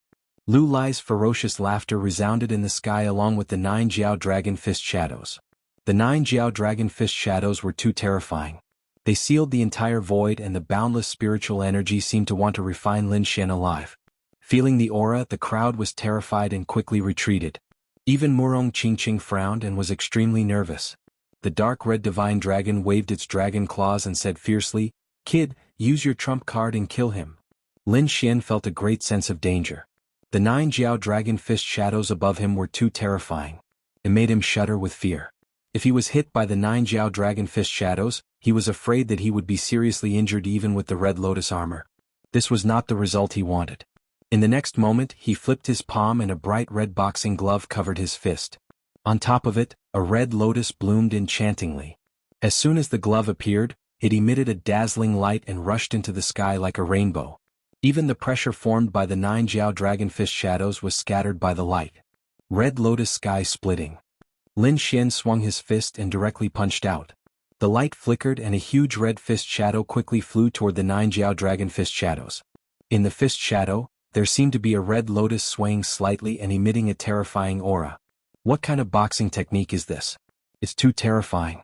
Lu Lai's ferocious laughter resounded in the sky along with the 9 Jiao Dragon Fist shadows. The 9 Jiao Dragon Fist shadows were too terrifying. They sealed the entire void and the boundless spiritual energy seemed to want to refine Lin Xian alive. Feeling the aura, the crowd was terrified and quickly retreated. Even Murong Qingqing frowned and was extremely nervous. The dark red divine dragon waved its dragon claws and said fiercely, "Kid, use your trump card and kill him." Lin Xian felt a great sense of danger. The 9 Jiao Dragon Fist shadows above him were too terrifying. It made him shudder with fear. If he was hit by the 9 Jiao Dragon Fist shadows, he was afraid that he would be seriously injured even with the Red Lotus armor. This was not the result he wanted. In the next moment, he flipped his palm and a bright red boxing glove covered his fist. On top of it, a red lotus bloomed enchantingly. As soon as the glove appeared, it emitted a dazzling light and rushed into the sky like a rainbow. Even the pressure formed by the 9 Jiao Dragon Fist shadows was scattered by the light. Red Lotus sky splitting. Lin Xian swung his fist and directly punched out. The light flickered and a huge red fist shadow quickly flew toward the 9 Jiao Dragon Fist shadows. In the fist shadow, there seemed to be a red lotus swaying slightly and emitting a terrifying aura. What kind of boxing technique is this? It's too terrifying.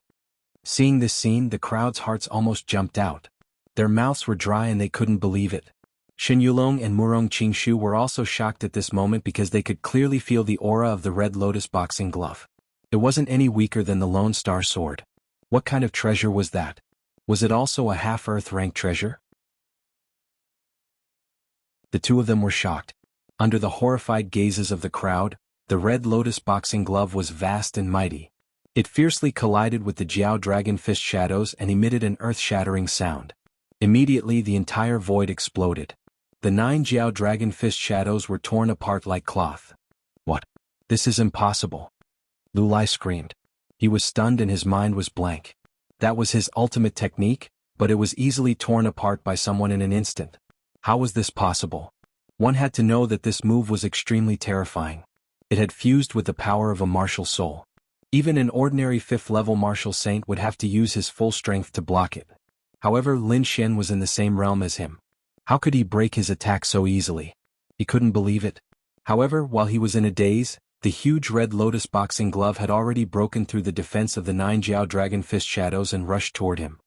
Seeing this scene, the crowd's hearts almost jumped out. Their mouths were dry and they couldn't believe it. Shen Yulong and Murong Qingshu were also shocked at this moment because they could clearly feel the aura of the Red Lotus boxing glove. It wasn't any weaker than the Lone Star sword. What kind of treasure was that? Was it also a half-Earth rank treasure? The two of them were shocked. Under the horrified gazes of the crowd, the Red Lotus boxing glove was vast and mighty. It fiercely collided with the Jiao Dragon Fist shadows and emitted an earth-shattering sound. Immediately the entire void exploded. The 9 Jiao Dragon Fist shadows were torn apart like cloth. What? This is impossible. Lu Lai screamed. He was stunned and his mind was blank. That was his ultimate technique, but it was easily torn apart by someone in an instant. How was this possible? One had to know that this move was extremely terrifying. It had fused with the power of a martial soul. Even an ordinary 5th-level martial saint would have to use his full strength to block it. However, Lin Xian was in the same realm as him. How could he break his attack so easily? He couldn't believe it. However, while he was in a daze, the huge Red Lotus boxing glove had already broken through the defense of the 9 Jiao Dragon Fist shadows and rushed toward him.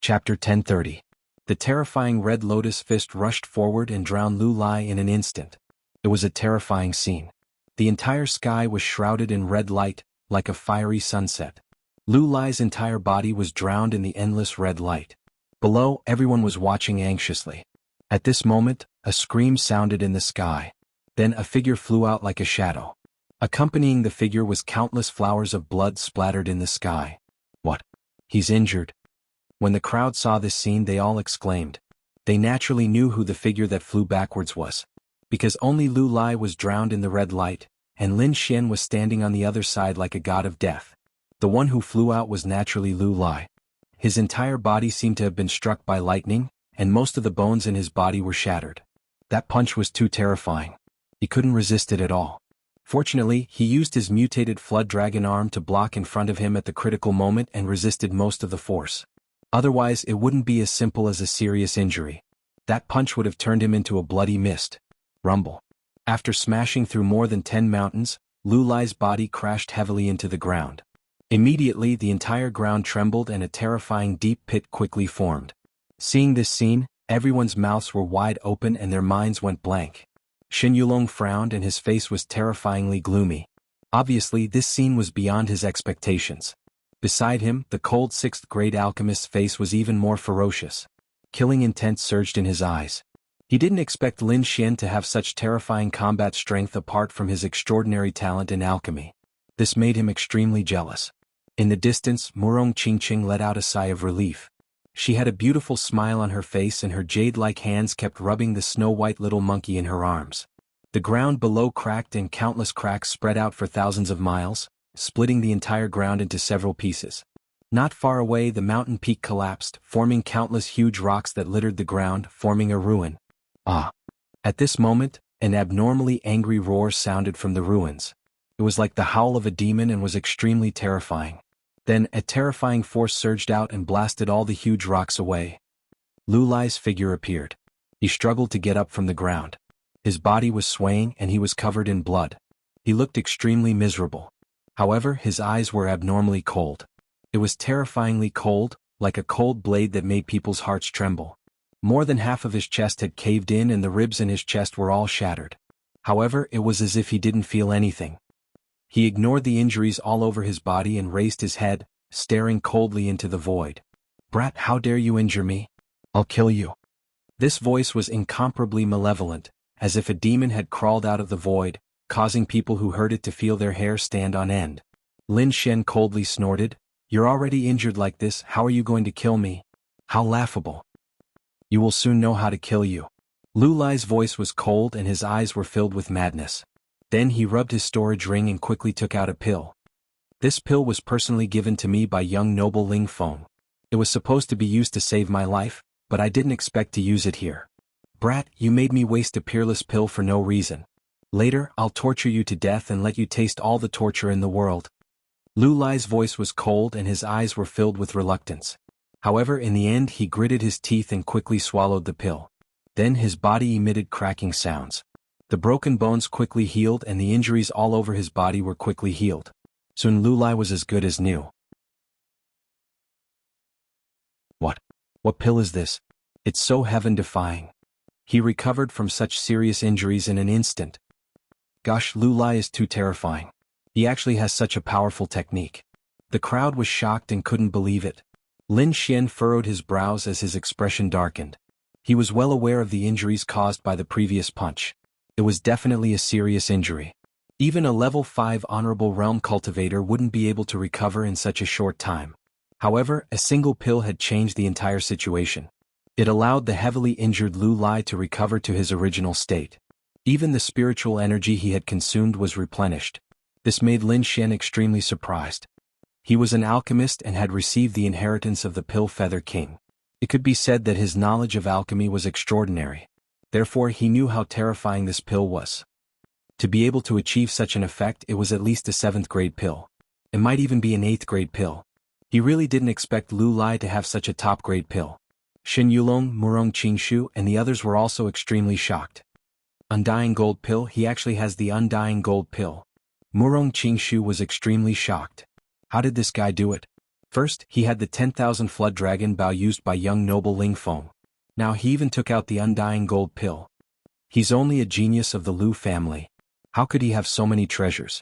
Chapter 1030. The terrifying Red Lotus fist rushed forward and drowned Lu Lai in an instant. It was a terrifying scene. The entire sky was shrouded in red light, like a fiery sunset. Lu Lai's entire body was drowned in the endless red light. Below, everyone was watching anxiously. At this moment, a scream sounded in the sky. Then a figure flew out like a shadow. Accompanying the figure was countless flowers of blood splattered in the sky. What? He's injured. When the crowd saw this scene, they all exclaimed. They naturally knew who the figure that flew backwards was. Because only Lu Lai was drowned in the red light, and Lin Xian was standing on the other side like a god of death. The one who flew out was naturally Lu Lai. His entire body seemed to have been struck by lightning, and most of the bones in his body were shattered. That punch was too terrifying. He couldn't resist it at all. Fortunately, he used his mutated flood dragon arm to block in front of him at the critical moment and resisted most of the force. Otherwise, it wouldn't be as simple as a serious injury. That punch would have turned him into a bloody mist. Rumble. After smashing through more than 10 mountains, Lu Lai's body crashed heavily into the ground. Immediately, the entire ground trembled and a terrifying deep pit quickly formed. Seeing this scene, everyone's mouths were wide open and their minds went blank. Shen Yulong frowned and his face was terrifyingly gloomy. Obviously, this scene was beyond his expectations. Beside him, the cold 6th-grade alchemist's face was even more ferocious. Killing intent surged in his eyes. He didn't expect Lin Xian to have such terrifying combat strength apart from his extraordinary talent in alchemy. This made him extremely jealous. In the distance, Murong Qingqing let out a sigh of relief. She had a beautiful smile on her face and her jade-like hands kept rubbing the snow-white little monkey in her arms. The ground below cracked and countless cracks spread out for thousands of miles, splitting the entire ground into several pieces. Not far away, the mountain peak collapsed, forming countless huge rocks that littered the ground, forming a ruin. Ah! At this moment, an abnormally angry roar sounded from the ruins. It was like the howl of a demon and was extremely terrifying. Then, a terrifying force surged out and blasted all the huge rocks away. Lu Lai's figure appeared. He struggled to get up from the ground. His body was swaying and he was covered in blood. He looked extremely miserable. However, his eyes were abnormally cold. It was terrifyingly cold, like a cold blade that made people's hearts tremble. More than half of his chest had caved in and the ribs in his chest were all shattered. However, it was as if he didn't feel anything. He ignored the injuries all over his body and raised his head, staring coldly into the void. "Brat, how dare you injure me? I'll kill you." This voice was incomparably malevolent, as if a demon had crawled out of the void, causing people who heard it to feel their hair stand on end. Lin Xian coldly snorted, "You're already injured like this, how are you going to kill me? How laughable. You will soon know how to kill you." Lu Lai's voice was cold and his eyes were filled with madness. Then he rubbed his storage ring and quickly took out a pill. This pill was personally given to me by young noble Ling Feng. It was supposed to be used to save my life, but I didn't expect to use it here. "Brat, you made me waste a peerless pill for no reason. Later, I'll torture you to death and let you taste all the torture in the world." Lu Lai's voice was cold and his eyes were filled with reluctance. However, in the end he gritted his teeth and quickly swallowed the pill. Then his body emitted cracking sounds. The broken bones quickly healed and the injuries all over his body were quickly healed. Soon Lu Lai was as good as new. What pill is this? It's so heaven-defying. He recovered from such serious injuries in an instant. Gosh, Lu Lai is too terrifying. He actually has such a powerful technique. The crowd was shocked and couldn't believe it. Lin Xian furrowed his brows as his expression darkened. He was well aware of the injuries caused by the previous punch. It was definitely a serious injury. Even a level 5 honorable realm cultivator wouldn't be able to recover in such a short time. However, a single pill had changed the entire situation. It allowed the heavily injured Lu Lai to recover to his original state. Even the spiritual energy he had consumed was replenished. This made Lin Xian extremely surprised. He was an alchemist and had received the inheritance of the Pill Feather King. It could be said that his knowledge of alchemy was extraordinary. Therefore, he knew how terrifying this pill was. To be able to achieve such an effect, it was at least a 7th-grade pill. It might even be an 8th-grade pill. He really didn't expect Lu Lai to have such a top-grade pill. Shen Yulong, Murong Qingshu, and the others were also extremely shocked. Undying Gold Pill, he actually has the Undying Gold Pill. Murong Qingshu was extremely shocked. How did this guy do it? First, he had the 10,000 Flood Dragon Bow used by young noble Ling Feng. Now he even took out the Undying Gold Pill. He's only a genius of the Lu family. How could he have so many treasures?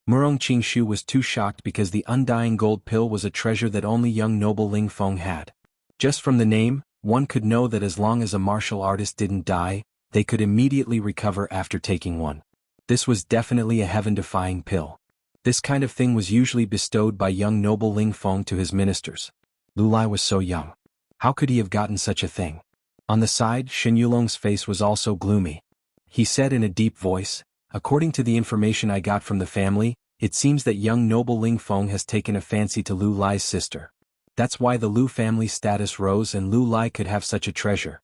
Murong Qingshu was too shocked because the Undying Gold Pill was a treasure that only young noble Ling Feng had. Just from the name, one could know that as long as a martial artist didn't die, they could immediately recover after taking one. This was definitely a heaven-defying pill. This kind of thing was usually bestowed by young noble Ling Feng to his ministers. Lu Lai was so young. How could he have gotten such a thing? On the side, Shen Yulong's face was also gloomy. He said in a deep voice, "According to the information I got from the family, it seems that young noble Ling Feng has taken a fancy to Lu Lai's sister. That's why the Lu family status rose and Lu Lai could have such a treasure.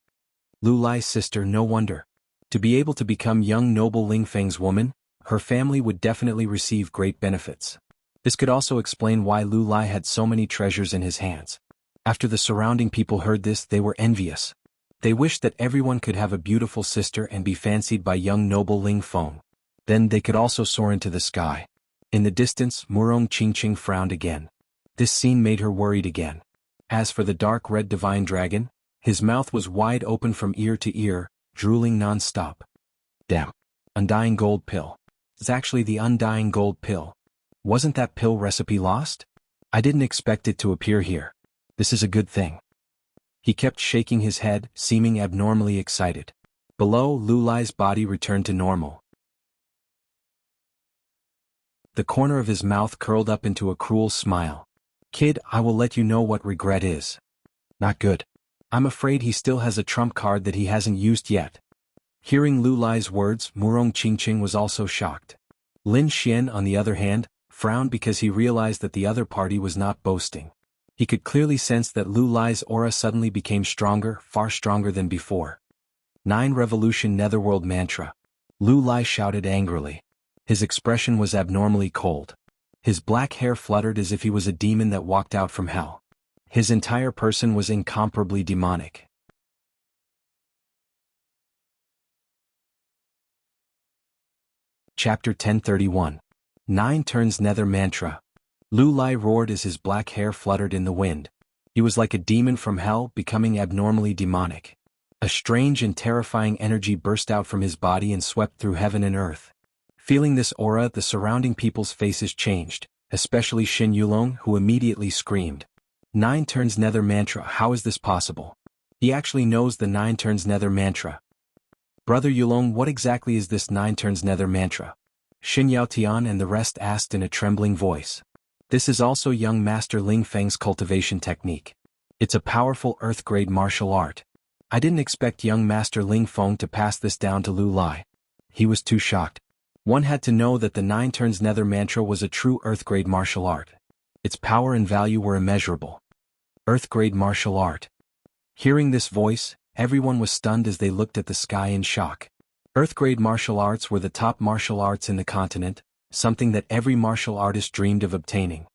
Lu Lai's sister, no wonder. To be able to become young noble Ling Feng's woman, her family would definitely receive great benefits. This could also explain why Lu Lai had so many treasures in his hands. After the surrounding people heard this, they were envious. They wished that everyone could have a beautiful sister and be fancied by young noble Ling Feng. Then they could also soar into the sky. In the distance, Murong Qingqing frowned again. This scene made her worried again. As for the dark red divine dragon, his mouth was wide open from ear to ear, drooling non-stop. Damn. Undying gold pill. It's actually the undying gold pill. Wasn't that pill recipe lost? I didn't expect it to appear here. This is a good thing. He kept shaking his head, seeming abnormally excited. Below, Lu Lai's body returned to normal. The corner of his mouth curled up into a cruel smile. Kid, I will let you know what regret is. Not good. I'm afraid he still has a trump card that he hasn't used yet. Hearing Lu Lai's words, Murong Qingqing was also shocked. Lin Xian, on the other hand, frowned because he realized that the other party was not boasting. He could clearly sense that Lu Lai's aura suddenly became stronger, far stronger than before. 9 Revolution Netherworld Mantra. Lu Lai shouted angrily. His expression was abnormally cold. His black hair fluttered as if he was a demon that walked out from hell. His entire person was incomparably demonic. Chapter 1031. 9 Turns Nether Mantra. Lu Lai roared as his black hair fluttered in the wind. He was like a demon from hell, becoming abnormally demonic. A strange and terrifying energy burst out from his body and swept through heaven and earth. Feeling this aura, the surrounding people's faces changed, especially Xin Yulong, who immediately screamed. 9 Turns Nether Mantra, how is this possible? He actually knows the 9 Turns Nether Mantra. Brother Yulong, what exactly is this 9 Turns Nether Mantra? Xin Yaotian and the rest asked in a trembling voice. This is also young Master Ling Feng's cultivation technique. It's a powerful earth-grade martial art. I didn't expect young Master Ling Feng to pass this down to Lu Lai. He was too shocked. One had to know that the 9 Turns Nether Mantra was a true earth-grade martial art. Its power and value were immeasurable. Earth-grade martial art. Hearing this voice, everyone was stunned as they looked at the sky in shock. Earth-grade martial arts were the top martial arts in the continent, something that every martial artist dreamed of obtaining.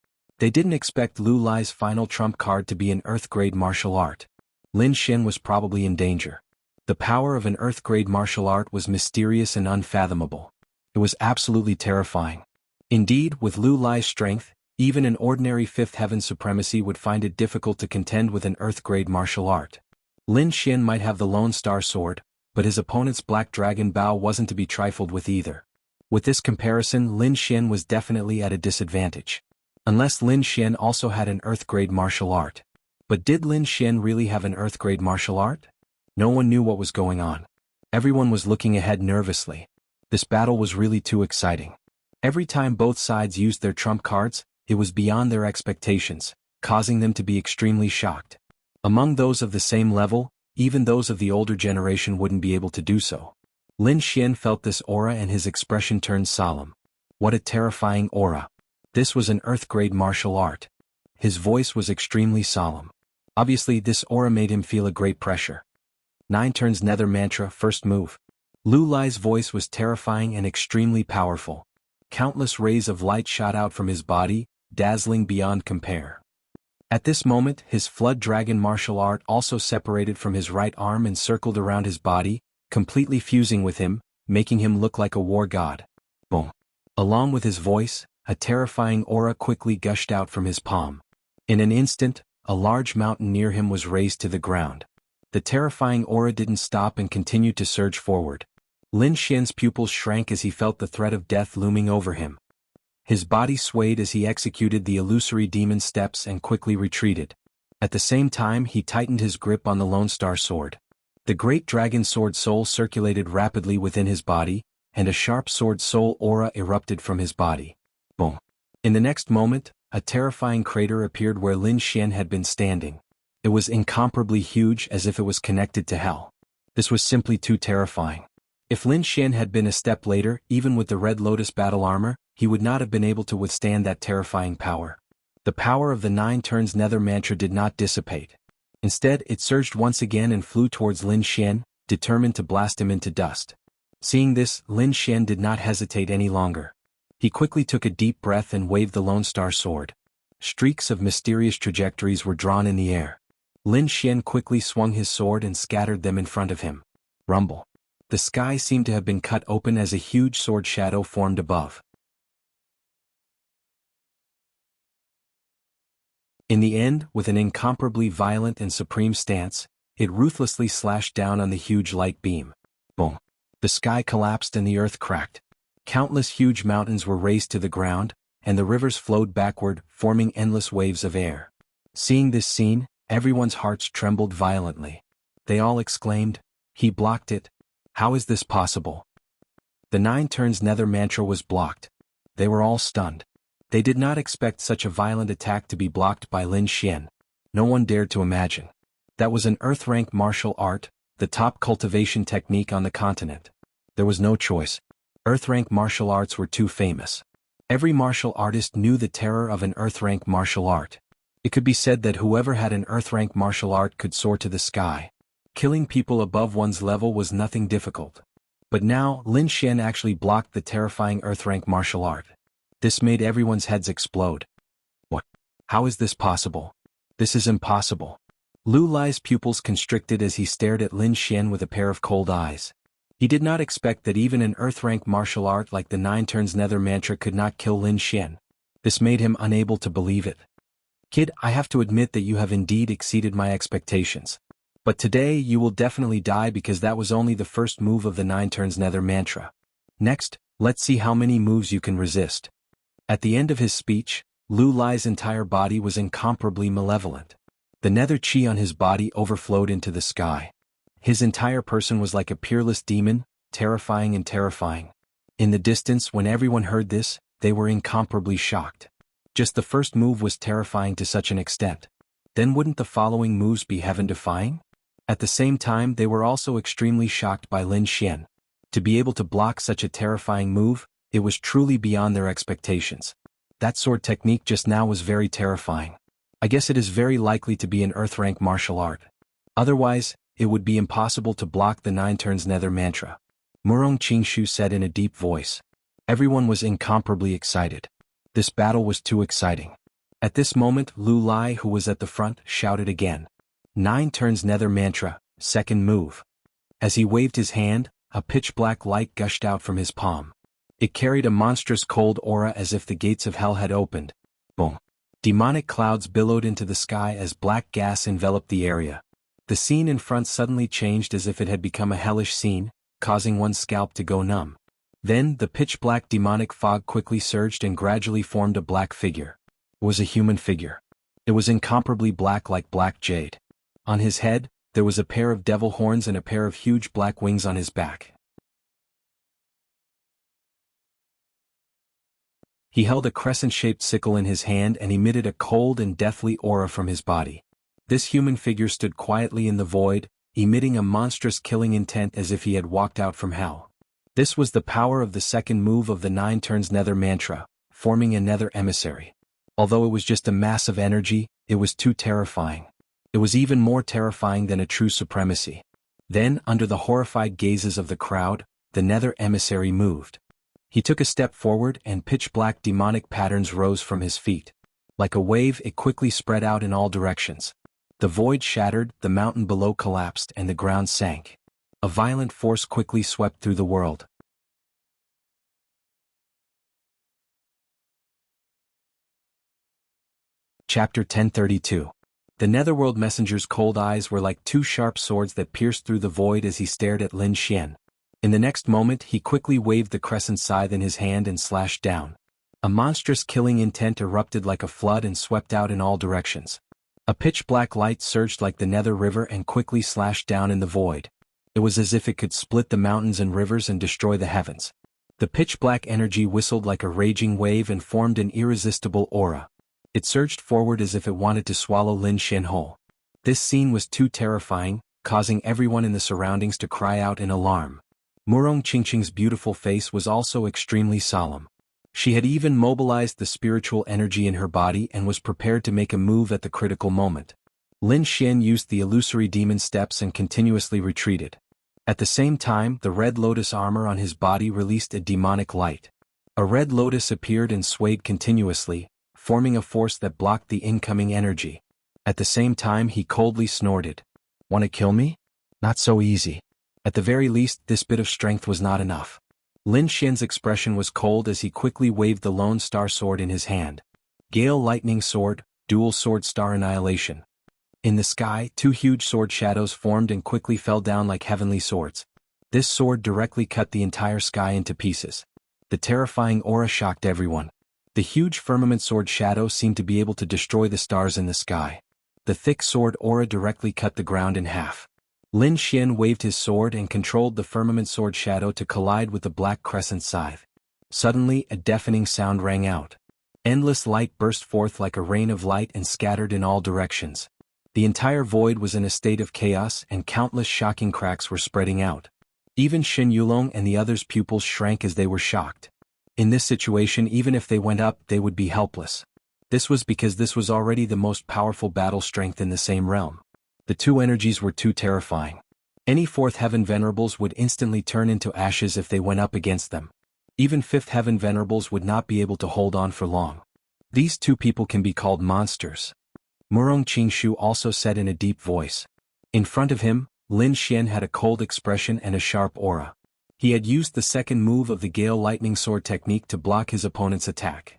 They didn't expect Lu Lai's final trump card to be an earth-grade martial art. Lin Xian was probably in danger. The power of an earth-grade martial art was mysterious and unfathomable. It was absolutely terrifying. Indeed, with Lu Lai's strength, even an ordinary fifth heaven supremacy would find it difficult to contend with an earth-grade martial art. Lin Xian might have the Lone Star Sword, but his opponent's Black Dragon Bow wasn't to be trifled with either. With this comparison, Lin Xian was definitely at a disadvantage. Unless Lin Xian also had an earth-grade martial art. But did Lin Xian really have an earth-grade martial art? No one knew what was going on. Everyone was looking ahead nervously. This battle was really too exciting. Every time both sides used their trump cards, it was beyond their expectations, causing them to be extremely shocked. Among those of the same level, even those of the older generation wouldn't be able to do so. Lin Xian felt this aura and his expression turned solemn. What a terrifying aura. This was an earth-grade martial art. His voice was extremely solemn. Obviously, this aura made him feel a great pressure. 9 Turns Nether Mantra, first move. Lu Lai's voice was terrifying and extremely powerful. Countless rays of light shot out from his body, dazzling beyond compare. At this moment, his Flood Dragon martial art also separated from his right arm and circled around his body, completely fusing with him, making him look like a war god. Boom. Along with his voice, a terrifying aura quickly gushed out from his palm. In an instant, a large mountain near him was razed to the ground. The terrifying aura didn't stop and continued to surge forward. Lin Xian's pupils shrank as he felt the threat of death looming over him. His body swayed as he executed the illusory demon steps and quickly retreated. At the same time, he tightened his grip on the Lone Star Sword. The great dragon sword soul circulated rapidly within his body, and a sharp sword soul aura erupted from his body. Boom. In the next moment, a terrifying crater appeared where Lin Xian had been standing. It was incomparably huge, as if it was connected to hell. This was simply too terrifying. If Lin Xian had been a step later, even with the Red Lotus battle armor, he would not have been able to withstand that terrifying power. The power of the 9 turns nether mantra did not dissipate. Instead, it surged once again and flew towards Lin Xian, determined to blast him into dust. Seeing this, Lin Xian did not hesitate any longer. He quickly took a deep breath and waved the Lone Star Sword. Streaks of mysterious trajectories were drawn in the air. Lin Xian quickly swung his sword and scattered them in front of him. Rumble. The sky seemed to have been cut open as a huge sword shadow formed above. In the end, with an incomparably violent and supreme stance, it ruthlessly slashed down on the huge light beam. Boom. The sky collapsed and the earth cracked. Countless huge mountains were razed to the ground, and the rivers flowed backward, forming endless waves of air. Seeing this scene, everyone's hearts trembled violently. They all exclaimed, "He blocked it. How is this possible?" The 9 turns nether mantra was blocked. They were all stunned. They did not expect such a violent attack to be blocked by Lin Xian. No one dared to imagine. That was an earth-rank martial art, the top cultivation technique on the continent. There was no choice. Earth-rank martial arts were too famous. Every martial artist knew the terror of an earth-rank martial art. It could be said that whoever had an earth-rank martial art could soar to the sky. Killing people above one's level was nothing difficult. But now, Lin Xian actually blocked the terrifying earth-rank martial art. This made everyone's heads explode. What? How is this possible? This is impossible. Lu Lai's pupils constricted as he stared at Lin Xian with a pair of cold eyes. He did not expect that even an earth-rank martial art like the 9 turns nether mantra could not kill Lin Xian. This made him unable to believe it. "Kid, I have to admit that you have indeed exceeded my expectations. But today you will definitely die because that was only the first move of the 9 turns nether mantra. Next, let's see how many moves you can resist." At the end of his speech, Lu Lai's entire body was incomparably malevolent. The nether chi on his body overflowed into the sky. His entire person was like a peerless demon, terrifying and terrifying. In the distance, when everyone heard this, they were incomparably shocked. Just the first move was terrifying to such an extent. Then wouldn't the following moves be heaven-defying? At the same time, they were also extremely shocked by Lin Xian. To be able to block such a terrifying move, it was truly beyond their expectations. That sword technique just now was very terrifying. I guess it is very likely to be an earth-rank martial art. Otherwise, it would be impossible to block the 9 turns nether mantra. Murong Qingshu said in a deep voice. Everyone was incomparably excited. This battle was too exciting. At this moment, Lu Lai, who was at the front, shouted again. 9 turns nether mantra, second move. As he waved his hand, a pitch-black light gushed out from his palm. It carried a monstrous cold aura as if the gates of hell had opened. Boom. Demonic clouds billowed into the sky as black gas enveloped the area. The scene in front suddenly changed as if it had become a hellish scene, causing one's scalp to go numb. Then, the pitch-black demonic fog quickly surged and gradually formed a black figure. It was a human figure. It was incomparably black like black jade. On his head, there was a pair of devil horns and a pair of huge black wings on his back. He held a crescent-shaped sickle in his hand and emitted a cold and deathly aura from his body. This human figure stood quietly in the void, emitting a monstrous killing intent as if he had walked out from hell. This was the power of the second move of the 9 turns nether mantra, forming a nether emissary. Although it was just a mass of energy, it was too terrifying. It was even more terrifying than a true supremacy. Then, under the horrified gazes of the crowd, the nether emissary moved. He took a step forward and pitch-black demonic patterns rose from his feet. Like a wave, it quickly spread out in all directions. The void shattered, the mountain below collapsed, and the ground sank. A violent force quickly swept through the world. Chapter 1032. The Netherworld Messenger's cold eyes were like 2 sharp swords that pierced through the void as he stared at Lin Xian. In the next moment, he quickly waved the crescent scythe in his hand and slashed down. A monstrous killing intent erupted like a flood and swept out in all directions. A pitch-black light surged like the Nether River and quickly slashed down in the void. It was as if it could split the mountains and rivers and destroy the heavens. The pitch-black energy whistled like a raging wave and formed an irresistible aura. It surged forward as if it wanted to swallow Lin Xian whole. This scene was too terrifying, causing everyone in the surroundings to cry out in alarm. Murong Qingqing's beautiful face was also extremely solemn. She had even mobilized the spiritual energy in her body and was prepared to make a move at the critical moment. Lin Xian used the illusory demon steps and continuously retreated. At the same time, the red lotus armor on his body released a demonic light. A red lotus appeared and swayed continuously, forming a force that blocked the incoming energy. At the same time, he coldly snorted. "Want to kill me? Not so easy." At the very least, this bit of strength was not enough. Lin Xian's expression was cold as he quickly waved the Lone Star Sword in his hand. Gale Lightning Sword, Dual Sword Star Annihilation. In the sky, two huge sword shadows formed and quickly fell down like heavenly swords. This sword directly cut the entire sky into pieces. The terrifying aura shocked everyone. The huge firmament sword shadow seemed to be able to destroy the stars in the sky. The thick sword aura directly cut the ground in half. Lin Xian waved his sword and controlled the firmament sword shadow to collide with the black crescent scythe. Suddenly, a deafening sound rang out. Endless light burst forth like a rain of light and scattered in all directions. The entire void was in a state of chaos and countless shocking cracks were spreading out. Even Shen Yulong and the others' pupils shrank as they were shocked. In this situation, even if they went up, they would be helpless. This was because this was already the most powerful battle strength in the same realm. The two energies were too terrifying. Any fourth heaven venerables would instantly turn into ashes if they went up against them. Even fifth heaven venerables would not be able to hold on for long. These two people can be called monsters. Murong Qingshu also said in a deep voice. In front of him, Lin Xian had a cold expression and a sharp aura. He had used the second move of the Gale Lightning Sword technique to block his opponent's attack.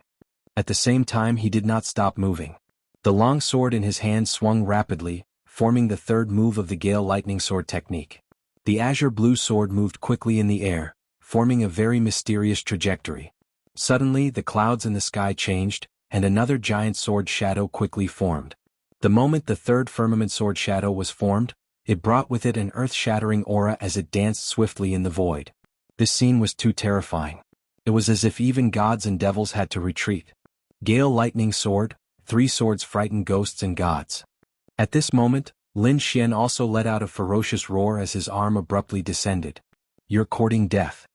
At the same time, he did not stop moving. The long sword in his hand swung rapidly, forming the third move of the Gale Lightning Sword technique. The azure blue sword moved quickly in the air, forming a very mysterious trajectory. Suddenly, the clouds in the sky changed, and another giant sword shadow quickly formed. The moment the third firmament sword shadow was formed, it brought with it an earth-shattering aura as it danced swiftly in the void. This scene was too terrifying. It was as if even gods and devils had to retreat. Gale Lightning Sword, three swords frighten ghosts and gods. At this moment, Lin Xian also let out a ferocious roar as his arm abruptly descended. "You're courting death."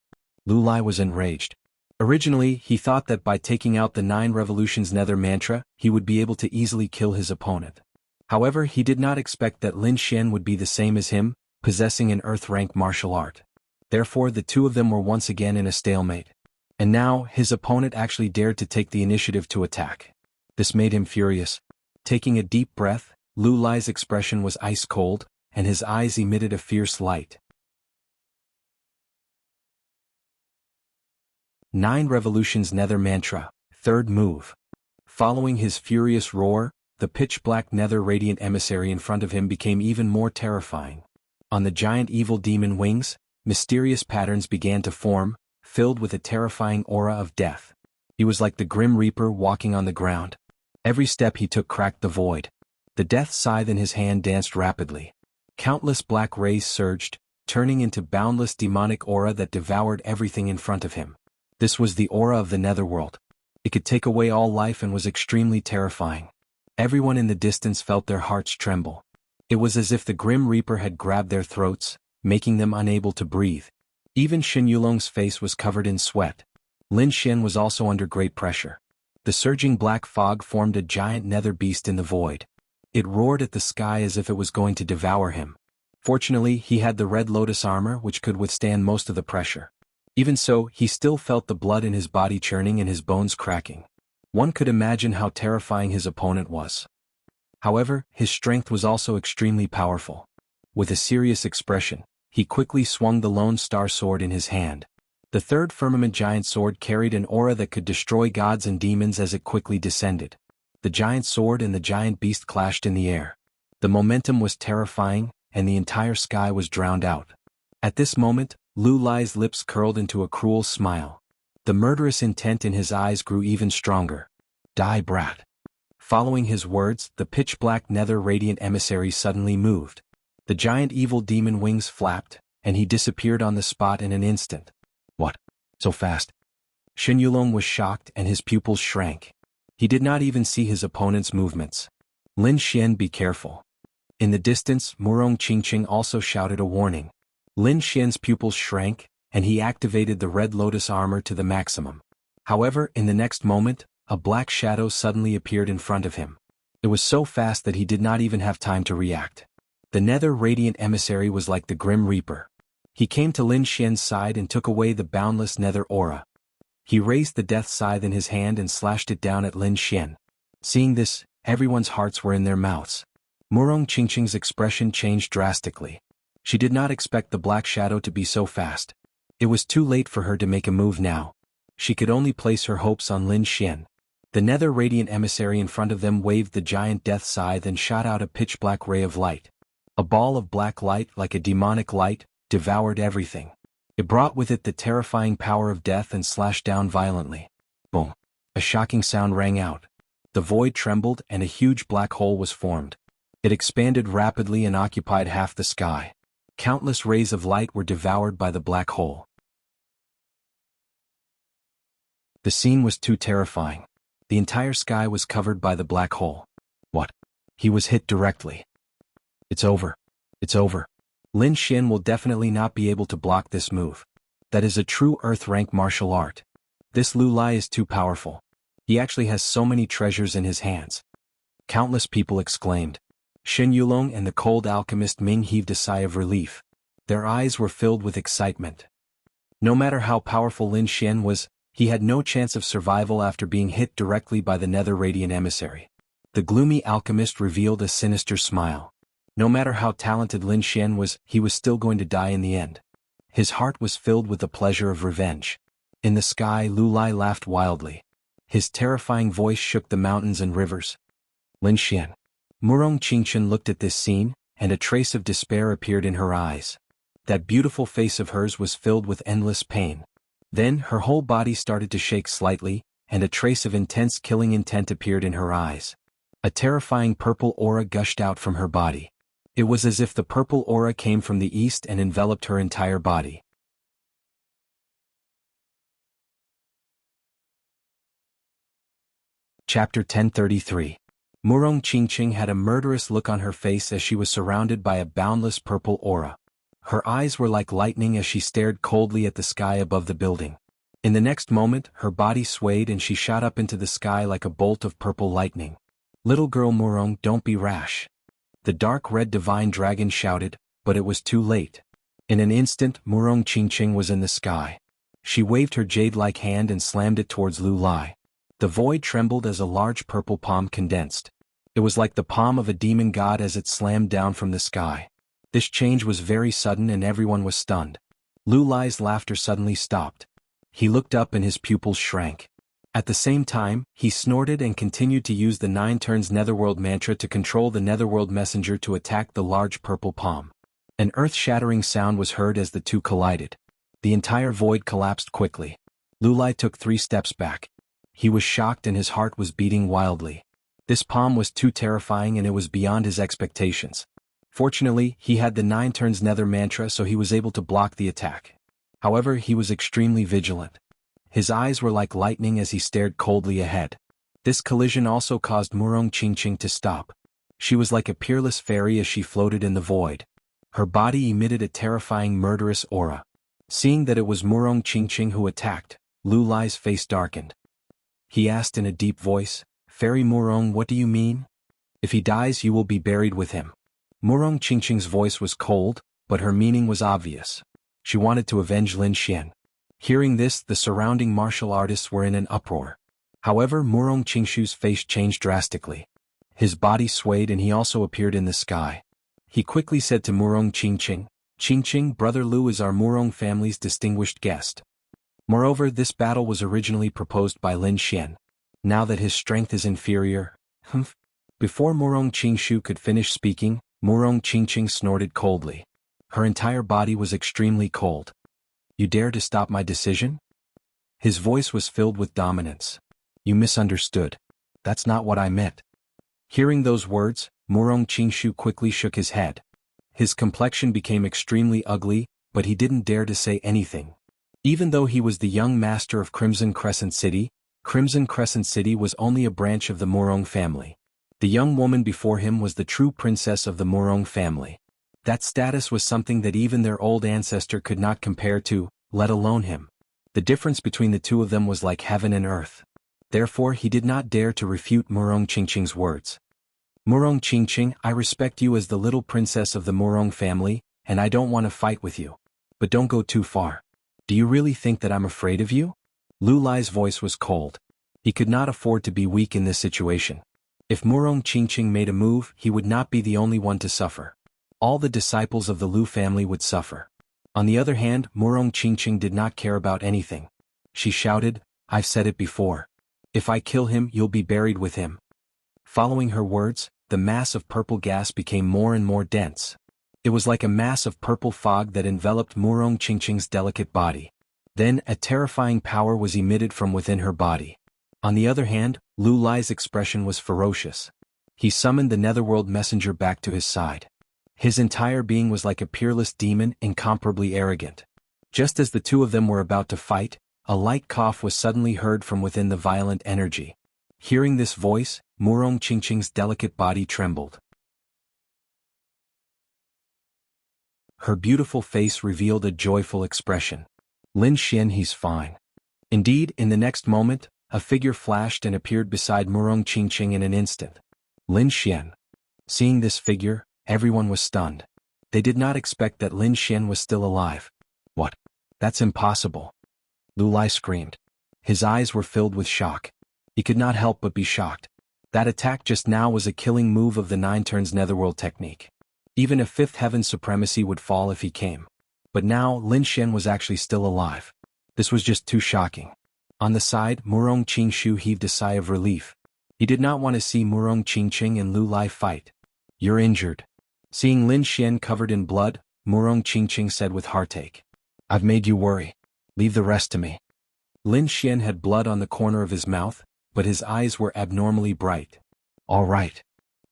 Lu Lai was enraged. Originally, he thought that by taking out the 9 Revolutions Nether mantra, he would be able to easily kill his opponent. However, he did not expect that Lin Xian would be the same as him, possessing an earth-rank martial art. Therefore, the two of them were once again in a stalemate. And now, his opponent actually dared to take the initiative to attack. This made him furious. Taking a deep breath, Lu Lai's expression was ice cold, and his eyes emitted a fierce light. 9 Revolutions Nether Mantra, third move. Following his furious roar, the pitch-black nether radiant emissary in front of him became even more terrifying. On the giant evil demon wings, mysterious patterns began to form, filled with a terrifying aura of death. He was like the Grim Reaper walking on the ground. Every step he took cracked the void. The death scythe in his hand danced rapidly. Countless black rays surged, turning into boundless demonic aura that devoured everything in front of him. This was the aura of the netherworld. It could take away all life and was extremely terrifying. Everyone in the distance felt their hearts tremble. It was as if the Grim Reaper had grabbed their throats, making them unable to breathe. Even Shen Yulong's face was covered in sweat. Lin Xian was also under great pressure. The surging black fog formed a giant nether beast in the void. It roared at the sky as if it was going to devour him. Fortunately, he had the red lotus armor which could withstand most of the pressure. Even so, he still felt the blood in his body churning and his bones cracking. One could imagine how terrifying his opponent was. However, his strength was also extremely powerful. With a serious expression, he quickly swung the Lone Star Sword in his hand. The third firmament giant sword carried an aura that could destroy gods and demons as it quickly descended. The giant sword and the giant beast clashed in the air. The momentum was terrifying, and the entire sky was drowned out. At this moment, Lu Lai's lips curled into a cruel smile. The murderous intent in his eyes grew even stronger. "Die, brat." Following his words, the pitch-black nether radiant emissary suddenly moved. The giant evil demon wings flapped, and he disappeared on the spot in an instant. "What? So fast?" Shen Yulong was shocked and his pupils shrank. He did not even see his opponent's movements. "Lin Xian, be careful." In the distance, Murong Qingqing also shouted a warning. Lin Xian's pupils shrank, and he activated the red lotus armor to the maximum. However, in the next moment, a black shadow suddenly appeared in front of him. It was so fast that he did not even have time to react. The Nether Radiant Emissary was like the Grim Reaper. He came to Lin Xian's side and took away the boundless Nether aura. He raised the death scythe in his hand and slashed it down at Lin Xian. Seeing this, everyone's hearts were in their mouths. Murong Qingqing's expression changed drastically. She did not expect the black shadow to be so fast. It was too late for her to make a move now. She could only place her hopes on Lin Xian. The Nether Radiant Emissary in front of them waved the giant death scythe and shot out a pitch-black ray of light. A ball of black light, like a demonic light, devoured everything. It brought with it the terrifying power of death and slashed down violently. Boom! A shocking sound rang out. The void trembled and a huge black hole was formed. It expanded rapidly and occupied half the sky. Countless rays of light were devoured by the black hole. The scene was too terrifying. The entire sky was covered by the black hole. What? He was hit directly. It's over. It's over. Lin Xian will definitely not be able to block this move. That is a true Earth-rank martial art. This Lu Lai is too powerful. He actually has so many treasures in his hands. Countless people exclaimed. Shen Yulong and the cold alchemist Ming heaved a sigh of relief. Their eyes were filled with excitement. No matter how powerful Lin Xian was, he had no chance of survival after being hit directly by the Nether Radiant Emissary. The gloomy alchemist revealed a sinister smile. No matter how talented Lin Xian was, he was still going to die in the end. His heart was filled with the pleasure of revenge. In the sky, Lu Lai laughed wildly. His terrifying voice shook the mountains and rivers. Lin Xian. Murong Qingqian looked at this scene, and a trace of despair appeared in her eyes. That beautiful face of hers was filled with endless pain. Then her whole body started to shake slightly, and a trace of intense killing intent appeared in her eyes. A terrifying purple aura gushed out from her body. It was as if the purple aura came from the east and enveloped her entire body. Chapter 1033. Murong Qingqing had a murderous look on her face as she was surrounded by a boundless purple aura. Her eyes were like lightning as she stared coldly at the sky above the building. In the next moment, her body swayed and she shot up into the sky like a bolt of purple lightning. Little girl Murong, don't be rash. The dark red divine dragon shouted, but it was too late. In an instant, Murong Qingqing was in the sky. She waved her jade-like hand and slammed it towards Lu Lai. The void trembled as a large purple palm condensed. It was like the palm of a demon god as it slammed down from the sky. This change was very sudden and everyone was stunned. Lu Lai's laughter suddenly stopped. He looked up and his pupils shrank. At the same time, he snorted and continued to use the 9 turns Netherworld mantra to control the Netherworld messenger to attack the large purple palm. An earth-shattering sound was heard as the two collided. The entire void collapsed quickly. Lu Lai took 3 steps back. He was shocked and his heart was beating wildly. This palm was too terrifying and it was beyond his expectations. Fortunately, he had the 9 turns Nether mantra so he was able to block the attack. However, he was extremely vigilant. His eyes were like lightning as he stared coldly ahead. This collision also caused Murong Qingqing to stop. She was like a peerless fairy as she floated in the void. Her body emitted a terrifying murderous aura. Seeing that it was Murong Qingqing who attacked, Lu Lai's face darkened. He asked in a deep voice, "Fairy Murong, what do you mean? If he dies you will be buried with him." Murong Qingqing's voice was cold, but her meaning was obvious. She wanted to avenge Lin Xian. Hearing this, the surrounding martial artists were in an uproar. However, Murong Qingqi's face changed drastically. His body swayed and he also appeared in the sky. He quickly said to Murong Qingqing, "Qingqing, Brother Lu is our Murong family's distinguished guest." Moreover, this battle was originally proposed by Lin Xian. Now that his strength is inferior, Before Murong Qingqiu could finish speaking, Murong Qingqing snorted coldly. Her entire body was extremely cold. "You dare to stop my decision?" His voice was filled with dominance. "You misunderstood. That's not what I meant." Hearing those words, Murong Qingqiu quickly shook his head. His complexion became extremely ugly, but he didn't dare to say anything. Even though he was the young master of Crimson Crescent City was only a branch of the Murong family. The young woman before him was the true princess of the Murong family. That status was something that even their old ancestor could not compare to, let alone him. The difference between the two of them was like heaven and earth. Therefore he did not dare to refute Murong Qingqing's words. Murong Qingqing, I respect you as the little princess of the Murong family, and I don't want to fight with you. But don't go too far. Do you really think that I'm afraid of you? Lu Lai's voice was cold. He could not afford to be weak in this situation. If Murong Qingqing made a move, he would not be the only one to suffer. All the disciples of the Lu family would suffer. On the other hand, Murong Qingqing did not care about anything. She shouted, I've said it before. If I kill him, you'll be buried with him. Following her words, the mass of purple gas became more and more dense. It was like a mass of purple fog that enveloped Murong Qingqing's delicate body. Then a terrifying power was emitted from within her body. On the other hand, Lu Lai's expression was ferocious. He summoned the netherworld messenger back to his side. His entire being was like a peerless demon, incomparably arrogant. Just as the two of them were about to fight, a light cough was suddenly heard from within the violent energy. Hearing this voice, Murong Qingqing's delicate body trembled. Her beautiful face revealed a joyful expression. Lin Xian, he's fine. Indeed, in the next moment, a figure flashed and appeared beside Murong Qingqing in an instant. Lin Xian. Seeing this figure, everyone was stunned. They did not expect that Lin Xian was still alive. What? That's impossible. Lu Lai screamed. His eyes were filled with shock. He could not help but be shocked. That attack just now was a killing move of the 9 turns netherworld technique. Even a 5th heaven supremacy would fall if he came. But now, Lin Xian was actually still alive. This was just too shocking. On the side, Murong Qingshu heaved a sigh of relief. He did not want to see Murong Qingqing and Lu Lai fight. You're injured. Seeing Lin Xian covered in blood, Murong Qingqing said with heartache. I've made you worry. Leave the rest to me. Lin Xian had blood on the corner of his mouth, but his eyes were abnormally bright. All right.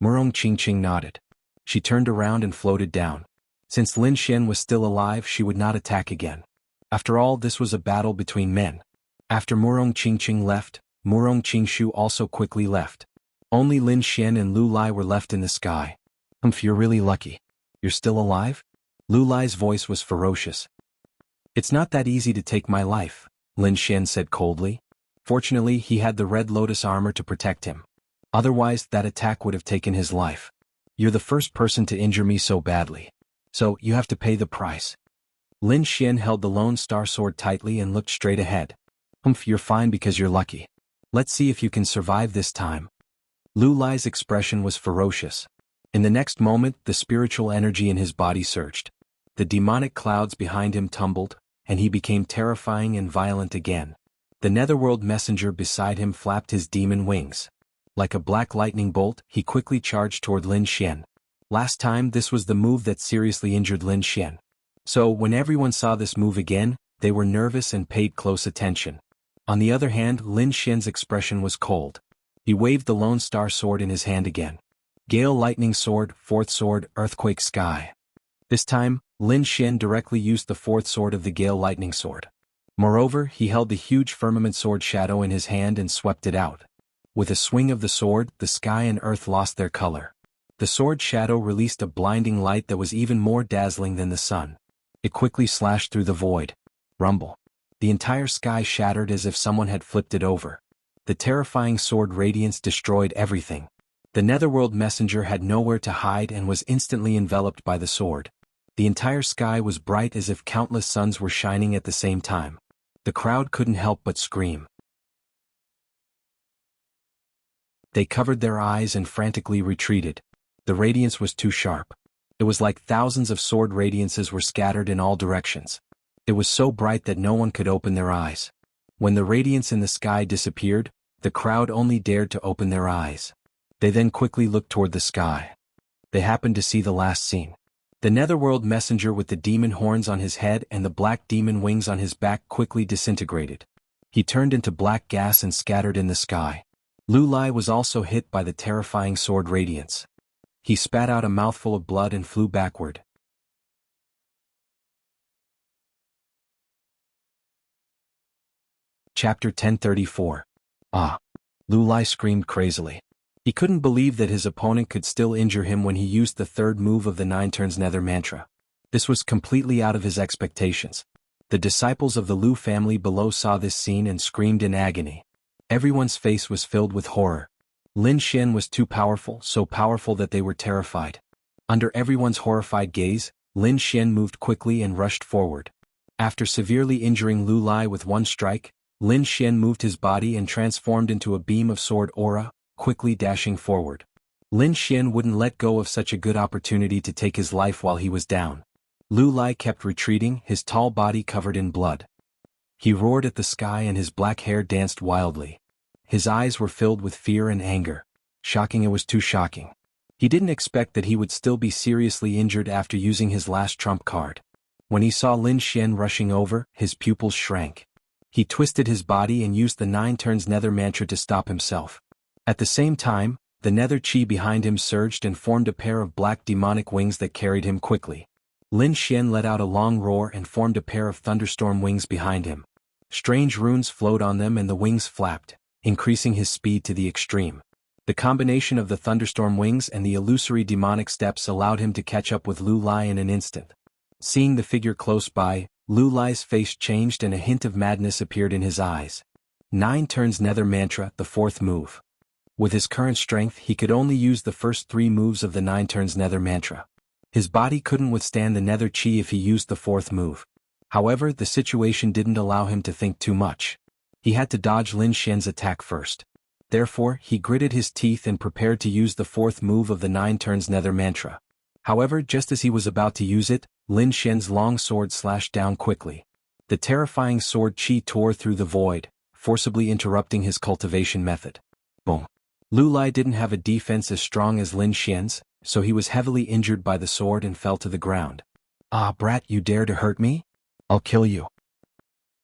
Murong Qingqing nodded. She turned around and floated down. Since Lin Xian was still alive, she would not attack again. After all, this was a battle between men. After Murong Qingqing left, Murong Qingshu also quickly left. Only Lin Xian and Lu Lai were left in the sky. You're really lucky. You're still alive? Lu Lai's voice was ferocious. It's not that easy to take my life, Lin Xian said coldly. Fortunately, he had the Red Lotus armor to protect him. Otherwise, that attack would have taken his life. You're the first person to injure me so badly. So, you have to pay the price. Lin Xian held the Lone Star Sword tightly and looked straight ahead. You're fine because you're lucky. Let's see if you can survive this time. Lu Lai's expression was ferocious. In the next moment, the spiritual energy in his body surged. The demonic clouds behind him tumbled, and he became terrifying and violent again. The netherworld messenger beside him flapped his demon wings. Like a black lightning bolt, he quickly charged toward Lin Xian. Last time, this was the move that seriously injured Lin Xian. So, when everyone saw this move again, they were nervous and paid close attention. On the other hand, Lin Xian's expression was cold. He waved the Lone Star Sword in his hand again. Gale Lightning Sword, 4th Sword, Earthquake Sky. This time, Lin Xian directly used the 4th sword of the Gale Lightning Sword. Moreover, he held the huge Firmament Sword Shadow in his hand and swept it out. With a swing of the sword, the sky and earth lost their color. The sword shadow released a blinding light that was even more dazzling than the sun. It quickly slashed through the void. Rumble. The entire sky shattered as if someone had flipped it over. The terrifying sword radiance destroyed everything. The netherworld messenger had nowhere to hide and was instantly enveloped by the sword. The entire sky was bright as if countless suns were shining at the same time. The crowd couldn't help but scream. They covered their eyes and frantically retreated. The radiance was too sharp. It was like thousands of sword radiances were scattered in all directions. It was so bright that no one could open their eyes. When the radiance in the sky disappeared, the crowd only dared to open their eyes. They then quickly looked toward the sky. They happened to see the last scene. The netherworld messenger with the demon horns on his head and the black demon wings on his back quickly disintegrated. He turned into black gas and scattered in the sky. Lu Lai was also hit by the terrifying sword radiance. He spat out a mouthful of blood and flew backward. Chapter 1034. Ah! Lu Lai screamed crazily. He couldn't believe that his opponent could still injure him when he used the 3rd move of the 9 turns nether mantra. This was completely out of his expectations. The disciples of the Lu family below saw this scene and screamed in agony. Everyone's face was filled with horror. Lin Xian was too powerful, so powerful that they were terrified. Under everyone's horrified gaze, Lin Xian moved quickly and rushed forward. After severely injuring Lu Lai with one strike, Lin Xian moved his body and transformed into a beam of sword aura, quickly dashing forward. Lin Xian wouldn't let go of such a good opportunity to take his life while he was down. Lu Lai kept retreating, his tall body covered in blood. He roared at the sky and his black hair danced wildly. His eyes were filled with fear and anger. Shocking, it was too shocking. He didn't expect that he would still be seriously injured after using his last trump card. When he saw Lin Xian rushing over, his pupils shrank. He twisted his body and used the 9 turns nether mantra to stop himself. At the same time, the nether chi behind him surged and formed a pair of black demonic wings that carried him quickly. Lin Xian let out a long roar and formed a pair of thunderstorm wings behind him. Strange runes flowed on them and the wings flapped, increasing his speed to the extreme. The combination of the thunderstorm wings and the illusory demonic steps allowed him to catch up with Lu Lai in an instant. Seeing the figure close by, Lu Lai's face changed and a hint of madness appeared in his eyes. 9 turns nether mantra, the 4th move. With his current strength, he could only use the first 3 moves of the 9 turns nether mantra. His body couldn't withstand the nether chi if he used the 4th move. However, the situation didn't allow him to think too much. He had to dodge Lin Xian's attack first. Therefore, he gritted his teeth and prepared to use the 4th move of the 9 turns nether mantra. However, just as he was about to use it, Lin Xian's long sword slashed down quickly. The terrifying sword chi tore through the void, forcibly interrupting his cultivation method. Boom. Lu Lai didn't have a defense as strong as Lin Xian's, so he was heavily injured by the sword and fell to the ground. "Ah, brat, you dare to hurt me? I'll kill you."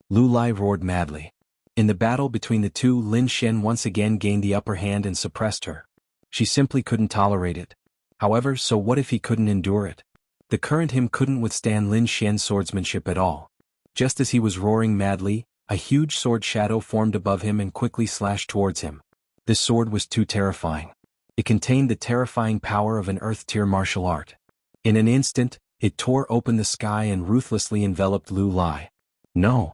Lu Lai roared madly. In the battle between the two, Lin Xian once again gained the upper hand and suppressed her. She simply couldn't tolerate it. However, so what if he couldn't endure it? The current him couldn't withstand Lin Xian's swordsmanship at all. Just as he was roaring madly, a huge sword shadow formed above him and quickly slashed towards him. This sword was too terrifying. It contained the terrifying power of an earth-tier martial art. In an instant, it tore open the sky and ruthlessly enveloped Lu Lai. No!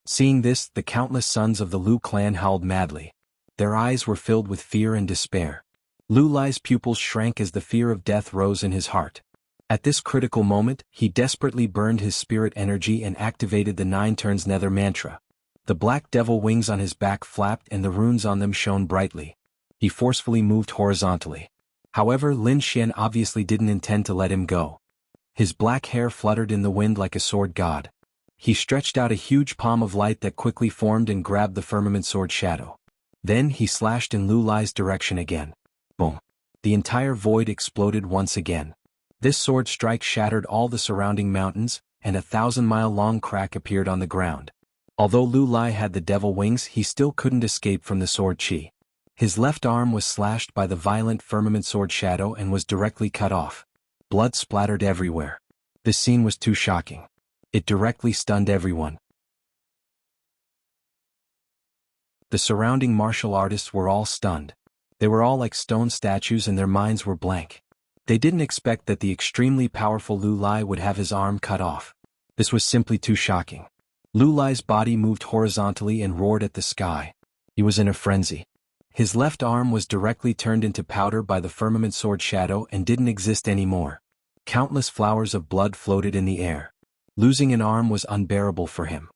Seeing this, the countless sons of the Lu clan howled madly. Their eyes were filled with fear and despair. Lu Lai's pupils shrank as the fear of death rose in his heart. At this critical moment, he desperately burned his spirit energy and activated the 9 turns nether mantra. The black devil wings on his back flapped and the runes on them shone brightly. He forcefully moved horizontally. However, Lin Xian obviously didn't intend to let him go. His black hair fluttered in the wind like a sword god. He stretched out a huge palm of light that quickly formed and grabbed the firmament sword shadow. Then he slashed in Lu Lai's direction again. Boom. The entire void exploded once again. This sword strike shattered all the surrounding mountains, and a 1,000-mile-long crack appeared on the ground. Although Lu Lai had the devil wings, he still couldn't escape from the sword chi. His left arm was slashed by the violent firmament sword shadow and was directly cut off. Blood splattered everywhere. This scene was too shocking. It directly stunned everyone. The surrounding martial artists were all stunned. They were all like stone statues and their minds were blank. They didn't expect that the extremely powerful Lu Lai would have his arm cut off. This was simply too shocking. Lu Lai's body moved horizontally and roared at the sky. He was in a frenzy. His left arm was directly turned into powder by the firmament sword shadow and didn't exist anymore. Countless flowers of blood floated in the air. Losing an arm was unbearable for him.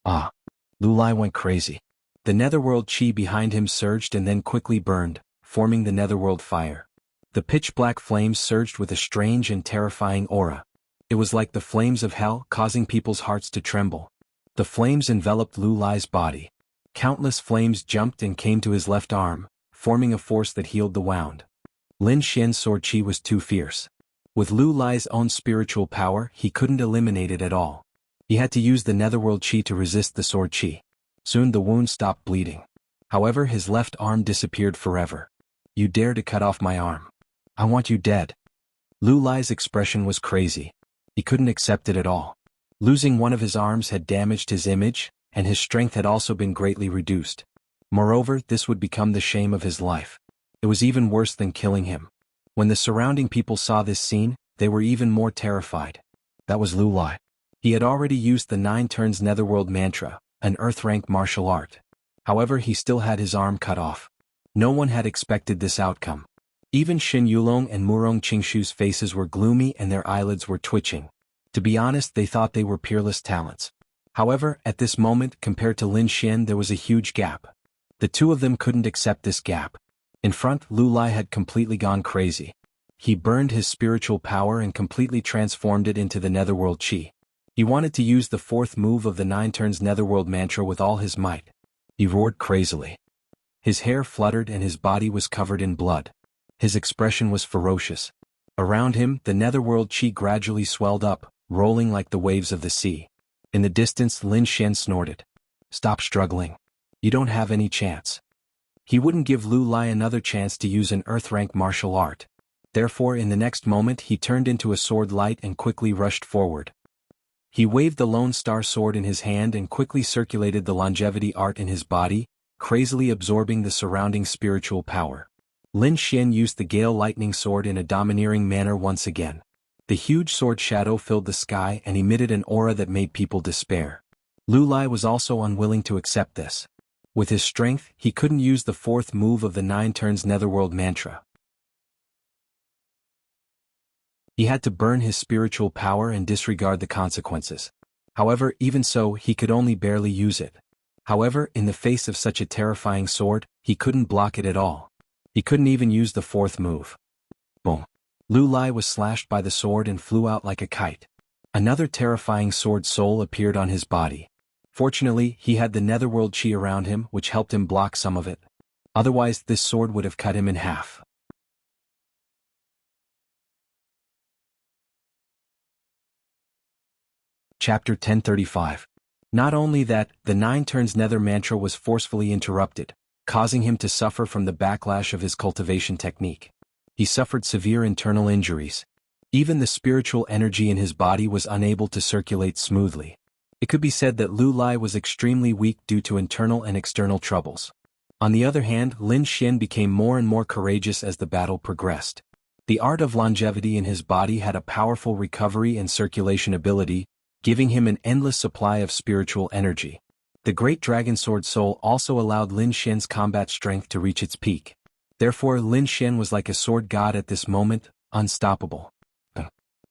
Ah! Lu Lai went crazy. The netherworld chi behind him surged and then quickly burned, forming the netherworld fire. The pitch-black flames surged with a strange and terrifying aura. It was like the flames of hell, causing people's hearts to tremble. The flames enveloped Lu Lai's body. Countless flames jumped and came to his left arm, forming a force that healed the wound. Lin Xian's sword chi was too fierce. With Lu Lai's own spiritual power, he couldn't eliminate it at all. He had to use the netherworld chi to resist the sword chi. Soon the wound stopped bleeding. However, his left arm disappeared forever. "You dare to cut off my arm? I want you dead." Lu Lai's expression was crazy. He couldn't accept it at all. Losing one of his arms had damaged his image, and his strength had also been greatly reduced. Moreover, this would become the shame of his life. It was even worse than killing him. When the surrounding people saw this scene, they were even more terrified. That was Lu Lai. He had already used the 9 turns Netherworld mantra, an earth-rank martial art. However, he still had his arm cut off. No one had expected this outcome. Even Xin Yulong and Murong Qingshu's faces were gloomy and their eyelids were twitching. To be honest, they thought they were peerless talents. However, at this moment, compared to Lin Xian, there was a huge gap. The two of them couldn't accept this gap. In front, Lu Lai had completely gone crazy. He burned his spiritual power and completely transformed it into the Netherworld Qi. He wanted to use the 4th move of the 9 turns Netherworld mantra with all his might. He roared crazily. His hair fluttered and his body was covered in blood. His expression was ferocious. Around him, the Netherworld Qi gradually swelled up, rolling like the waves of the sea. In the distance, Lin Xian snorted. "Stop struggling. You don't have any chance." He wouldn't give Lu Lai another chance to use an earth-rank martial art. Therefore, in the next moment, he turned into a sword light and quickly rushed forward. He waved the Lone Star sword in his hand and quickly circulated the longevity art in his body, crazily absorbing the surrounding spiritual power. Lin Xian used the Gale Lightning sword in a domineering manner once again. The huge sword shadow filled the sky and emitted an aura that made people despair. Lu Lai was also unwilling to accept this. With his strength, he couldn't use the 4th move of the 9 turns Netherworld mantra. He had to burn his spiritual power and disregard the consequences. However, even so, he could only barely use it. However, in the face of such a terrifying sword, he couldn't block it at all. He couldn't even use the 4th move. Boom. Lu Lai was slashed by the sword and flew out like a kite. Another terrifying sword soul appeared on his body. Fortunately, he had the Netherworld Qi around him, which helped him block some of it. Otherwise, this sword would have cut him in half. Chapter 1035. Not only that, the 9 turns Nether mantra was forcefully interrupted, causing him to suffer from the backlash of his cultivation technique. He suffered severe internal injuries. Even the spiritual energy in his body was unable to circulate smoothly. It could be said that Lu Lai was extremely weak due to internal and external troubles. On the other hand, Lin Xian became more and more courageous as the battle progressed. The art of longevity in his body had a powerful recovery and circulation ability, giving him an endless supply of spiritual energy. The Great Dragon Sword Soul also allowed Lin Xian's combat strength to reach its peak. Therefore, Lin Xian was like a sword god at this moment, unstoppable.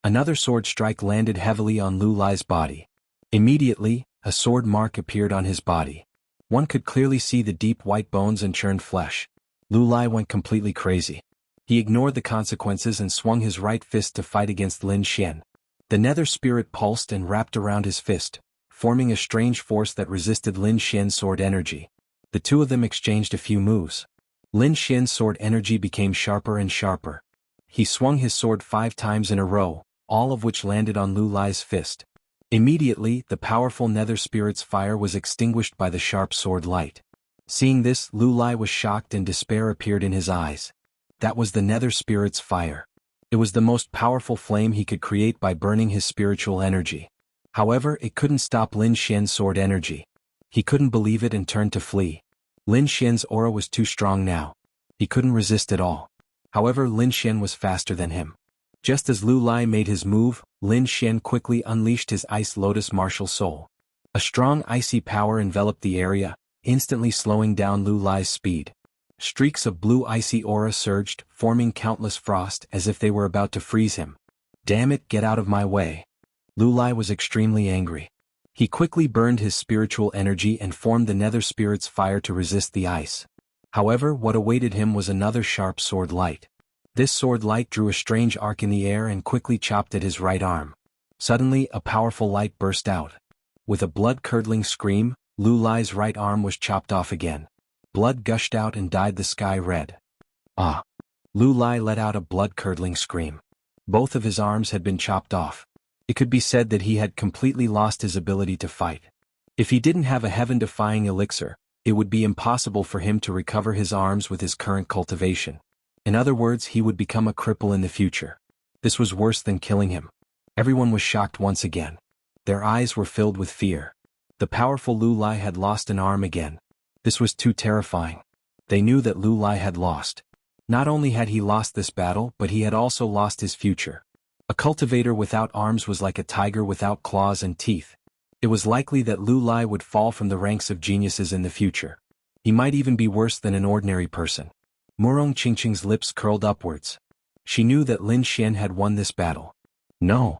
Another sword strike landed heavily on Lu Lai's body. Immediately, a sword mark appeared on his body. One could clearly see the deep white bones and churned flesh. Lu Lai went completely crazy. He ignored the consequences and swung his right fist to fight against Lin Xian. The nether spirit pulsed and wrapped around his fist, forming a strange force that resisted Lin Xian's sword energy. The two of them exchanged a few moves. Lin Xian's sword energy became sharper and sharper. He swung his sword 5 times in a row, all of which landed on Lu Lai's fist. Immediately, the powerful nether spirit's fire was extinguished by the sharp sword light. Seeing this, Lu Lai was shocked and despair appeared in his eyes. That was the nether spirit's fire. It was the most powerful flame he could create by burning his spiritual energy. However, it couldn't stop Lin Xian's sword energy. He couldn't believe it and turned to flee. Lin Xian's aura was too strong now. He couldn't resist at all. However, Lin Xian was faster than him. Just as Lu Lai made his move, Lin Xian quickly unleashed his Ice Lotus martial soul. A strong icy power enveloped the area, instantly slowing down Lu Lai's speed. Streaks of blue icy aura surged, forming countless frost as if they were about to freeze him. Damn it, get out of my way. Lu Lai was extremely angry. He quickly burned his spiritual energy and formed the nether spirit's fire to resist the ice. However, what awaited him was another sharp sword light. This sword light drew a strange arc in the air and quickly chopped at his right arm. Suddenly, a powerful light burst out. With a blood-curdling scream, Lu Lai's right arm was chopped off again. Blood gushed out and dyed the sky red. Ah! Lu Lai let out a blood-curdling scream. Both of his arms had been chopped off. It could be said that he had completely lost his ability to fight. If he didn't have a heaven-defying elixir, it would be impossible for him to recover his arms with his current cultivation. In other words, he would become a cripple in the future. This was worse than killing him. Everyone was shocked once again. Their eyes were filled with fear. The powerful Lu Lai had lost an arm again. This was too terrifying. They knew that Lu Lai had lost. Not only had he lost this battle, but he had also lost his future. A cultivator without arms was like a tiger without claws and teeth. It was likely that Lu Lai would fall from the ranks of geniuses in the future. He might even be worse than an ordinary person. Murong Qingqing's lips curled upwards. She knew that Lin Xian had won this battle. No.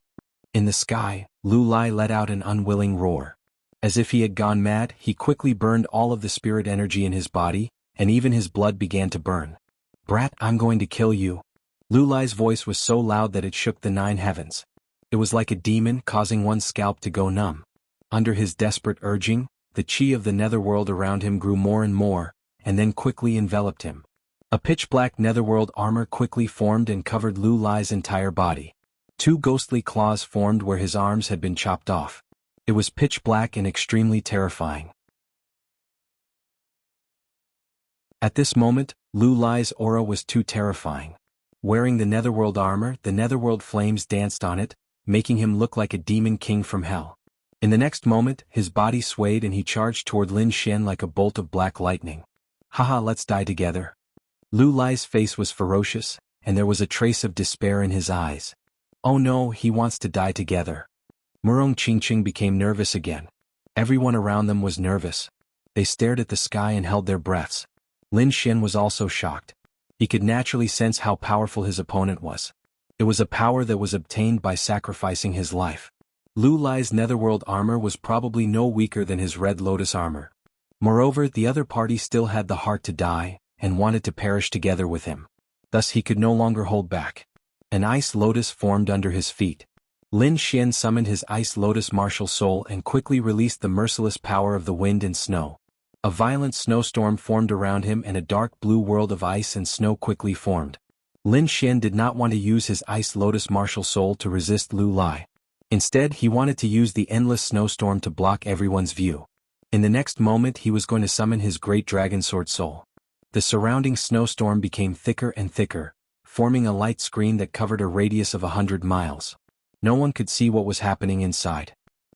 In the sky, Lu Lai let out an unwilling roar. As if he had gone mad, he quickly burned all of the spirit energy in his body, and even his blood began to burn. Brat, I'm going to kill you. Lu Lai's voice was so loud that it shook the 9 heavens. It was like a demon causing one's scalp to go numb. Under his desperate urging, the chi of the netherworld around him grew more and more, and then quickly enveloped him. A pitch-black netherworld armor quickly formed and covered Lu Lai's entire body. 2 ghostly claws formed where his arms had been chopped off. It was pitch-black and extremely terrifying. At this moment, Lu Lai's aura was too terrifying. Wearing the netherworld armor, the netherworld flames danced on it, making him look like a demon king from hell. In the next moment, his body swayed and he charged toward Lin Xian like a bolt of black lightning. Haha, let's die together. Lu Lai's face was ferocious, and there was a trace of despair in his eyes. Oh no, he wants to die together. Murong Qingqing became nervous again. Everyone around them was nervous. They stared at the sky and held their breaths. Lin Xian was also shocked. He could naturally sense how powerful his opponent was. It was a power that was obtained by sacrificing his life. Lu Lai's netherworld armor was probably no weaker than his Red Lotus armor. Moreover, the other party still had the heart to die, and wanted to perish together with him. Thus he could no longer hold back. An ice lotus formed under his feet. Lin Xian summoned his ice lotus martial soul and quickly released the merciless power of the wind and snow. A violent snowstorm formed around him and a dark blue world of ice and snow quickly formed. Lin Xian did not want to use his ice lotus martial soul to resist Lu Lai. Instead, he wanted to use the endless snowstorm to block everyone's view. In the next moment he was going to summon his great dragon sword soul. The surrounding snowstorm became thicker and thicker, forming a light screen that covered a radius of 100 miles. No one could see what was happening inside.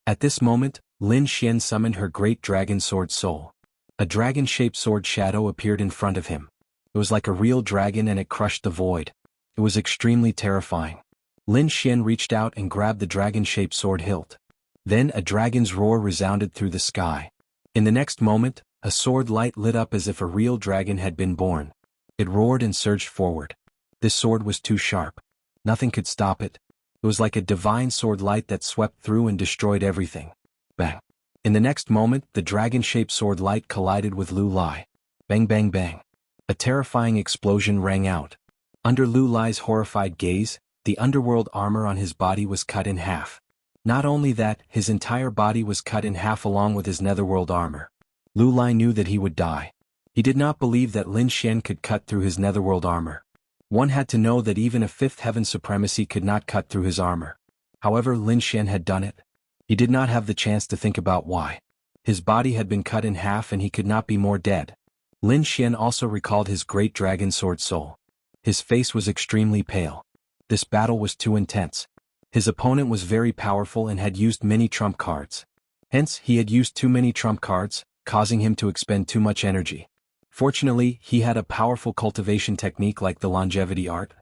At this moment, Lin Xian summoned her great dragon sword soul. A dragon-shaped sword shadow appeared in front of him. It was like a real dragon and it crushed the void. It was extremely terrifying. Lin Xian reached out and grabbed the dragon-shaped sword hilt. Then a dragon's roar resounded through the sky. In the next moment, a sword light lit up as if a real dragon had been born. It roared and surged forward. This sword was too sharp. Nothing could stop it. It was like a divine sword light that swept through and destroyed everything. Bang. In the next moment, the dragon-shaped sword light collided with Lu Lai. Bang bang bang. A terrifying explosion rang out. Under Lu Lai's horrified gaze, the underworld armor on his body was cut in half. Not only that, his entire body was cut in half along with his netherworld armor. Lu Lai knew that he would die. He did not believe that Lin Xian could cut through his netherworld armor. One had to know that even a fifth heaven supremacy could not cut through his armor. However, Lin Xian had done it. He did not have the chance to think about why. His body had been cut in half and he could not be more dead. Lin Xian also recalled his great dragon sword soul. His face was extremely pale. This battle was too intense. His opponent was very powerful and had used many trump cards. Hence, he had used too many trump cards, causing him to expend too much energy. Fortunately, he had a powerful cultivation technique like the longevity art.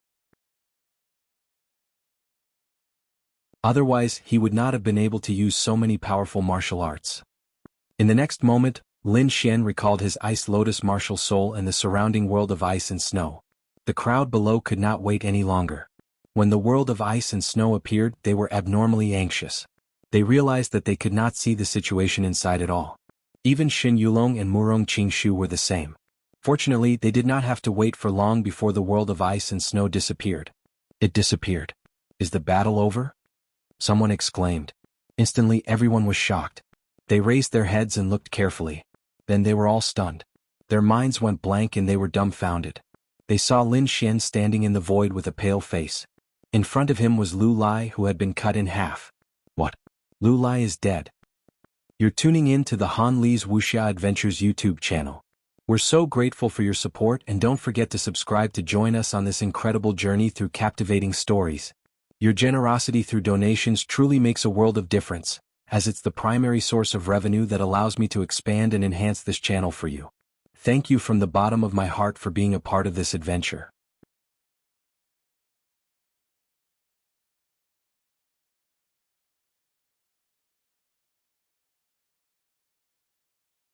Otherwise, he would not have been able to use so many powerful martial arts. In the next moment, Lin Xian recalled his Ice Lotus martial soul and the surrounding world of ice and snow. The crowd below could not wait any longer. When the world of ice and snow appeared, they were abnormally anxious. They realized that they could not see the situation inside at all. Even Xin Yulong and Murong Qingshu were the same. Fortunately, they did not have to wait for long before the world of ice and snow disappeared. It disappeared. Is the battle over? Someone exclaimed. Instantly everyone was shocked. They raised their heads and looked carefully. Then they were all stunned. Their minds went blank and they were dumbfounded. They saw Lin Xian standing in the void with a pale face. In front of him was Lu Lai, who had been cut in half. What? Lu Lai is dead. You're tuning in to the Han Li's Wuxia Adventures YouTube channel. We're so grateful for your support and don't forget to subscribe to join us on this incredible journey through captivating stories. Your generosity through donations truly makes a world of difference, as it's the primary source of revenue that allows me to expand and enhance this channel for you. Thank you from the bottom of my heart for being a part of this adventure.